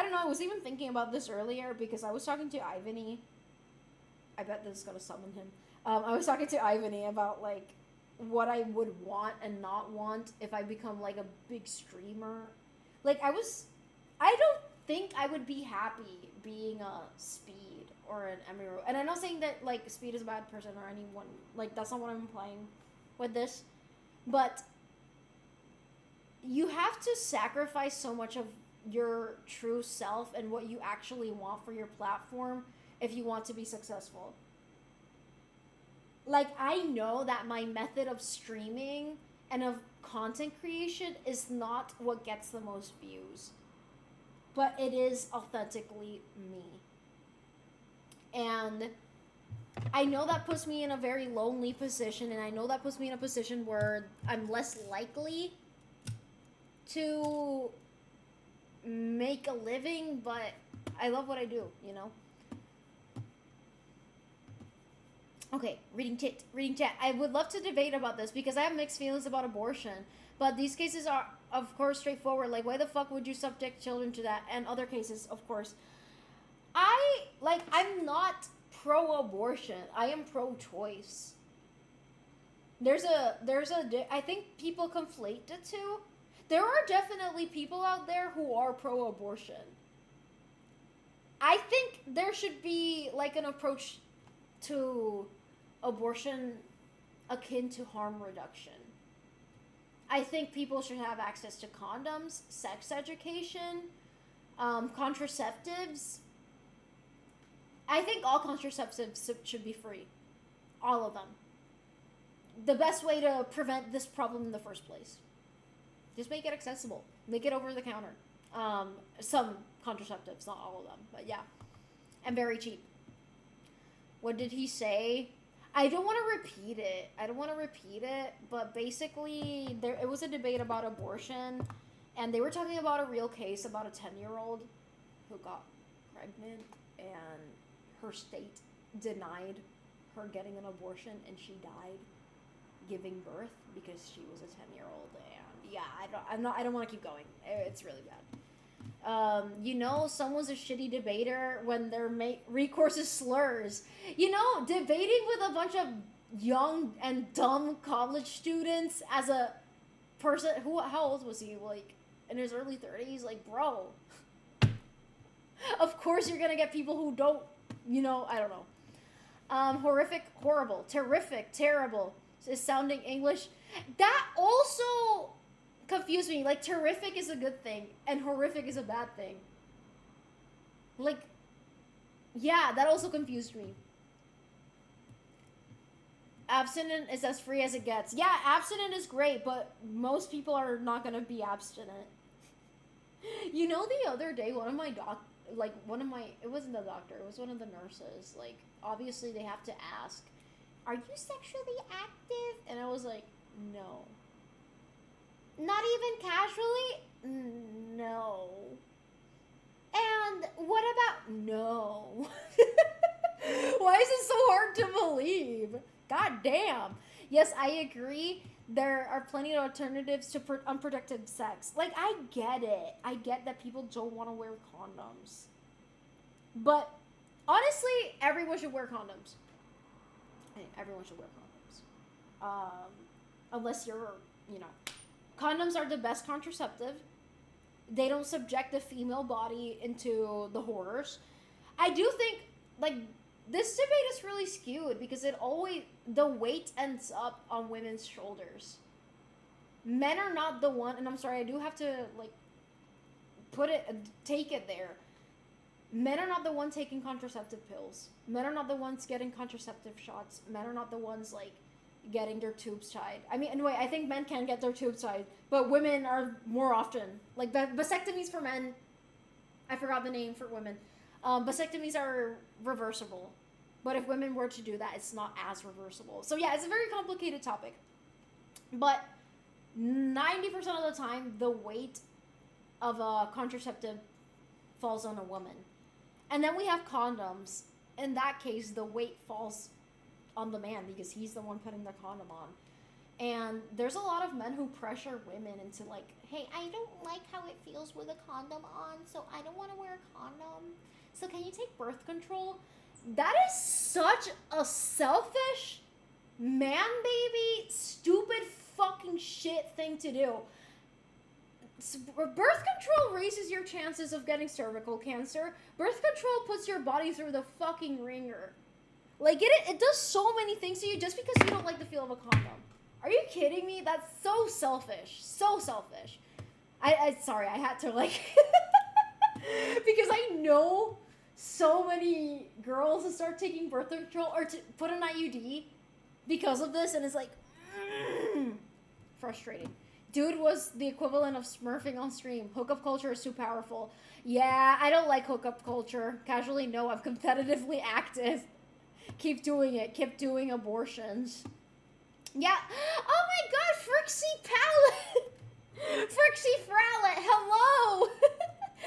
don't know, I was even thinking about this earlier because I was talking to Ivany. I bet this is gonna summon him. I was talking to Ivany about, like, what I would want and not want if I become, like, a big streamer. Like, I don't think I would be happy being a Speed or an Emiru. And I'm not saying that, like, Speed is a bad person or anyone. Like, that's not what I'm implying with this. But you have to sacrifice so much of your true self and what you actually want for your platform if you want to be successful. Like, I know that my method of streaming and of content creation is not what gets the most views, but it is authentically me. And I know that puts me in a very lonely position, and I know that puts me in a position where I'm less likely to make a living, but I love what I do, you know? Okay, reading chat. I would love to debate about this because I have mixed feelings about abortion, but these cases are, of course, straightforward. Like, why the fuck would you subject children to that? And other cases, of course. I'm not pro-abortion. I am pro-choice. I think people conflate the two. There are definitely people out there who are pro-abortion. I think there should be, like, an approach to abortion akin to harm reduction. I think people should have access to condoms, sex education, contraceptives. I think all contraceptives should be free. All of them. The best way to prevent this problem in the first place. Just make it accessible. Make it over the counter. Some contraceptives, not all of them, but yeah. And very cheap. What did he say? I don't want to repeat it. But basically, it was a debate about abortion, and they were talking about a real case about a 10-year-old who got pregnant, and her state denied her getting an abortion, and she died giving birth because she was a 10-year-old. And yeah, I don't want to keep going. It's really bad. Someone's a shitty debater when their recourse is slurs. Debating with a bunch of young and dumb college students as a person how old was he? Like, in his early 30s? Like, bro. Of course you're gonna get people who don't, I don't know. Horrific, horrible, terrific, terrible is sounding English. That also confused me. Like, terrific is a good thing, and horrific is a bad thing. Like, yeah, that also confused me. Abstinent is as free as it gets. Yeah, abstinent is great, but most people are not gonna be abstinent. The other day, it wasn't the doctor, it was one of the nurses. Like, obviously they have to ask, are you sexually active? And I was like, no. Not even casually? No. And what about no? Why is it so hard to believe? God damn. Yes, I agree. There are plenty of alternatives to unprotected sex. Like, I get it. I get that people don't want to wear condoms. But, honestly, everyone should wear condoms. Everyone should wear condoms. Unless you're, Condoms are the best contraceptive. They don't subject the female body into the horrors. I do think, this debate is really skewed because the weight ends up on women's shoulders. Men are not the one, and I'm sorry, I do have to, take it there. Men are not the ones taking contraceptive pills. Men are not the ones getting contraceptive shots. Men are not the ones, getting their tubes tied. I mean, anyway, I think men can get their tubes tied, but women are more often. Like, vasectomies for men, I forgot the name for women. Vasectomies are reversible. But if women were to do that, it's not as reversible. So yeah, it's a very complicated topic. But 90% of the time, the weight of a contraceptive falls on a woman. And then we have condoms. In that case, the weight falls on the man because he's the one putting the condom on. And there's a lot of men who pressure women into hey, I don't like how it feels with a condom on, so I don't want to wear a condom. So can you take birth control? That is such a selfish, man-baby, stupid fucking shit thing to do. Birth control raises your chances of getting cervical cancer. Birth control puts your body through the fucking ringer. It does so many things to you just because you don't like the feel of a condom. Are you kidding me? That's so selfish. So selfish. Sorry, I had to because I know so many girls who start taking birth control or to put an IUD because of this, and it's frustrating. Dude was the equivalent of smurfing on stream. Hookup culture is too powerful. Yeah, I don't like hookup culture. Casually, no, I'm competitively active. Keep doing it. Keep doing abortions. Yeah. Oh my god, Frixie Pallet. Frixie Frowlet, hello.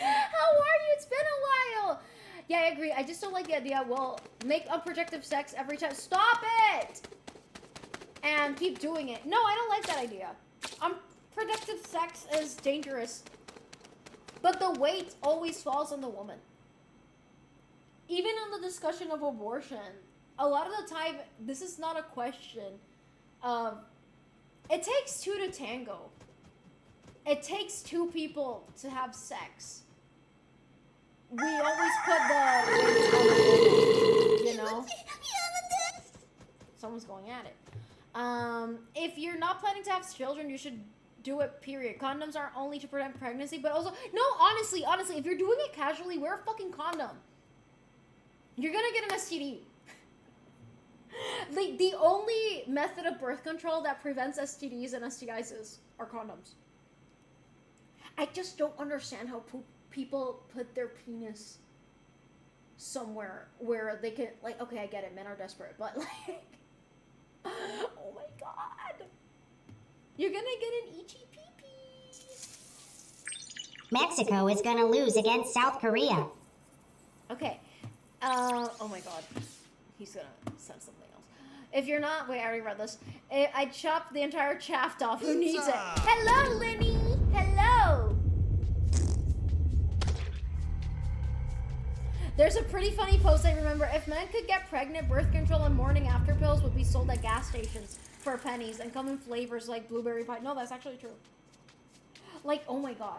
How are you? It's been a while. Yeah, I agree. I just don't like the idea. Well, make unprotected sex every time. Stop it! And keep doing it. No, I don't like that idea. Unprotected sex is dangerous. But the weight always falls on the woman. Even on the discussion of abortion, a lot of the time, this is not a question of, it takes two to tango. It takes two people to have sex. We always put the weight on the woman, you know? Someone's going at it. If you're not planning to have children, you should do it, period. Condoms aren't only to prevent pregnancy, but also, no, honestly, if you're doing it casually, wear a fucking condom. You're gonna get an STD. The only method of birth control that prevents STDs and STIs are condoms. I just don't understand how people put their penis somewhere where they can, okay, I get it, men are desperate, but Oh my god. You're gonna get an itchy pee-pee. Mexico is gonna lose against South Korea. Okay. Oh my god. He's gonna send something else. If you're not, wait, I already read this. I chopped the entire shaft off. Who needs it? Hello, Lenny. Hello. There's a pretty funny post I remember. If men could get pregnant, birth control and morning after pills would be sold at gas stations for pennies and come in flavors like blueberry pie. No, that's actually true. Like, oh my god.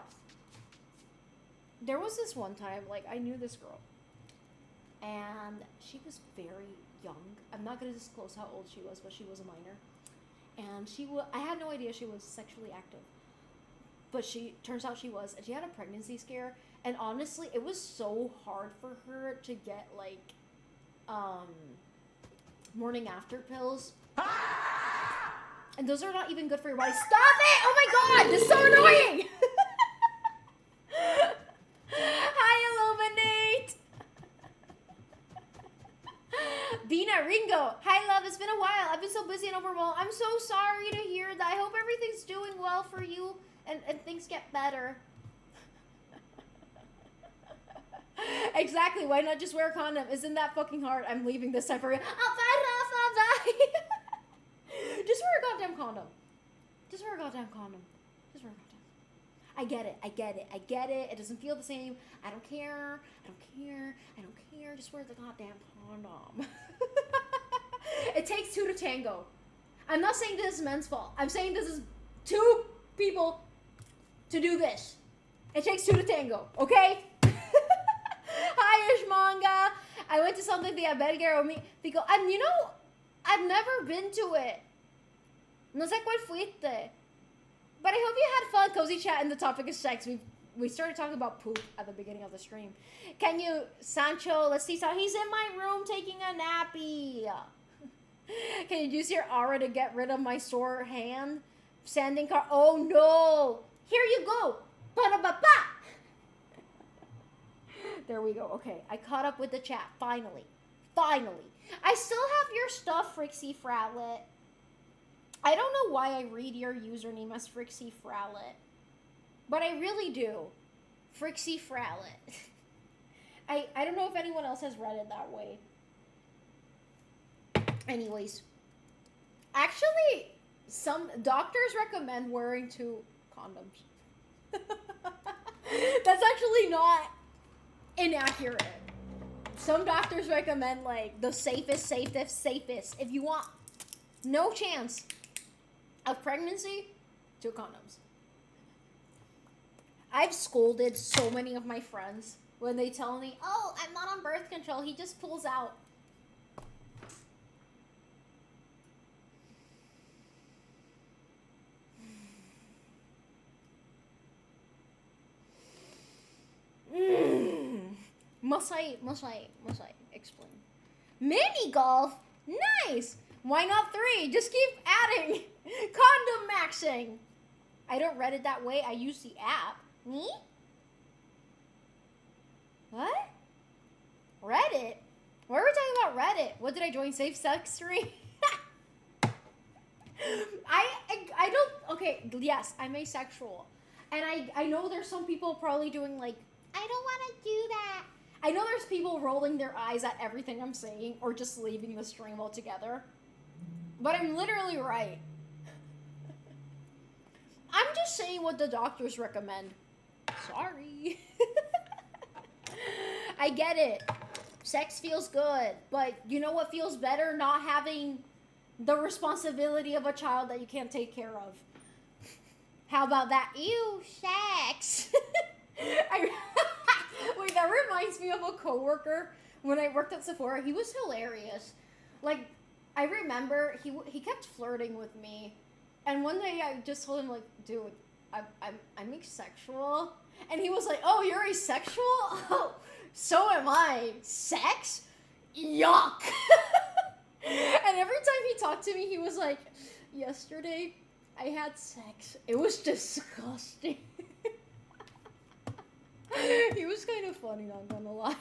There was this one time, like, I knew this girl. And she was very young. I'm not going to disclose how old she was, but she was a minor. And I had no idea she was sexually active. But turns out she was. And she had a pregnancy scare. And honestly, it was so hard for her to get, like, morning after pills. And those are not even good for your body. Stop it! Oh my god! This is so annoying! Hi, Illuminate! Bina Ringo. Hi, love. It's been a while. I've been so busy and overwhelmed. I'm so sorry to hear that. I hope everything's doing well for you and things get better. Exactly. Why not just wear a condom? Isn't that fucking hard? I'm leaving this time for real. Oh, bye, bye. Just wear a goddamn condom. Just wear a goddamn condom. Just wear a goddamn. I get it. I get it. I get it. It doesn't feel the same. I don't care. I don't care. I don't care. Just wear the goddamn condom. It takes two to tango. I'm not saying this is men's fault. I'm saying this is two people to do this. It takes two to tango. Okay? Hi, Ishmanga. I went to something via Belgrado. Because, you know, I've never been to it. No sé cuál fuiste. But I hope you had fun. Cozy chat and the topic is sex. We started talking about poop at the beginning of the stream. Can you, Sancho, let's see. So he's in my room taking a nappy. Can you use your aura to get rid of my sore hand? Sanding car. Oh no. Here you go. Ba-da-ba-ba. There we go. Okay, I caught up with the chat. Finally. Finally. I still have your stuff, Frixie Fratlet. I don't know why I read your username as Frixie Fratlet. But I really do. Frixie Fratlet. I don't know if anyone else has read it that way. Anyways. Actually, some doctors recommend wearing 2 condoms. That's actually not inaccurate. Some doctors recommend, like, the safest. If you want no chance of pregnancy, 2 condoms. I've scolded so many of my friends when they tell me, oh, I'm not on birth control, he just pulls out. Must I explain? Mini golf? Nice! Why not 3? Just keep adding. Condom maxing. I don't read it that way. I use the app. Me? What? Reddit? Why are we talking about Reddit? What did I join? Safe sex stream? I don't, okay, yes, I'm asexual. And I know there's some people probably doing like, I don't want to do that. I know there's people rolling their eyes at everything I'm saying or just leaving the stream altogether. But I'm literally right. I'm just saying what the doctors recommend. Sorry. I get it. Sex feels good. But you know what feels better? Not having the responsibility of a child that you can't take care of. How about that? Ew, sex. Wait, that reminds me of a coworker when I worked at Sephora. He was hilarious. Like, I remember he kept flirting with me, and one day I just told him, like, dude, I'm asexual, and he was like, oh, you're asexual? Oh, so am I. Sex? Yuck. And every time he talked to me, he was like, yesterday I had sex. It was disgusting. He was kind of funny, not gonna lie.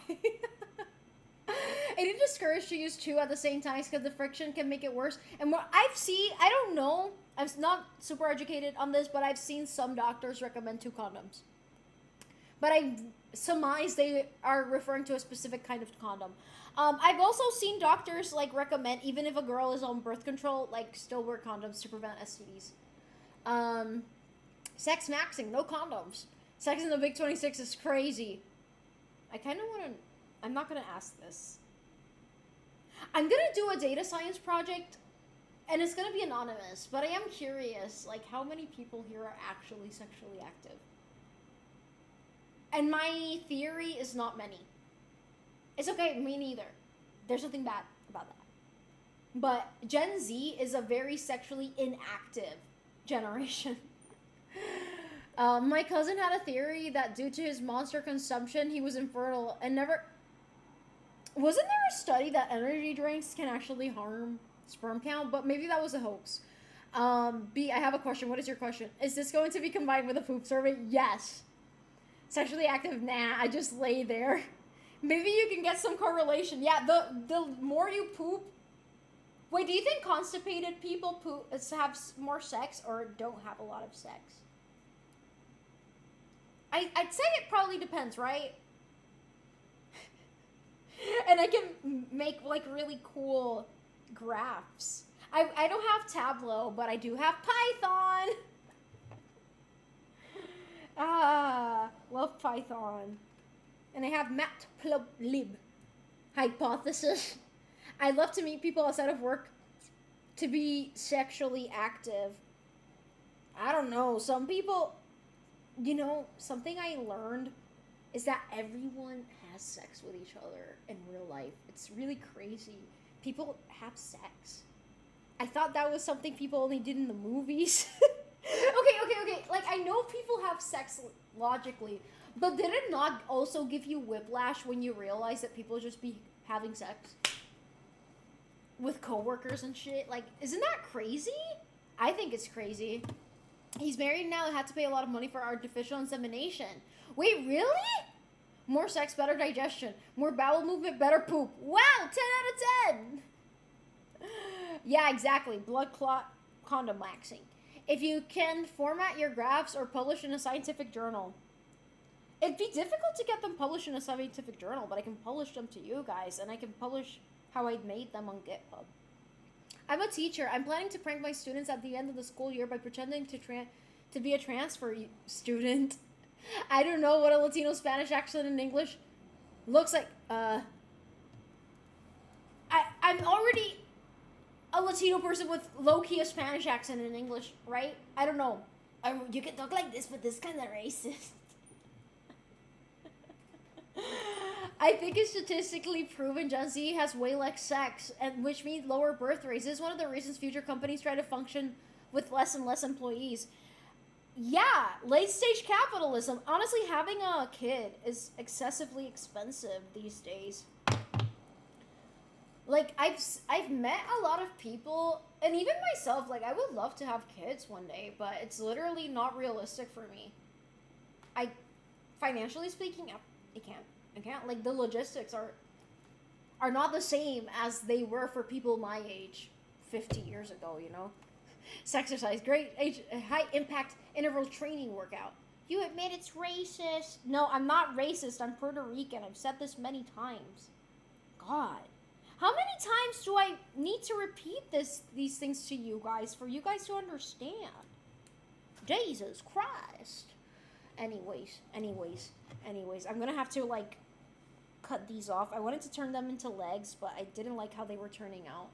It is discouraged to use two at the same time because the friction can make it worse. And what I've seen, I don't know, I'm not super educated on this, but I've seen some doctors recommend two condoms. But I surmise they are referring to a specific kind of condom. I've also seen doctors like recommend, even if a girl is on birth control, like still wear condoms to prevent STDs. Sex maxing, no condoms. Sex in the Big 26 is crazy. I kind of want to, I'm not going to ask this. I'm going to do a data science project, and it's going to be anonymous, but I am curious, like, how many people here are actually sexually active? And my theory is not many. It's okay, me neither. There's nothing bad about that. But Gen Z is a very sexually inactive generation. My cousin had a theory that due to his monster consumption, he was infertile and never... Wasn't there a study that energy drinks can actually harm sperm count? But maybe that was a hoax. B, I have a question. What is your question? Is this going to be combined with a poop survey? Yes. Sexually active? Nah, I just lay there. Maybe you can get some correlation. Yeah, the more you poop... Wait, do you think constipated people have more sex or don't have a lot of sex? I'd say it probably depends, right? And I can make like really cool graphs. I don't have Tableau, but I do have Python. Love Python. And I have Matplotlib. Hypothesis. I'd love to meet people outside of work to be sexually active. I don't know. Some people, you know, something I learned is that everyone has sex with each other in real life. It's really crazy. People have sex. I thought that was something people only did in the movies. Okay. Like, I know people have sex logically, but did it not also give you whiplash when you realize that people just be having sex with coworkers and shit? Like, isn't that crazy? I think it's crazy. He's married now and had to pay a lot of money for artificial insemination. Wait, really? More sex, better digestion. More bowel movement, better poop. Wow, 10 out of 10. Yeah, exactly. Blood clot condom maxing. If you can format your graphs or publish in a scientific journal. It'd be difficult to get them published in a scientific journal, but I can publish them to you guys, and I can publish how I made them on GitHub. I'm a teacher. I'm planning to prank my students at the end of the school year by pretending to be a transfer student. I don't know what a Latino Spanish accent in English looks like. I'm already a Latino person with low-key a Spanish accent in English, right? I don't know. You can talk like this, but this kind of racist. I think it's statistically proven Gen Z has way less sex, and which means lower birth rates. This is one of the reasons future companies try to function with less and less employees. Yeah, late-stage capitalism. Honestly, having a kid is excessively expensive these days. Like, I've met a lot of people, and even myself, like, I would love to have kids one day, but it's literally not realistic for me. Financially speaking, I can't. Like, the logistics are not the same as they were for people my age 50 years ago, you know? Sexercise, great age, high impact interval training workout. You admit it's racist. No, I'm not racist. I'm Puerto Rican. I've said this many times. God. How many times do I need to repeat these things to you guys for you guys to understand? Jesus Christ. Anyways, I'm gonna have to, like, cut these off. I wanted to turn them into legs, but I didn't like how they were turning out.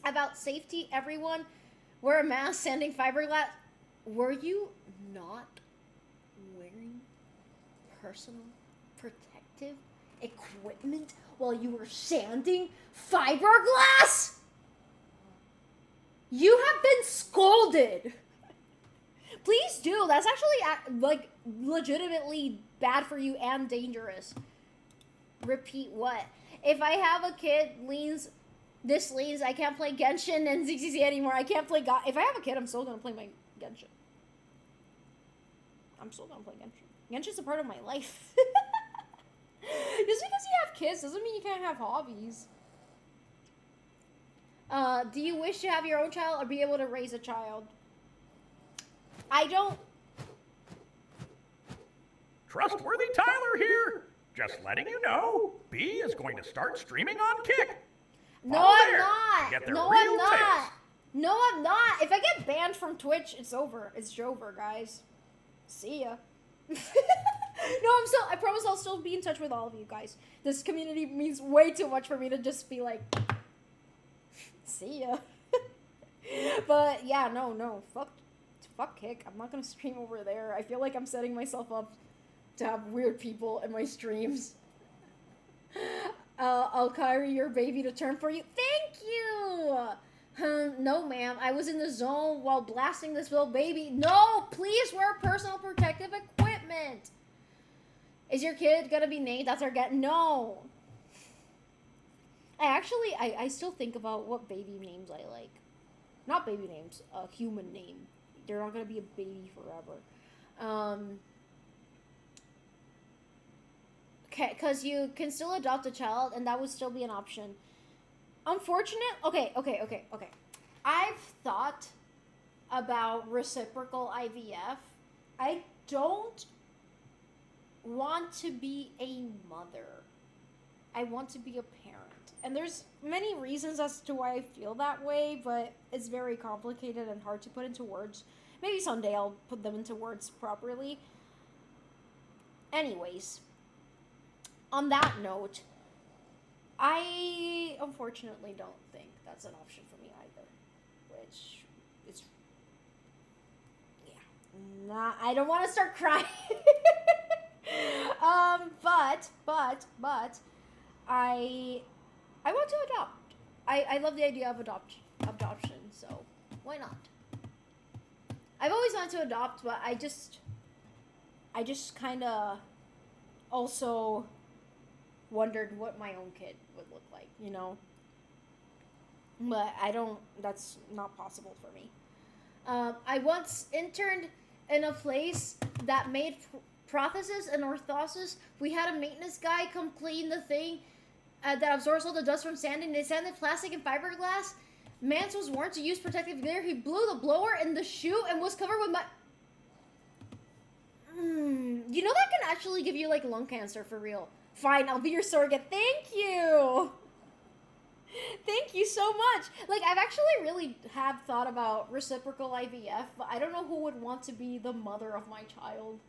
About safety, everyone, wear a mask, sanding fiberglass. Were you not wearing personal protective equipment while you were sanding fiberglass? You have been scolded. Please do. That's actually, like, legitimately bad for you and dangerous. Repeat what? If I have a kid this leans, I can't play Genshin and ZXZ anymore. I can't play If I have a kid, I'm still gonna play my Genshin. I'm still gonna play Genshin. Genshin's a part of my life. Just because you have kids doesn't mean you can't have hobbies. Do you wish to have your own child or be able to raise a child? I don't. Trustworthy Tyler here. Just letting you know, B is going to start streaming on Kick. No, Follow I'm there not. to get their No, real I'm not. tips. No, I'm not. If I get banned from Twitch, it's over. It's over, guys. See ya. No, I promise I'll still be in touch with all of you guys. This community means way too much for me to just be like, see ya. But yeah, no, fuck Kick. I'm not gonna stream over there. I feel like I'm setting myself up to have weird people in my streams. I'll carry your baby to term for you. Thank you! No, ma'am. I was in the zone while blasting this little baby. No! Please wear personal protective equipment! Is your kid gonna be named after No! I still think about what baby names I like. Not baby names, a human name. They're not gonna be a baby forever. Okay, because you can still adopt a child, and that would still be an option. Okay. I've thought about reciprocal IVF. I don't want to be a mother. I want to be a parent. And there's many reasons as to why I feel that way, but it's very complicated and hard to put into words. Maybe someday I'll put them into words properly. Anyways, on that note, I unfortunately don't think that's an option for me either. Which is, yeah, I don't want to start crying. But I want to adopt. I love the idea of adoption, so why not? I've always wanted to adopt, but I just kind of also wondered what my own kid would look like, you know? But that's not possible for me. I once interned in a place that made prosthesis and orthosis. We had a maintenance guy come clean the thing that absorbs all the dust from sanding. They sanded plastic and fiberglass. Mance was warned to use protective gear. He blew the blower in the chute and was covered with You know that can actually give you, like, lung cancer for real. Fine, I'll be your surrogate. Thank you! Thank you so much! Like, I've actually really have thought about reciprocal IVF, but I don't know who would want to be the mother of my child.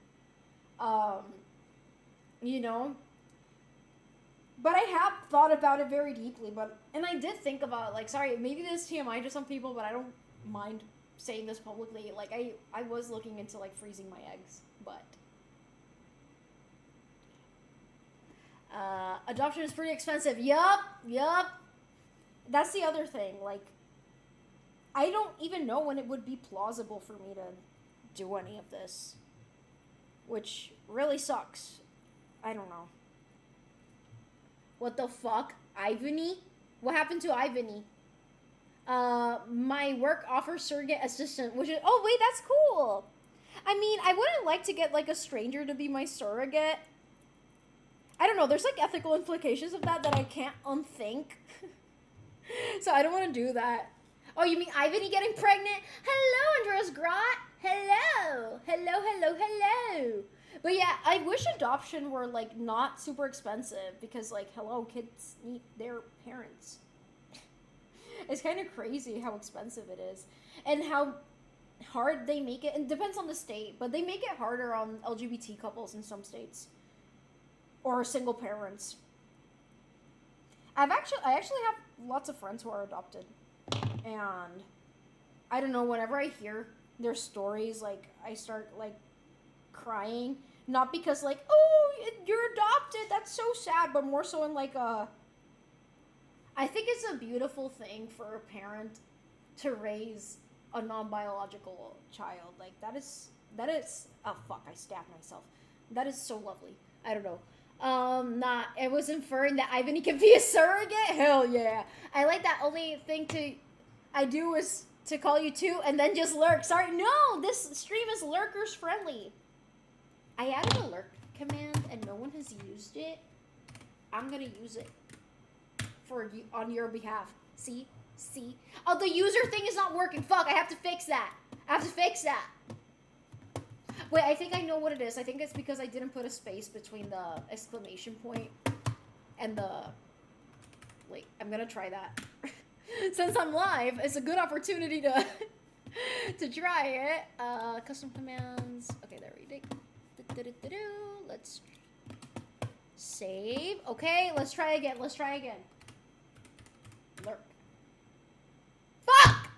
You know? But I have thought about it very deeply, and I did think about, like, sorry, maybe this is TMI to some people, but I don't mind saying this publicly. Like, I was looking into, like, freezing my eggs, but adoption is pretty expensive. Yup. That's the other thing. Like, I don't even know when it would be plausible for me to do any of this, which really sucks. I don't know. What the fuck? Ivany? What happened to Ivany? My work offers surrogate assistant, which is, oh wait, that's cool. I mean, I wouldn't like to get, like, a stranger to be my surrogate. I don't know, there's, like, ethical implications of that I can't unthink. So I don't want to do that. Oh, you mean Ivany getting pregnant? Hello, Andreas Grot. Hello. But yeah, I wish adoption were, like, not super expensive because, like, hello, kids need their parents. It's kind of crazy how expensive it is and how hard they make it. And it depends on the state, but they make it harder on LGBT couples in some states or single parents. I actually have lots of friends who are adopted, and I don't know, whenever I hear their stories, like, I start, like, crying. Not because, like, oh, you're adopted, that's so sad, but more so in, like, I think it's a beautiful thing for a parent to raise a non-biological child. Like, that is, oh, fuck, I stabbed myself. That is so lovely. I don't know. It was inferring that Ivany can be a surrogate? Hell yeah. I like that. Only thing I do is to call you too and then just lurk. Sorry, no, this stream is Lurkers friendly. I added a lurk command and no one has used it. I'm gonna use it for you on your behalf. See? Oh, the user thing is not working. Fuck, I have to fix that. Wait, I think I know what it is. I think it's because I didn't put a space between the exclamation point and the... Wait, I'm gonna try that. Since I'm live, it's a good opportunity to to try it. Custom commands. Okay, there we go. Let's save. Okay, let's try again. Lurk. Fuck!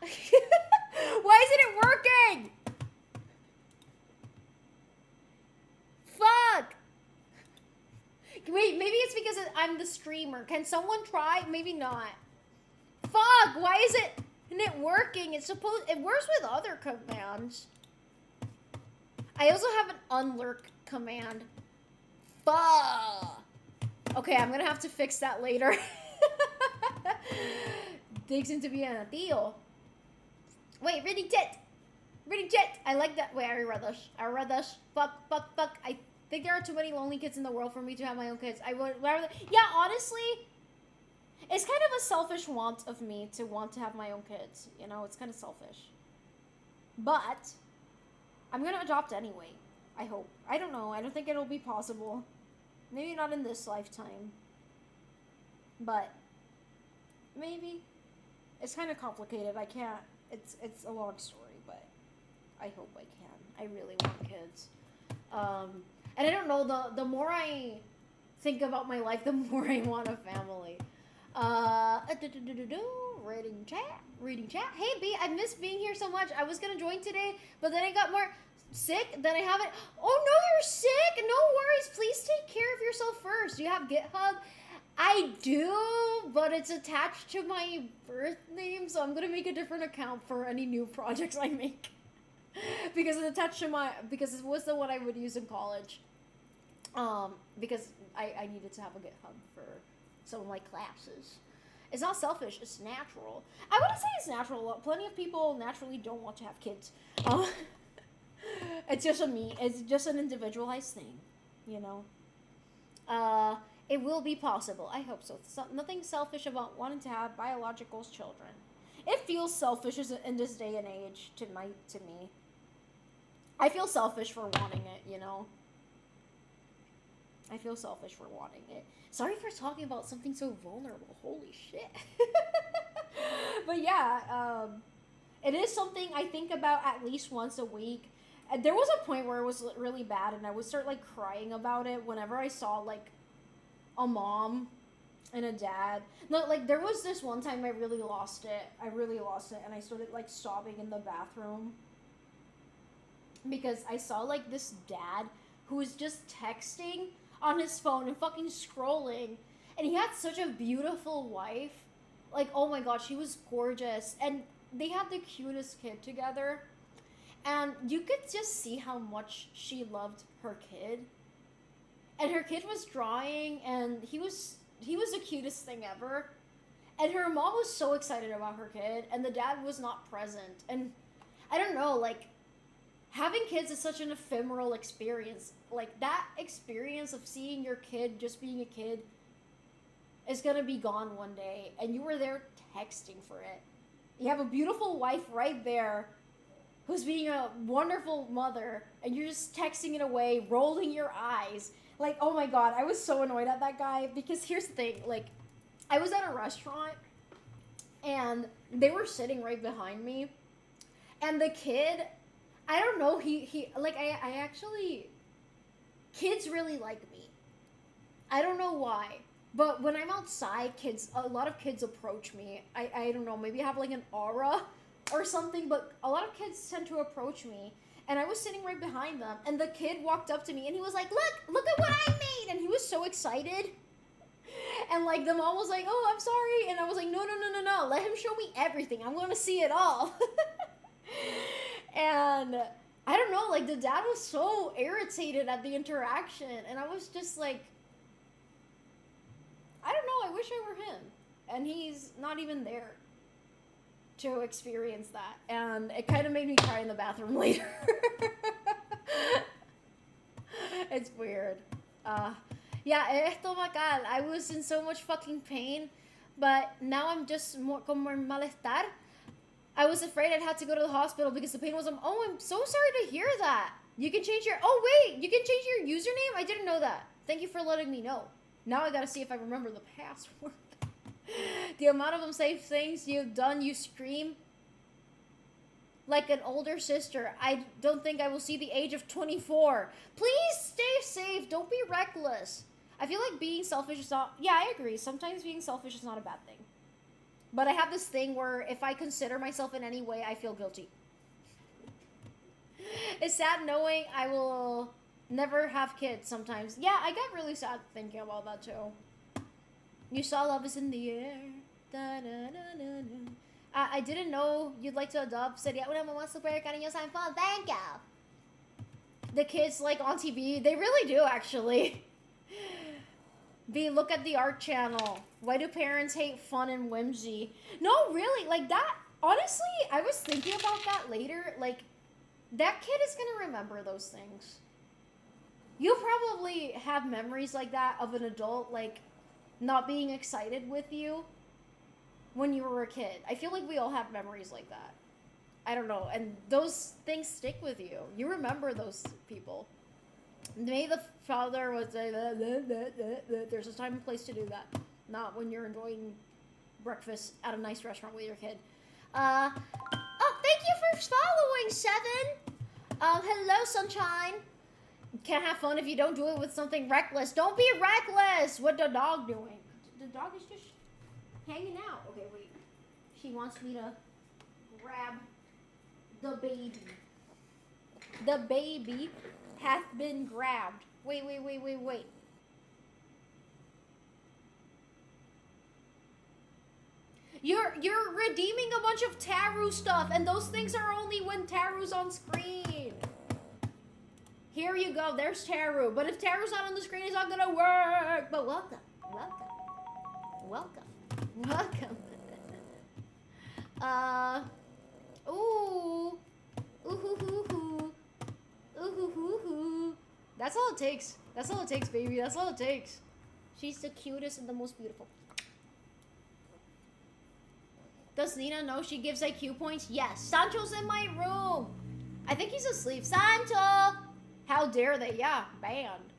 Why isn't it working? Fuck! Wait, maybe it's because I'm the streamer. Can someone try? Maybe not. Fuck! Why isn't it working? It works with other commands. I also have an unlurk command. Fuck! Okay, I'm gonna have to fix that later. Digs into being a deal. Wait, reading chat. I like that. Wait, I read this. Fuck. I think there are too many lonely kids in the world for me to have my own kids. I would rather. Yeah, honestly, it's kind of a selfish want of me to want to have my own kids. You know, it's kind of selfish. But I'm gonna adopt anyway. I hope. I don't know. I don't think it'll be possible. Maybe not in this lifetime. But maybe. It's kind of complicated. I can't. It's a long story, but I hope I can. I really want kids. And I don't know, the more I think about my life, the more I want a family. Reading chat. Hey, B, I miss being here so much. I was gonna join today, but then I got more sick. Then I haven't. Oh, no, you're sick. No worries. Please take care of yourself first. Do you have GitHub? I do, but it's attached to my birth name, so I'm gonna make a different account for any new projects I make. Because it's attached to because it was the one I would use in college. Because I needed to have a GitHub for some of my classes. It's not selfish, it's natural. I wouldn't say it's natural. Plenty of people naturally don't want to have kids. It's just it's just an individualized thing, you know? It will be possible. I hope so. Nothing selfish about wanting to have biological children. It feels selfish in this day and age to me. I feel selfish for wanting it, you know? I feel selfish for wanting it. Sorry for talking about something so vulnerable. Holy shit. But yeah, it is something I think about at least once a week. And there was a point where it was really bad and I would start like crying about it whenever I saw like a mom and a dad. No, like there was this one time I really lost it and I started like sobbing in the bathroom because I saw like this dad who was just texting on his phone and fucking scrolling, and he had such a beautiful wife. Like, oh my god, she was gorgeous, and they had the cutest kid together, and you could just see how much she loved her kid. And her kid was drawing, and he was the cutest thing ever. And her mom was so excited about her kid, and the dad was not present. And I don't know, like, having kids is such an ephemeral experience. Like, that experience of seeing your kid just being a kid is gonna be gone one day, and you were there texting for it. You have a beautiful wife right there who's being a wonderful mother, and you're just texting it away, rolling your eyes. Like, oh my god, I was so annoyed at that guy, because here's the thing, like, I was at a restaurant, and they were sitting right behind me, and the kid, I don't know, he like, I actually, kids really like me. I don't know why, but when I'm outside, a lot of kids approach me. I don't know, maybe I have like an aura or something, but a lot of kids tend to approach me. And I was sitting right behind them, and the kid walked up to me, and he was like, look at what I made! And he was so excited. And, like, the mom was like, oh, I'm sorry. And I was like, no, let him show me everything. I'm going to see it all. And I don't know, like, the dad was so irritated at the interaction, and I was just like, I don't know, I wish I were him. And he's not even there to experience that, and it kind of made me cry in the bathroom later. It's weird. Yeah, estomacal. I was in so much fucking pain, but now I'm just more como en malestar. I was afraid I'd have to go to the hospital because the pain was. Oh, I'm so sorry to hear that. You can change your. Oh wait, you can change your username. I didn't know that. Thank you for letting me know. Now I gotta see if I remember the password. The amount of unsafe things you've done, you scream like an older sister. I don't think I will see the age of 24. Please stay safe. Don't be reckless. I feel like being selfish is not. Yeah, I agree. Sometimes being selfish is not a bad thing. But I have this thing where if I consider myself in any way, I feel guilty. It's sad knowing I will never have kids sometimes. Yeah, I get really sad thinking about that too. You saw Love is in the Air. Da, da, da, da, da. I didn't know you'd like to adopt. Sería una mamá super cariñosa and fun. Thank you. The kids like on TV, they really do actually. B, look at the art channel. Why do parents hate fun and whimsy? No, really, like that. Honestly, I was thinking about that later. Like, that kid is gonna remember those things. You'll probably have memories like that of an adult, like, not being excited with you when you were a kid. I feel like we all have memories like that. I don't know. And those things stick with you. You remember those people. May the father was there's a time and place to do that. Not when you're enjoying breakfast at a nice restaurant with your kid. Oh, thank you for following, Seven. Hello, Sunshine. Can't have fun if you don't do it with something reckless. Don't be reckless. What the dog doing? The dog is just hanging out. Okay, wait. She wants me to grab the baby. The baby hath been grabbed. Wait. You're redeeming a bunch of Taru stuff, and those things are only when Taru's on screen. Here you go, there's Taru. But if Taru's not on the screen, it's not gonna work. But welcome. Ooh. Ooh. That's all it takes. That's all it takes, baby. That's all it takes. She's the cutest and the most beautiful. Does Nina know she gives IQ points? Yes. Sancho's in my room. I think he's asleep. Sancho! How dare they? Yeah, banned.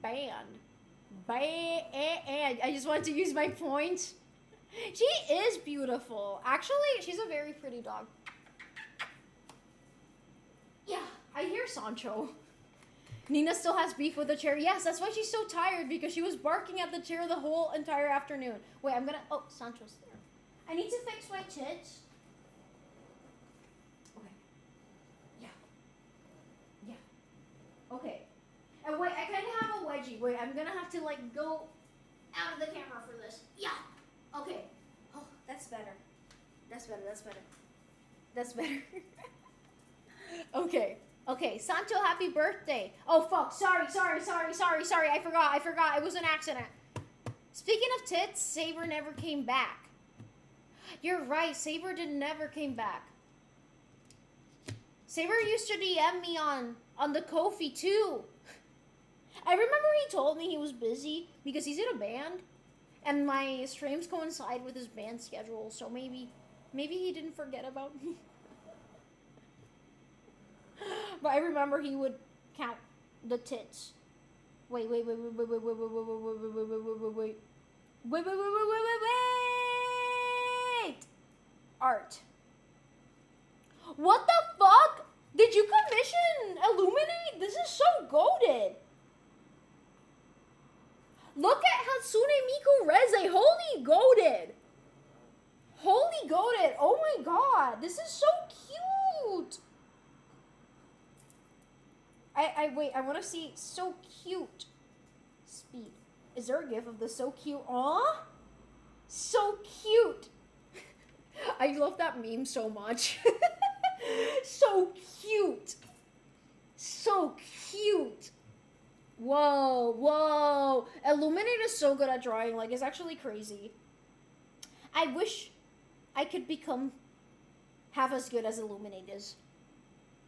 I just wanted to use my point. She is beautiful. Actually, she's a very pretty dog. Yeah, I hear Sancho. Nina still has beef with the chair. Yes, that's why she's so tired, because she was barking at the chair the whole entire afternoon. Wait, I'm gonna... Oh, Sancho's there. I need to fix my tits. Okay. Yeah. Okay. And wait, I kind of have a wedgie. Wait, I'm gonna have to, like, go out of the camera for this. Yeah. Okay. Oh, that's better. That's better. Okay, Sancho, happy birthday. Oh, fuck. Sorry. I forgot. It was an accident. Speaking of tits, Saber never came back. You're right. Saber never came back. Saber used to DM me on the Ko-fi, too. I remember he told me he was busy because he's in a band. And my streams coincide with his band schedule, so maybe he didn't forget about me. But I remember he would count the tits. Wait. Art. What the fuck? Did you commission Illuminate? This is so goated. Look at Hatsune Miku Reze. Holy goated. Oh my god. This is so cute. Wait, I want to see so cute. Speed. Is there a gif of the so cute? Aw? So cute. I love that meme so much. So cute. Whoa. Illuminate is so good at drawing. Like, it's actually crazy. I wish I could become half as good as Illuminate is.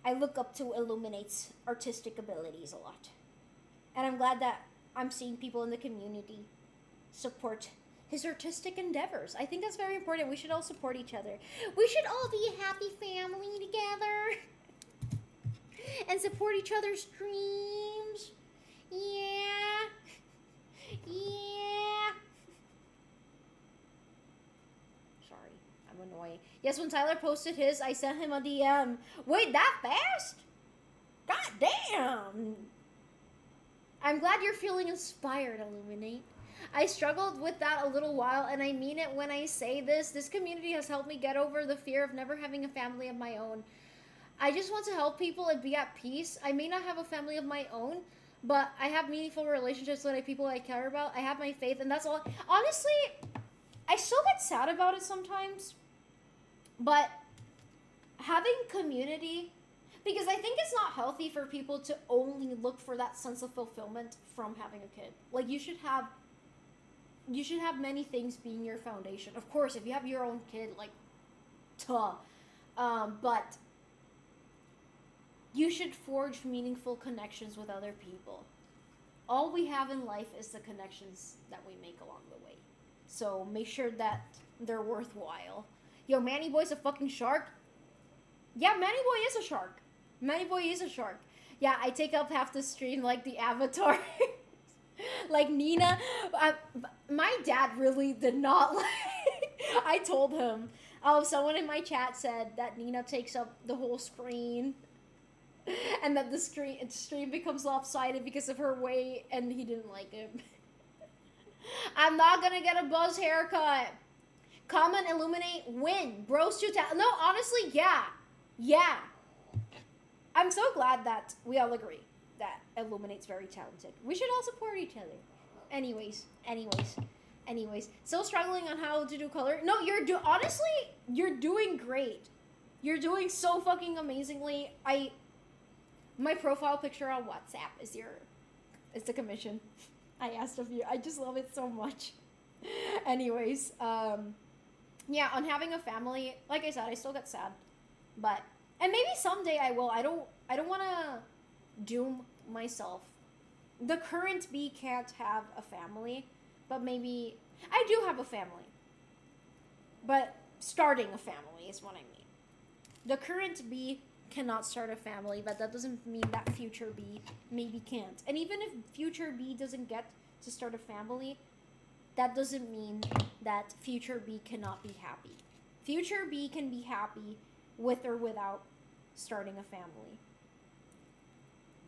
I look up to Illuminate's artistic abilities a lot. And I'm glad that I'm seeing people in the community support his artistic endeavors. I think that's very important. We should all support each other. We should all be a happy family together and support each other's dreams. Yeah. Yeah. Sorry, I'm annoying. Yes, when Tyler posted his, I sent him a DM. Wait, that fast? God damn. I'm glad you're feeling inspired, Illuminate. I struggled with that a little while, and I mean it when I say this. This community has helped me get over the fear of never having a family of my own. I just want to help people and be at peace. I may not have a family of my own, but I have meaningful relationships with people I care about. I have my faith, and that's all. Honestly, I still get sad about it sometimes, but having community, because I think it's not healthy for people to only look for that sense of fulfillment from having a kid. Like, you should have many things being your foundation. Of course, if you have your own kid, like, but you should forge meaningful connections with other people. All we have in life is the connections that we make along the way. So make sure that they're worthwhile. Yo, Manny Boy's a fucking shark? Yeah, Manny Boy is a shark. Manny Boy is a shark. Yeah, I take up half the stream like the Avatar. Like Nina. My dad really did not like... I told him. Someone in my chat said that Nina takes up the whole screen. And that the stream becomes lopsided because of her weight, and he didn't like it. I'm not gonna get a buzz haircut. Comment, Illuminate, win. Bros too talented. No, honestly, yeah. Yeah. I'm so glad that we all agree that Illuminate's very talented. We should all support each other. Anyways. Still struggling on how to do color. No, honestly, you're doing great. You're doing so fucking amazingly. My profile picture on WhatsApp is the commission. I asked of you. I just love it so much. Anyways, yeah, on having a family, like I said, I still get sad. And maybe someday I will. I don't want to doom myself. The current bee can't have a family, but maybe I do have a family. But starting a family is what I mean. The current bee cannot start a family, but that doesn't mean that future bee maybe can't. And even if future bee doesn't get to start a family, that doesn't mean that future bee cannot be happy. Future bee can be happy with or without starting a family.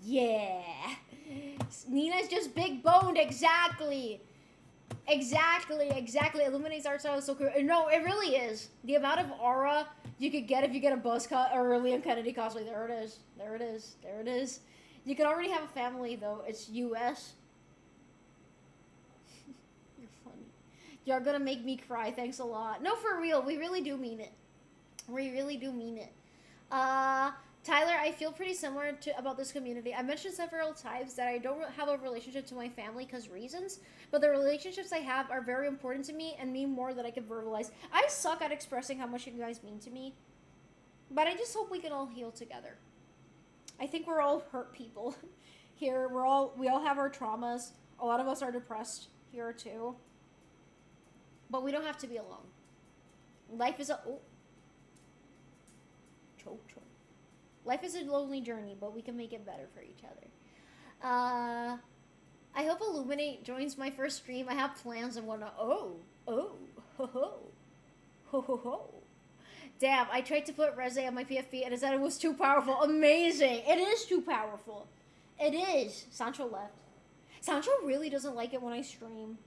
Yeah. Nina's just big boned. Exactly. Illuminate's art style is so cool. No, it really is. The amount of aura you could get if you get a buzz cut or a Liam Kennedy cosplay. There it is. You can already have a family, though. It's US. You're funny. You're gonna make me cry. Thanks a lot. No, for real. We really do mean it. Tyler, I feel pretty similar about this community. I mentioned several times that I don't have a relationship to my family because reasons, but the relationships I have are very important to me and mean more than I can verbalize. I suck at expressing how much you guys mean to me, but I just hope we can all heal together. I think we're all hurt people here. We all have our traumas. A lot of us are depressed here too, but we don't have to be alone. Life is Life is a lonely journey, but we can make it better for each other. I hope Illuminate joins my first stream. I have plans and whatnot. Ho. Damn, I tried to put Reze on my PFP and it said it was too powerful. Amazing. It is too powerful. It is. Sancho left. Sancho really doesn't like it when I stream.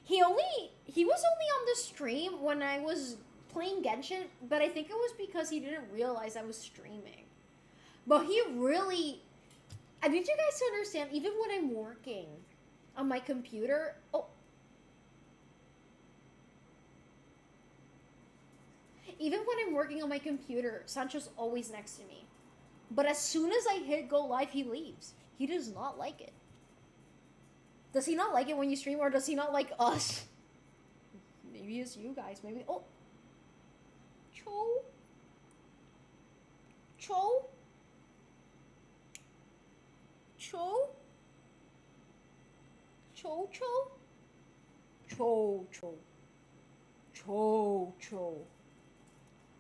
He was only on the stream when I was playing Genshin, but I think it was because he didn't realize I was streaming. But he really... I need you guys to understand, even when I'm working on my computer... Even when I'm working on my computer, Sancho's always next to me. But as soon as I hit go live, he leaves. He does not like it. Does he not like it when you stream, or does he not like us? Maybe it's you guys. Maybe... Oh! Cho? Cho-cho? Cho-cho. Cho-cho.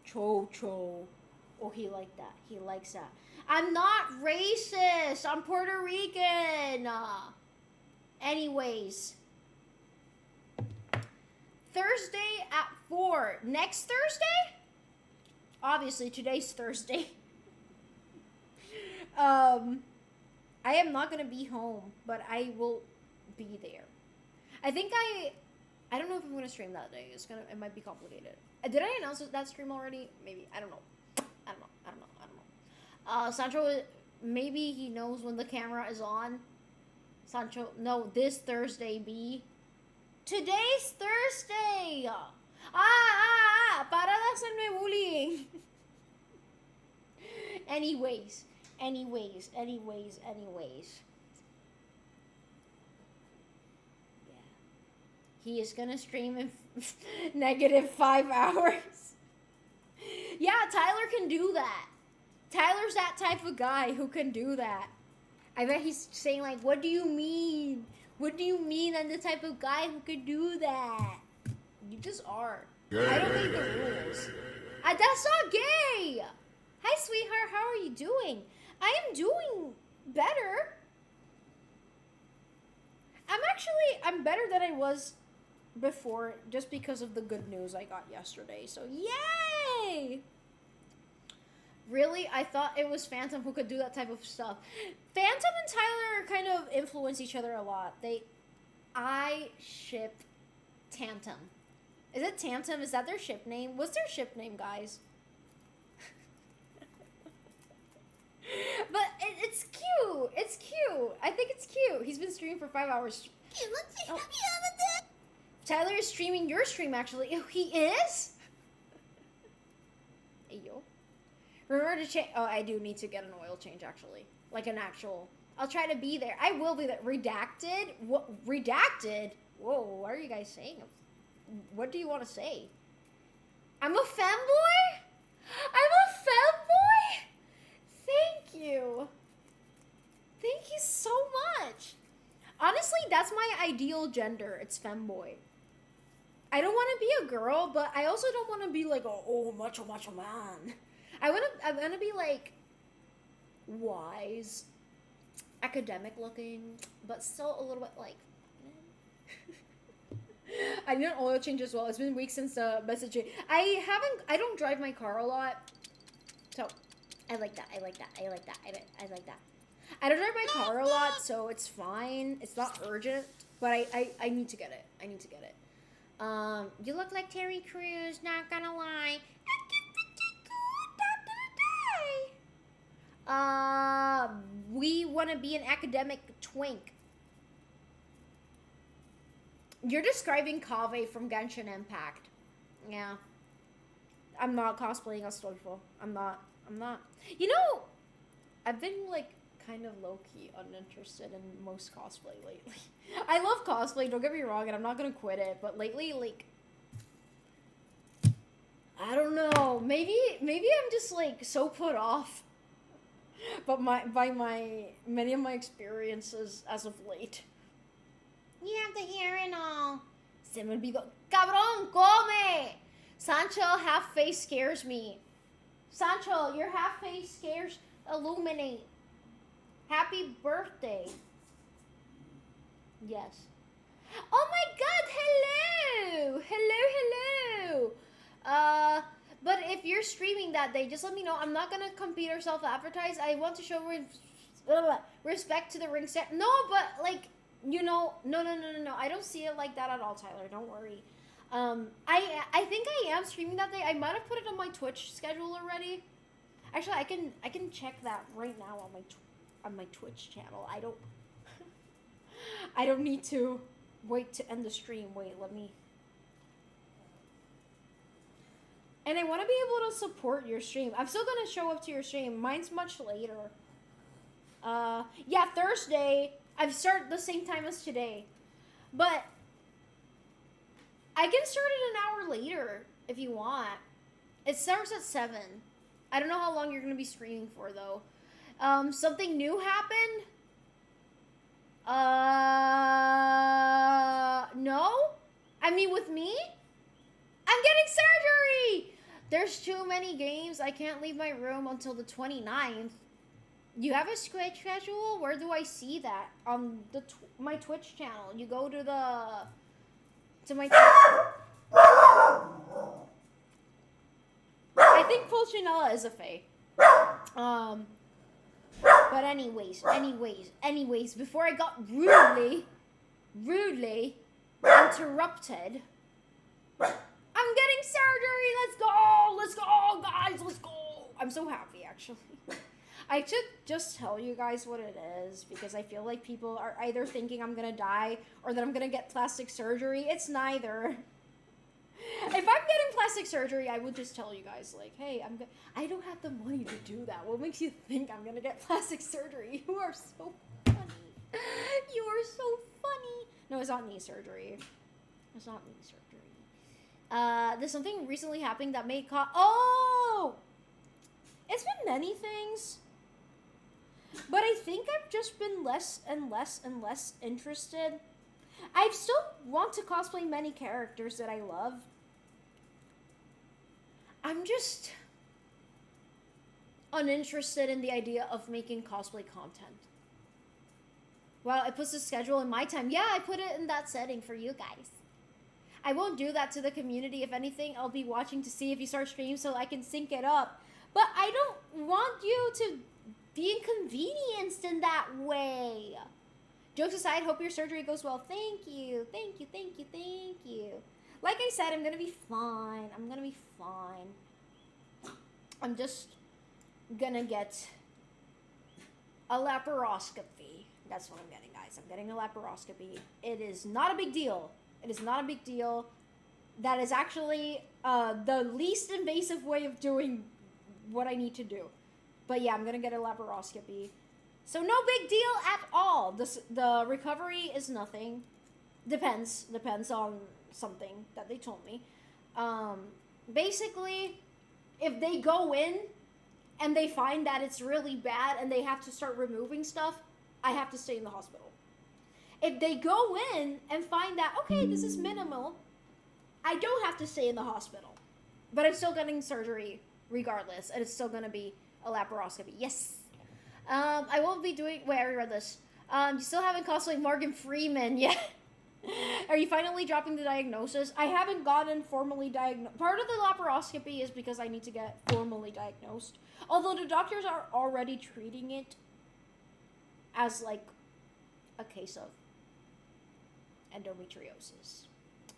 Cho-cho. Oh, he liked that. He likes that. I'm not racist. I'm Puerto Rican. Anyways. Thursday at 4. Next Thursday? Obviously, today's Thursday. I am not gonna be home, but I will be there. I think I don't know if I'm gonna stream that day. It might be complicated. Did I announce that stream already? Maybe. I don't know. Sancho, maybe he knows when the camera is on. Sancho, no, this Thursday, B. Today's Thursday! Para de hacerme bullying. Anyways. Yeah. He is gonna stream in -5 hours. Yeah, Tyler can do that. Tyler's that type of guy who can do that. I bet he's saying like, what do you mean? What do you mean I'm the type of guy who could do that? You just are. I don't make the rules. That's not gay! Hi, sweetheart. How are you doing? I am doing better. I'm better than I was before just because of the good news I got yesterday. So, yay! Really? I thought it was Phantom who could do that type of stuff. Phantom and Tyler kind of influence each other a lot. I ship Tantum. Is it Tantum? Is that their ship name? What's their ship name, guys? But it's cute. It's cute. I think it's cute. He's been streaming for 5 hours. Oh. Tyler is streaming your stream, actually. Oh, he is? Hey, yo. Remember to change. Oh, I do need to get an oil change, actually. Like an actual. I'll try to be there. I will be there. Redacted? What? Redacted? Whoa, what are you guys saying? What do you want to say? I'm a femboy? I'm a femboy? Thank you. Thank you so much. Honestly, that's my ideal gender. It's femboy. I don't want to be a girl, but I also don't want to be like, oh, macho man. I want to be like wise, academic looking, but still a little bit like. I need an oil change as well. It's been weeks since the messaging. I don't drive my car a lot, so I like that. I like that. I don't drive my car a lot, so it's fine. It's not urgent, but I need to get it. You look like Terry Crews. Not gonna lie. We want to be an academic twink. You're describing Kaveh from Genshin Impact. Yeah. I'm not cosplaying Astolfo. I'm not. You know, I've been, like, kind of low-key uninterested in most cosplay lately. I love cosplay, don't get me wrong, and I'm not gonna quit it, but lately, like, I don't know. Maybe I'm just, like, so put off but by many of my experiences as of late. You have the hair and all. Se me olvidó. Cabrón, come! Sancho half face scares me. Sancho, your half face scares Illuminate. Happy birthday. Yes. Oh my god, hello! Hello. But if you're streaming that day, just let me know. I'm not gonna compete or self-advertise. I want to show respect to the ring set. No, but like, you know, no. I don't see it like that at all, Tyler. Don't worry. I think I am streaming that day. I might have put it on my Twitch schedule already. Actually, I can check that right now on my Twitch channel. I don't need to wait to end the stream. Wait, let me. And I want to be able to support your stream. I'm still going to show up to your stream. Mine's much later. Yeah, Thursday. I've started the same time as today. But I can start it an hour later if you want. It starts at 7. I don't know how long you're going to be streaming for, though. Something new happened? me with me? I'm getting surgery! There's too many games. I can't leave my room until the 29th. You have a schedule? Where do I see that? On the my Twitch channel. You go to my I think Pulcinella is a fae. But anyways, before I got rudely interrupted, I'm getting surgery. Let's go, guys. Let's go. I'm so happy, actually. I should just tell you guys what it is, because I feel like people are either thinking I'm gonna die or that I'm gonna get plastic surgery. It's neither. If I'm getting plastic surgery, I would just tell you guys, like, hey, I don't have the money to do that. What makes you think I'm gonna get plastic surgery? You are so funny. You are so funny. No, it's not knee surgery. It's not knee surgery. There's something recently happening that made oh! It's been many things. But I think I've just been less and less and less interested. I still want to cosplay many characters that I love. I'm just uninterested in the idea of making cosplay content. Well, it puts the schedule in my time. Yeah, I put it in that setting for you guys. I won't do that to the community. If anything, I'll be watching to see if you start streams so I can sync it up. But I don't want you to be inconvenienced in that way. Jokes aside, hope your surgery goes well. Thank you. Like I said, I'm gonna be fine. I'm just gonna get a laparoscopy. That's what I'm getting, guys. I'm getting a laparoscopy. It is not a big deal. That is actually the least invasive way of doing what I need to do. But yeah, I'm gonna get a laparoscopy. So no big deal at all. The recovery is nothing. Depends on something that they told me. Basically, if they go in and they find that it's really bad and they have to start removing stuff, I have to stay in the hospital. If they go in and find that, okay, this is minimal, I don't have to stay in the hospital. But I'm still getting surgery regardless, and it's still gonna be a laparoscopy. Yes. I won't be doing... Wait, I already read this. You still haven't cosplayed Morgan Freeman yet. Are you finally dropping the diagnosis? I haven't gotten formally diagnosed. Part of the laparoscopy is because I need to get formally diagnosed. Although the doctors are already treating it as, like, a case of endometriosis.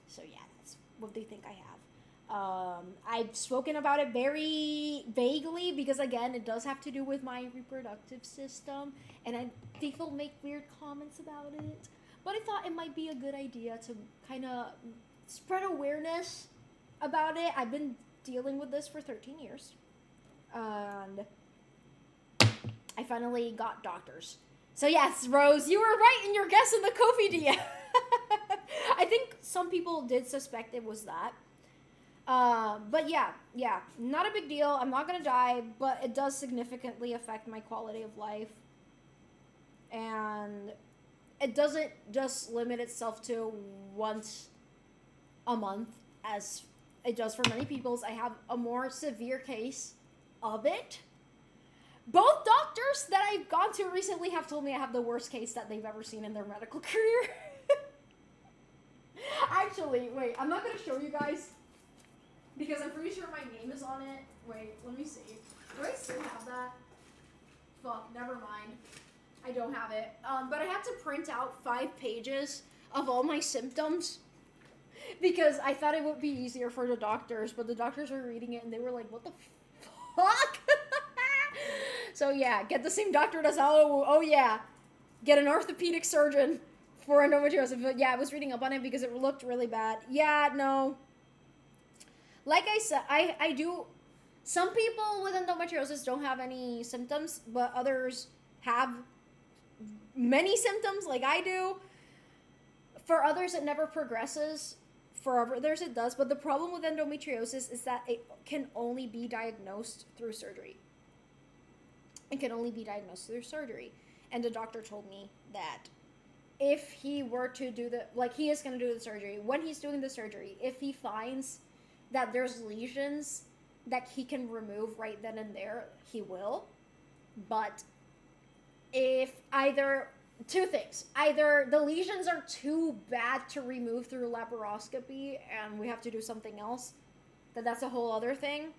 So, yeah, that's what they think I have. I've spoken about it very vaguely because, again, it does have to do with my reproductive system, and people make weird comments about it. But I thought it might be a good idea to kind of spread awareness about it. I've been dealing with this for 13 years, and I finally got doctors. So yes, Rose, you were right in your guess in the Kofi DM. I think some people did suspect it was that. But yeah, not a big deal. I'm not gonna die, but it does significantly affect my quality of life. And it doesn't just limit itself to once a month, as it does for many people. I have a more severe case of it. Both doctors that I've gone to recently have told me I have the worst case that they've ever seen in their medical career. Actually, wait, I'm not gonna show you guys, because I'm pretty sure my name is on it. Wait, let me see. Do I still have that? Fuck, never mind. I don't have it. But I had to print out 5 pages of all my symptoms because I thought it would be easier for the doctors, but the doctors were reading it and they were like, what the fuck? So yeah, get the same doctor as oh yeah. Get an orthopedic surgeon for endometriosis. But yeah, I was reading up on it because it looked really bad. Yeah, no. Like I said, I do... Some people with endometriosis don't have any symptoms, but others have many symptoms like I do. For others, it never progresses. For others, it does. But the problem with endometriosis is that it can only be diagnosed through surgery. It can only be diagnosed through surgery. And the doctor told me that if he were to do he is going to do the surgery. When he's doing the surgery, if he finds that there's lesions that he can remove right then and there, he will. But if two things, either the lesions are too bad to remove through laparoscopy and we have to do something else, that's a whole other thing.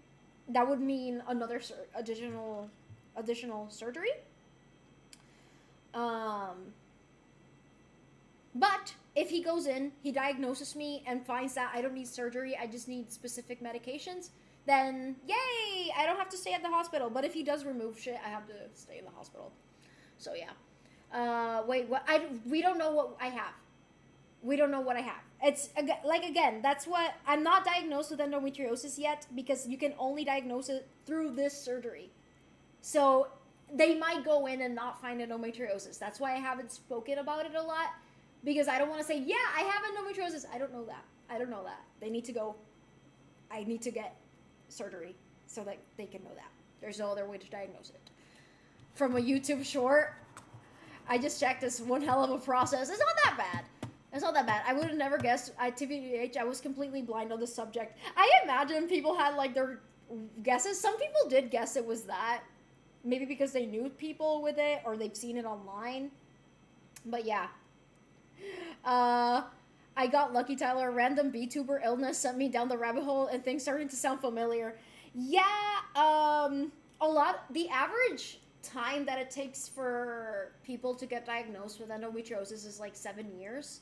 That would mean another additional surgery. But if he goes in, he diagnoses me and finds that I don't need surgery, I just need specific medications, then yay, I don't have to stay at the hospital. But if he does remove shit, I have to stay in the hospital. So yeah. Wait, what? We don't know what I have. We don't know what I have. It's again, that's what I'm not diagnosed with endometriosis yet, because you can only diagnose it through this surgery. So they might go in and not find endometriosis. That's why I haven't spoken about it a lot, because I don't want to say, yeah, I have endometriosis. I don't know that. They need to go. I need to get surgery so that they can know that. There's no other way to diagnose it. From a YouTube short, I just checked this one hell of a process. It's not that bad. I would have never guessed. TBH, I was completely blind on the subject. I imagine people had like their guesses. Some people did guess it was that. Maybe because they knew people with it or they've seen it online. But yeah. I got lucky, Tyler. A random VTuber illness sent me down the rabbit hole and things starting to sound familiar. Yeah, the average time that it takes for people to get diagnosed with endometriosis is like 7 years.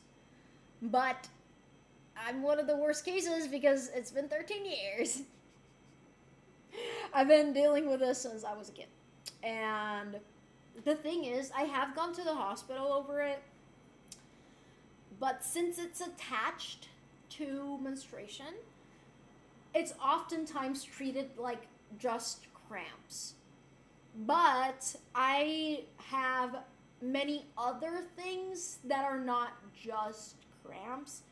But I'm one of the worst cases because it's been 13 years. I've been dealing with this since I was a kid. And the thing is, I have gone to the hospital over it. But since it's attached to menstruation, it's oftentimes treated like just cramps. But I have many other things that are not just cramps.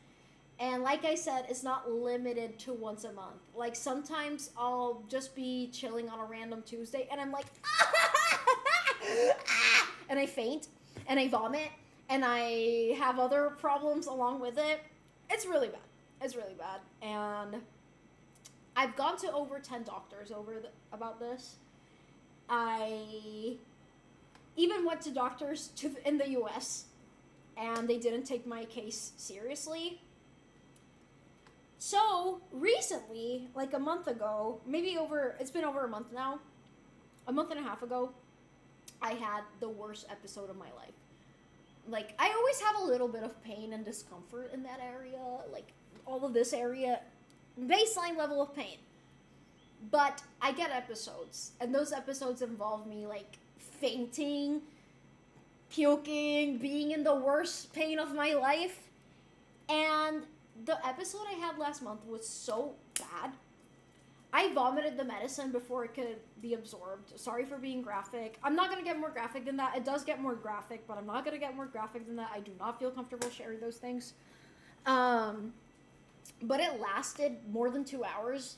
And like I said, it's not limited to once a month. Like sometimes I'll just be chilling on a random Tuesday and I'm like, and I faint and I vomit and I have other problems along with it. It's really bad. And I've gone to over 10 doctors about this. I even went to doctors in the US and they didn't take my case seriously. So recently, like a month ago, it's been over a month now, a month and a half ago, I had the worst episode of my life. Like, I always have a little bit of pain and discomfort in that area, like all of this area, baseline level of pain. But I get episodes, and those episodes involve me, like, fainting, puking, being in the worst pain of my life. And the episode I had last month was so bad. I vomited the medicine before it could be absorbed. Sorry for being graphic. I'm not going to get more graphic than that. It does get more graphic, but I'm not going to get more graphic than that. I do not feel comfortable sharing those things. But it lasted more than 2 hours.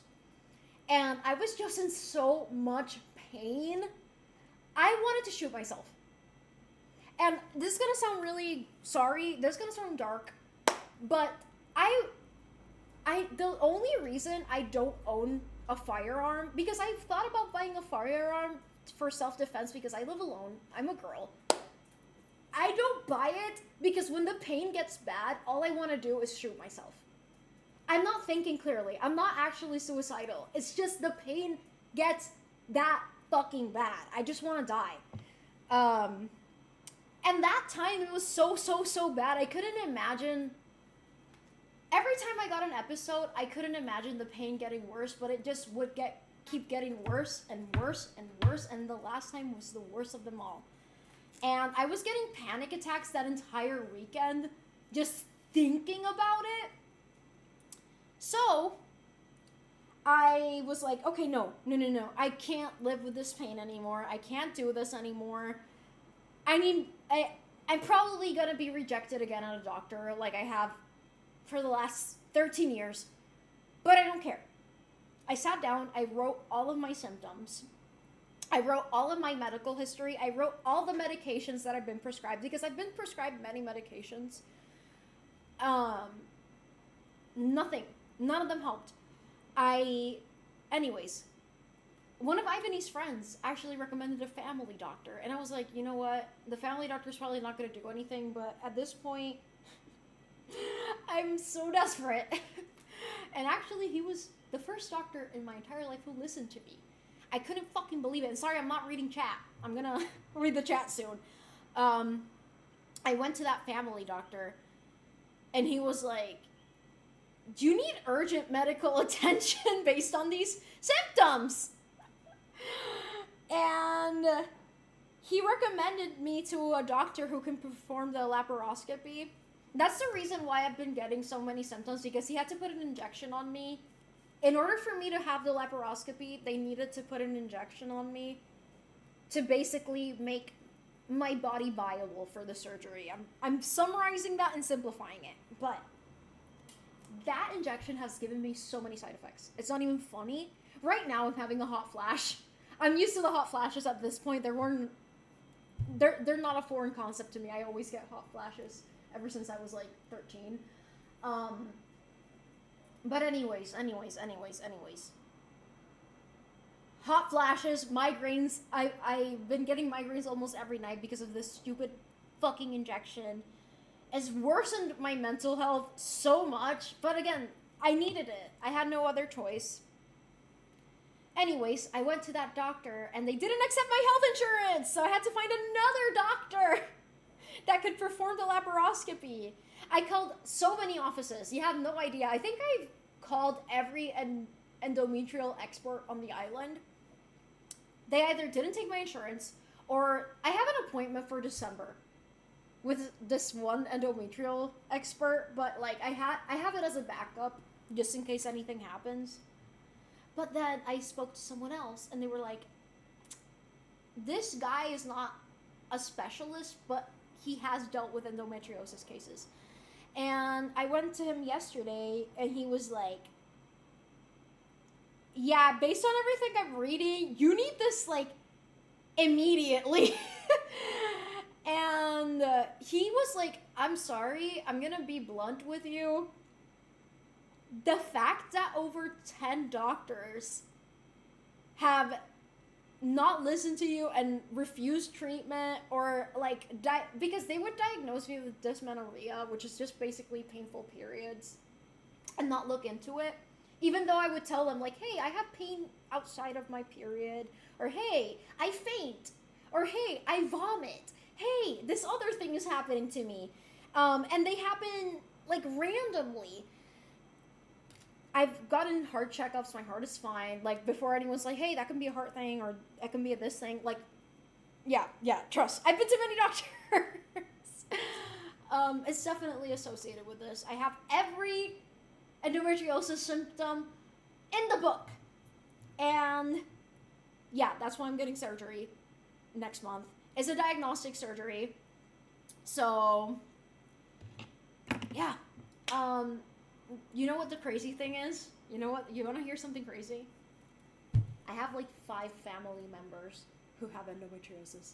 And I was just in so much pain. I wanted to shoot myself. And this is going to sound really sorry. This is going to sound dark. But the only reason I don't own a firearm, because I've thought about buying a firearm for self-defense because I live alone. I'm a girl. I don't buy it because when the pain gets bad, all I want to do is shoot myself. I'm not thinking clearly. I'm not actually suicidal. It's just the pain gets that fucking bad. I just want to die. And that time, it was so bad. I couldn't imagine. Every time I got an episode, I couldn't imagine the pain getting worse, but it just would keep getting worse and worse and worse, and the last time was the worst of them all. And I was getting panic attacks that entire weekend, just thinking about it. So, I was like, okay, no. I can't live with this pain anymore. I can't do this anymore. I mean, I'm probably gonna be rejected again at a doctor, like I have for the last 13 years, but I don't care. I sat down, I wrote all of my symptoms, I wrote all of my medical history. I wrote all the medications that I've been prescribed, because I've been prescribed many medications. Nothing. None of them helped. Anyways, one of Ivany's friends actually recommended a family doctor. And I was like, you know what? The family doctor's probably not going to do anything, but at this point, I'm so desperate. And actually, he was the first doctor in my entire life who listened to me. I couldn't fucking believe it. And sorry, I'm not reading chat. I'm gonna read the chat soon. I went to that family doctor, and he was like, do you need urgent medical attention based on these symptoms? And he recommended me to a doctor who can perform the laparoscopy. That's the reason why I've been getting so many symptoms, because he had to put an injection on me. In order for me to have the laparoscopy, they needed to put an injection on me to basically make my body viable for the surgery. I'm summarizing that and simplifying it, but that injection has given me so many side effects. It's not even funny. Right now, I'm having a hot flash. I'm used to the hot flashes at this point. They're not a foreign concept to me. I always get hot flashes ever since I was like 13. But anyways. Hot flashes, migraines. I've been getting migraines almost every night because of this stupid fucking injection. It's worsened my mental health so much. But again, I needed it. I had no other choice. Anyways, I went to that doctor and they didn't accept my health insurance. So I had to find another doctor that could perform the laparoscopy. I called so many offices. You have no idea. I think I've called every endometrial expert on the island. They either didn't take my insurance, or I have an appointment for December with this one endometrial expert, but like I have it as a backup just in case anything happens. But then I spoke to someone else and they were like, this guy is not a specialist, but he has dealt with endometriosis cases. And I went to him yesterday and he was like, yeah, based on everything I'm reading, you need this like immediately. And he was like, I'm sorry, I'm gonna be blunt with you. The fact that over 10 doctors have not listened to you and refused treatment, or like because they would diagnose me with dysmenorrhea, which is just basically painful periods, and not look into it, even though I would tell them like, hey, I have pain outside of my period, or hey, I faint, or hey, I vomit, hey, this other thing is happening to me, and they happen like randomly. I've gotten heart checkups, my heart is fine. Like, before anyone's like, hey, that can be a heart thing, or that can be a this thing. Like, yeah, trust. I've been to many doctors. It's definitely associated with this. I have every endometriosis symptom in the book. And, yeah, that's why I'm getting surgery next month. It's a diagnostic surgery. So, yeah. You know what the crazy thing is? You know what? You want to hear something crazy? I have like 5 family members who have endometriosis.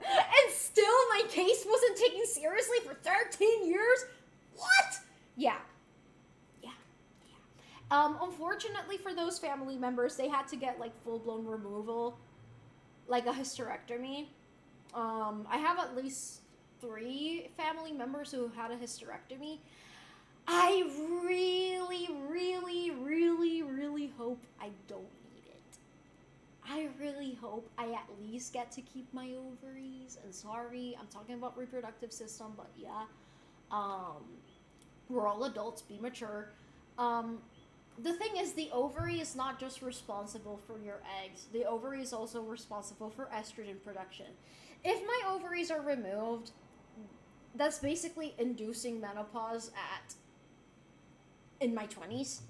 And still my case wasn't taken seriously for 13 years? What? Yeah. Unfortunately for those family members, they had to get like full-blown removal, like a hysterectomy. I have at least 3 family members who had a hysterectomy. I really hope I don't need it. I really hope I at least get to keep my ovaries. And sorry, I'm talking about reproductive system, but yeah. We're all adults, be mature. The thing is, the ovary is not just responsible for your eggs. The ovary is also responsible for estrogen production. If my ovaries are removed, that's basically inducing menopause in my 20s.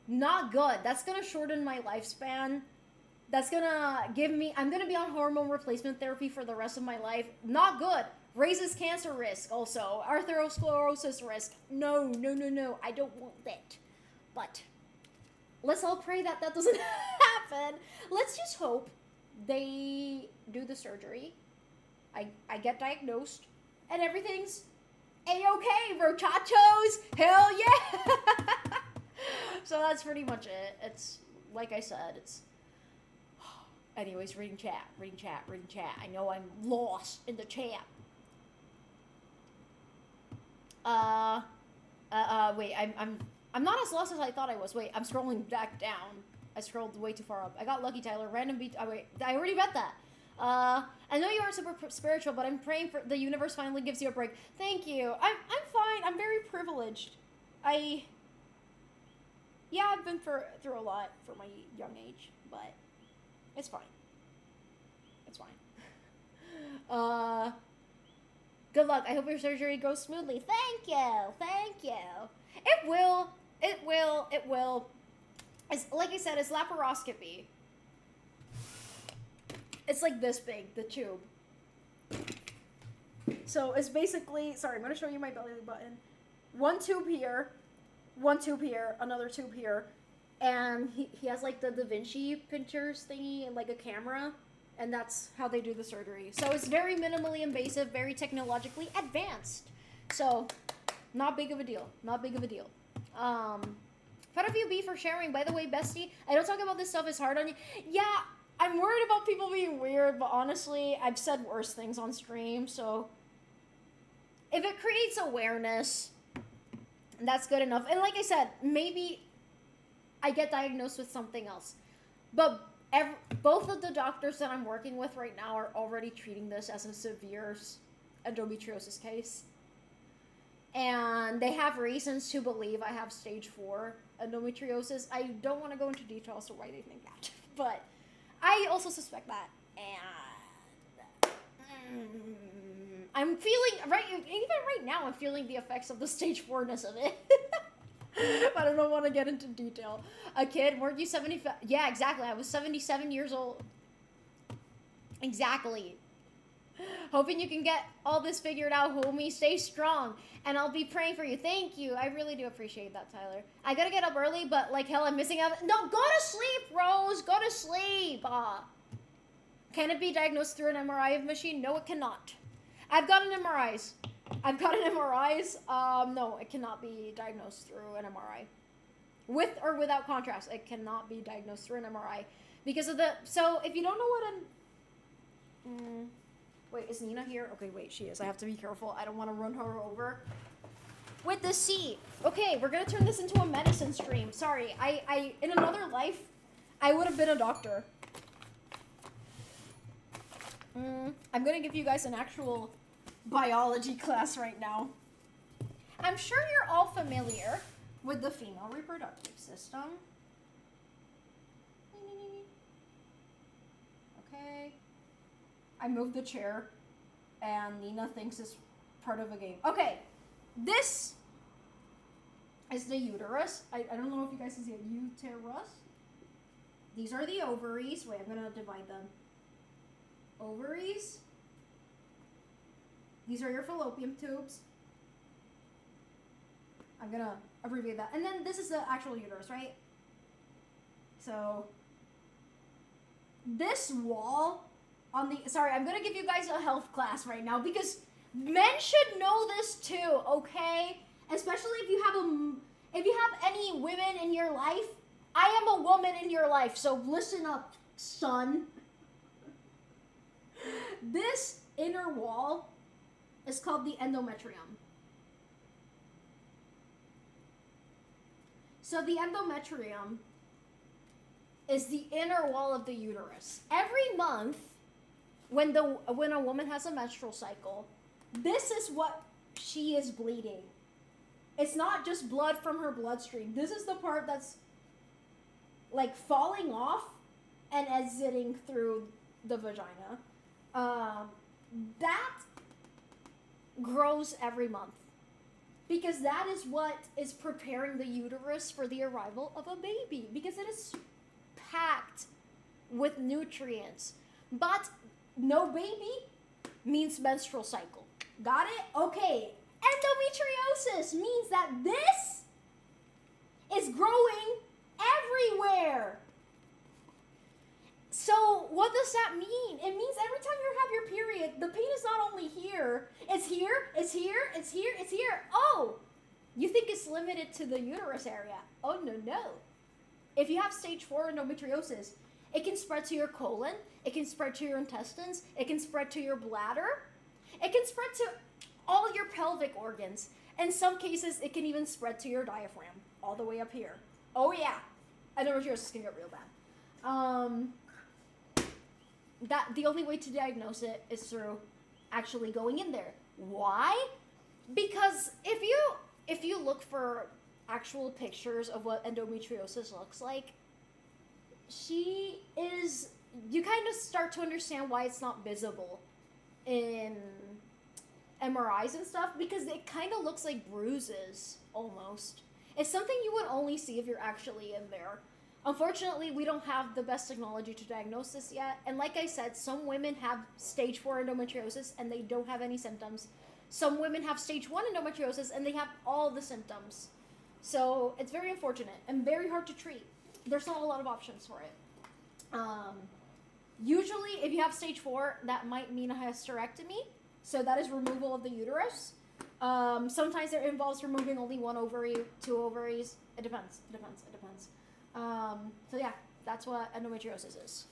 Not good. That's gonna shorten my lifespan. That's gonna give me, I'm gonna be on hormone replacement therapy for the rest of my life. Not good. Raises cancer risk also. Atherosclerosis risk. No. I don't want that. But let's all pray that that doesn't happen. Let's just hope they do the surgery. I get diagnosed and everything's a-okay, muchachos. Hell yeah. So that's pretty much it. It's like I said, it's anyways, reading chat. I know I'm lost in the chat. Wait, I'm not as lost as I thought I was. Wait, I'm scrolling back down. I scrolled way too far up. I got lucky, Tyler. Random beat. Oh, wait, I already read that. I know you aren't super spiritual, but I'm praying for the universe finally gives you a break. Thank you. I'm fine. I'm very privileged. Yeah, I've been through a lot for my young age, but it's fine. It's fine. Good luck. I hope your surgery goes smoothly. Thank you. It will. It's, like I said, it's laparoscopy. It's like this big, the tube. So it's basically, sorry, I'm going to show you my belly button. One tube here, another tube here. And he has like the Da Vinci pictures thingy and like a camera. And that's how they do the surgery. So it's very minimally invasive, very technologically advanced. So not big of a deal. Proud of you, B, for sharing. By the way, bestie, I don't talk about this stuff. It's hard on you. Yeah, I'm worried about people being weird, but honestly, I've said worse things on stream, so if it creates awareness, that's good enough. And like I said, maybe I get diagnosed with something else. But both of the doctors that I'm working with right now are already treating this as a severe endometriosis case. And they have reasons to believe I have stage 4 endometriosis. I don't want to go into details of why they think that, but I also suspect that. And I'm feeling, even right now, I'm feeling the effects of the stage 4-ness of it. But I don't want to get into detail. A kid, weren't you 75? Yeah, exactly. I was 77 years old. Exactly. Hoping you can get all this figured out, homie. Stay strong. And I'll be praying for you. Thank you. I really do appreciate that, Tyler. I gotta get up early, but like hell, I'm missing out. No, go to sleep, Rose. Go to sleep. Can it be diagnosed through an MRI machine? No, it cannot. I've gotten MRIs. No, it cannot be diagnosed through an MRI. With or without contrast, it cannot be diagnosed through an MRI. Because of the... So, if you don't know what an... Wait, is Nina here? Okay, wait, she is. I have to be careful. I don't want to run her over. With the C. Okay, we're going to turn this into a medicine stream. Sorry, I in another life, I would have been a doctor. I'm going to give you guys an actual biology class right now. I'm sure you're all familiar with the female reproductive system. Okay. I moved the chair, and Nina thinks it's part of a game. Okay, this is the uterus. I don't know if you guys can see it. Uterus. These are the ovaries. Wait, I'm going to divide them. Ovaries. These are your fallopian tubes. I'm going to abbreviate that. And then this is the actual uterus, right? So, this wall... Sorry, I'm gonna give you guys a health class right now because men should know this too, okay? Especially if you have any women in your life. I am a woman in your life, so listen up, son. This inner wall is called the endometrium. So the endometrium is the inner wall of the uterus. Every month, when a woman has a menstrual cycle, this is what she is bleeding. It's not just blood from her bloodstream. This is the part that's like falling off and exiting through the vagina. That grows every month because that is what is preparing the uterus for the arrival of a baby because it is packed with nutrients. But no baby means menstrual cycle. Got it? Okay. Endometriosis means that this is growing what does that mean? It means every time you have your period, the pain is not only here, it's here, it's here, it's here, it's here. Oh, you think it's limited to the uterus area. Oh, no, no. If you have stage 4 endometriosis, it can spread to your colon, it can spread to your intestines, it can spread to your bladder, it can spread to all your pelvic organs. In some cases, it can even spread to your diaphragm, all the way up here. Oh yeah, endometriosis can get real bad. The only way to diagnose it is through actually going in there. Why? Because if you look for actual pictures of what endometriosis looks like, you kind of start to understand why it's not visible in MRIs and stuff, because it kind of looks like bruises almost. It's something you would only see if you're actually in there. Unfortunately, we don't have the best technology to diagnose this yet. And like I said, some women have stage 4 endometriosis and they don't have any symptoms. Some women have stage 1 endometriosis and they have all the symptoms. So it's very unfortunate and very hard to treat. There's not a lot of options for it. Usually, if you have stage 4, that might mean a hysterectomy. So that is removal of the uterus. Sometimes it involves removing only 1 ovary, 2 ovaries. It depends. So yeah, that's what endometriosis is.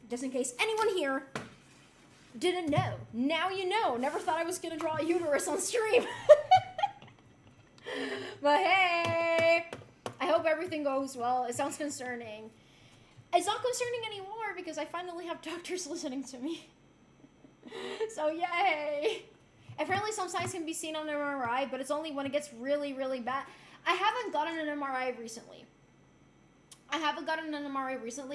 Just in case anyone here didn't know. Now you know. Never thought I was going to draw a uterus on stream. But hey, I hope everything goes well. It sounds concerning. It's not concerning anymore because I finally have doctors listening to me. So yay. Apparently some signs can be seen on an MRI, but it's only when it gets really, really bad. I haven't gotten an MRI recently.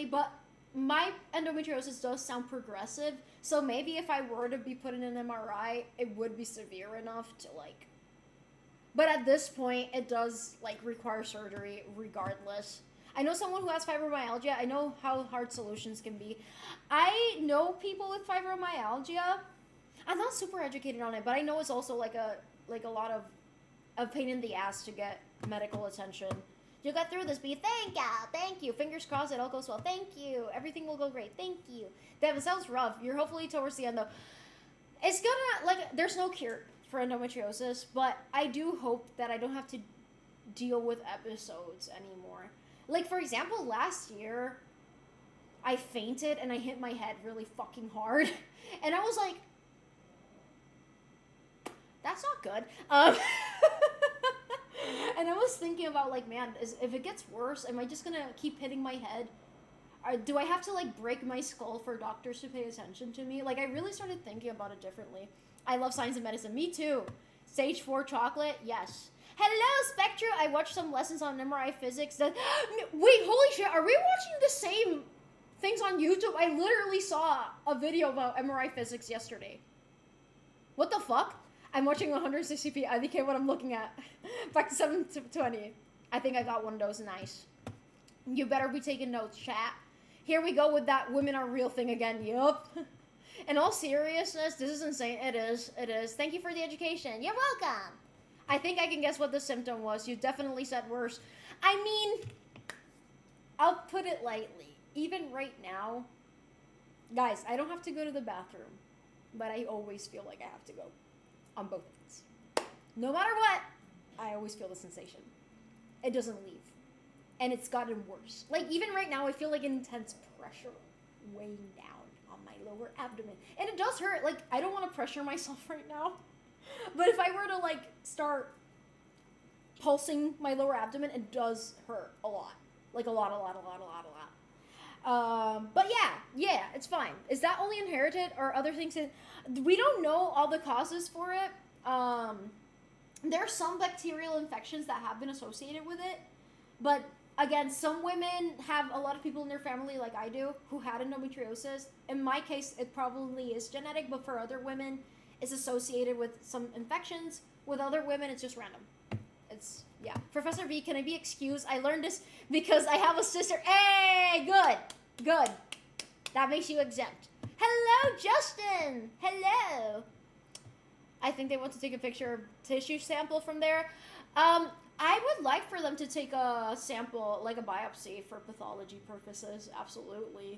But my endometriosis does sound progressive. So maybe if I were to be put in an MRI, it would be severe enough to like... But at this point, it does like require surgery regardless. I know someone who has fibromyalgia. I know how hard solutions can be. I know people with fibromyalgia. I'm not super educated on it, but I know it's also like a lot of pain in the ass to get medical attention. You got through this, B. Thank you. Fingers crossed it all goes well. Thank you. Everything will go great. Thank you. Damn, it sounds rough. You're hopefully towards the end though. It's gonna, like, there's no cure for endometriosis, but I do hope that I don't have to deal with episodes anymore. Like, for example, last year, I fainted and I hit my head really fucking hard. And I was like, that's not good. And I was thinking about, like, man, if it gets worse, am I just gonna keep hitting my head? Or do I have to, like, break my skull for doctors to pay attention to me? Like, I really started thinking about it differently. I love science and medicine. Me too. Stage 4 chocolate? Yes. Hello, Spectra. I watched some lessons on MRI physics. Wait, holy shit. Are we watching the same things on YouTube? I literally saw a video about MRI physics yesterday. What the fuck? I'm watching 160p. I think what I'm looking at. Back to 720. I think I got one of those. Nice. You better be taking notes, chat. Here we go with that women are real thing again. Yup. In all seriousness, this is insane. It is. Thank you for the education. You're welcome. I think I can guess what the symptom was. You definitely said worse. I mean, I'll put it lightly. Even right now, guys, I don't have to go to the bathroom, but I always feel like I have to go on both ends. No matter what, I always feel the sensation. It doesn't leave. And it's gotten worse. Like, even right now, I feel like intense pressure weighing down on my lower abdomen. And it does hurt. Like, I don't want to pressure myself right now. But if I were to, like, start pulsing my lower abdomen, it does hurt a lot. Like, a lot. But yeah, it's fine. Is that only inherited or other things? We don't know all the causes for it. There are some bacterial infections that have been associated with it. But, again, some women have a lot of people in their family, like I do, who had endometriosis. In my case, it probably is genetic, but for other women, it's associated with some infections. With other women, it's just random. It's, yeah. Professor V, can I be excused? I learned this because I have a sister. Hey, good. That makes you exempt. Hello, Justin. Hello. I think they want to take a picture of tissue sample from there. I would like for them to take a sample, like a biopsy for pathology purposes. Absolutely.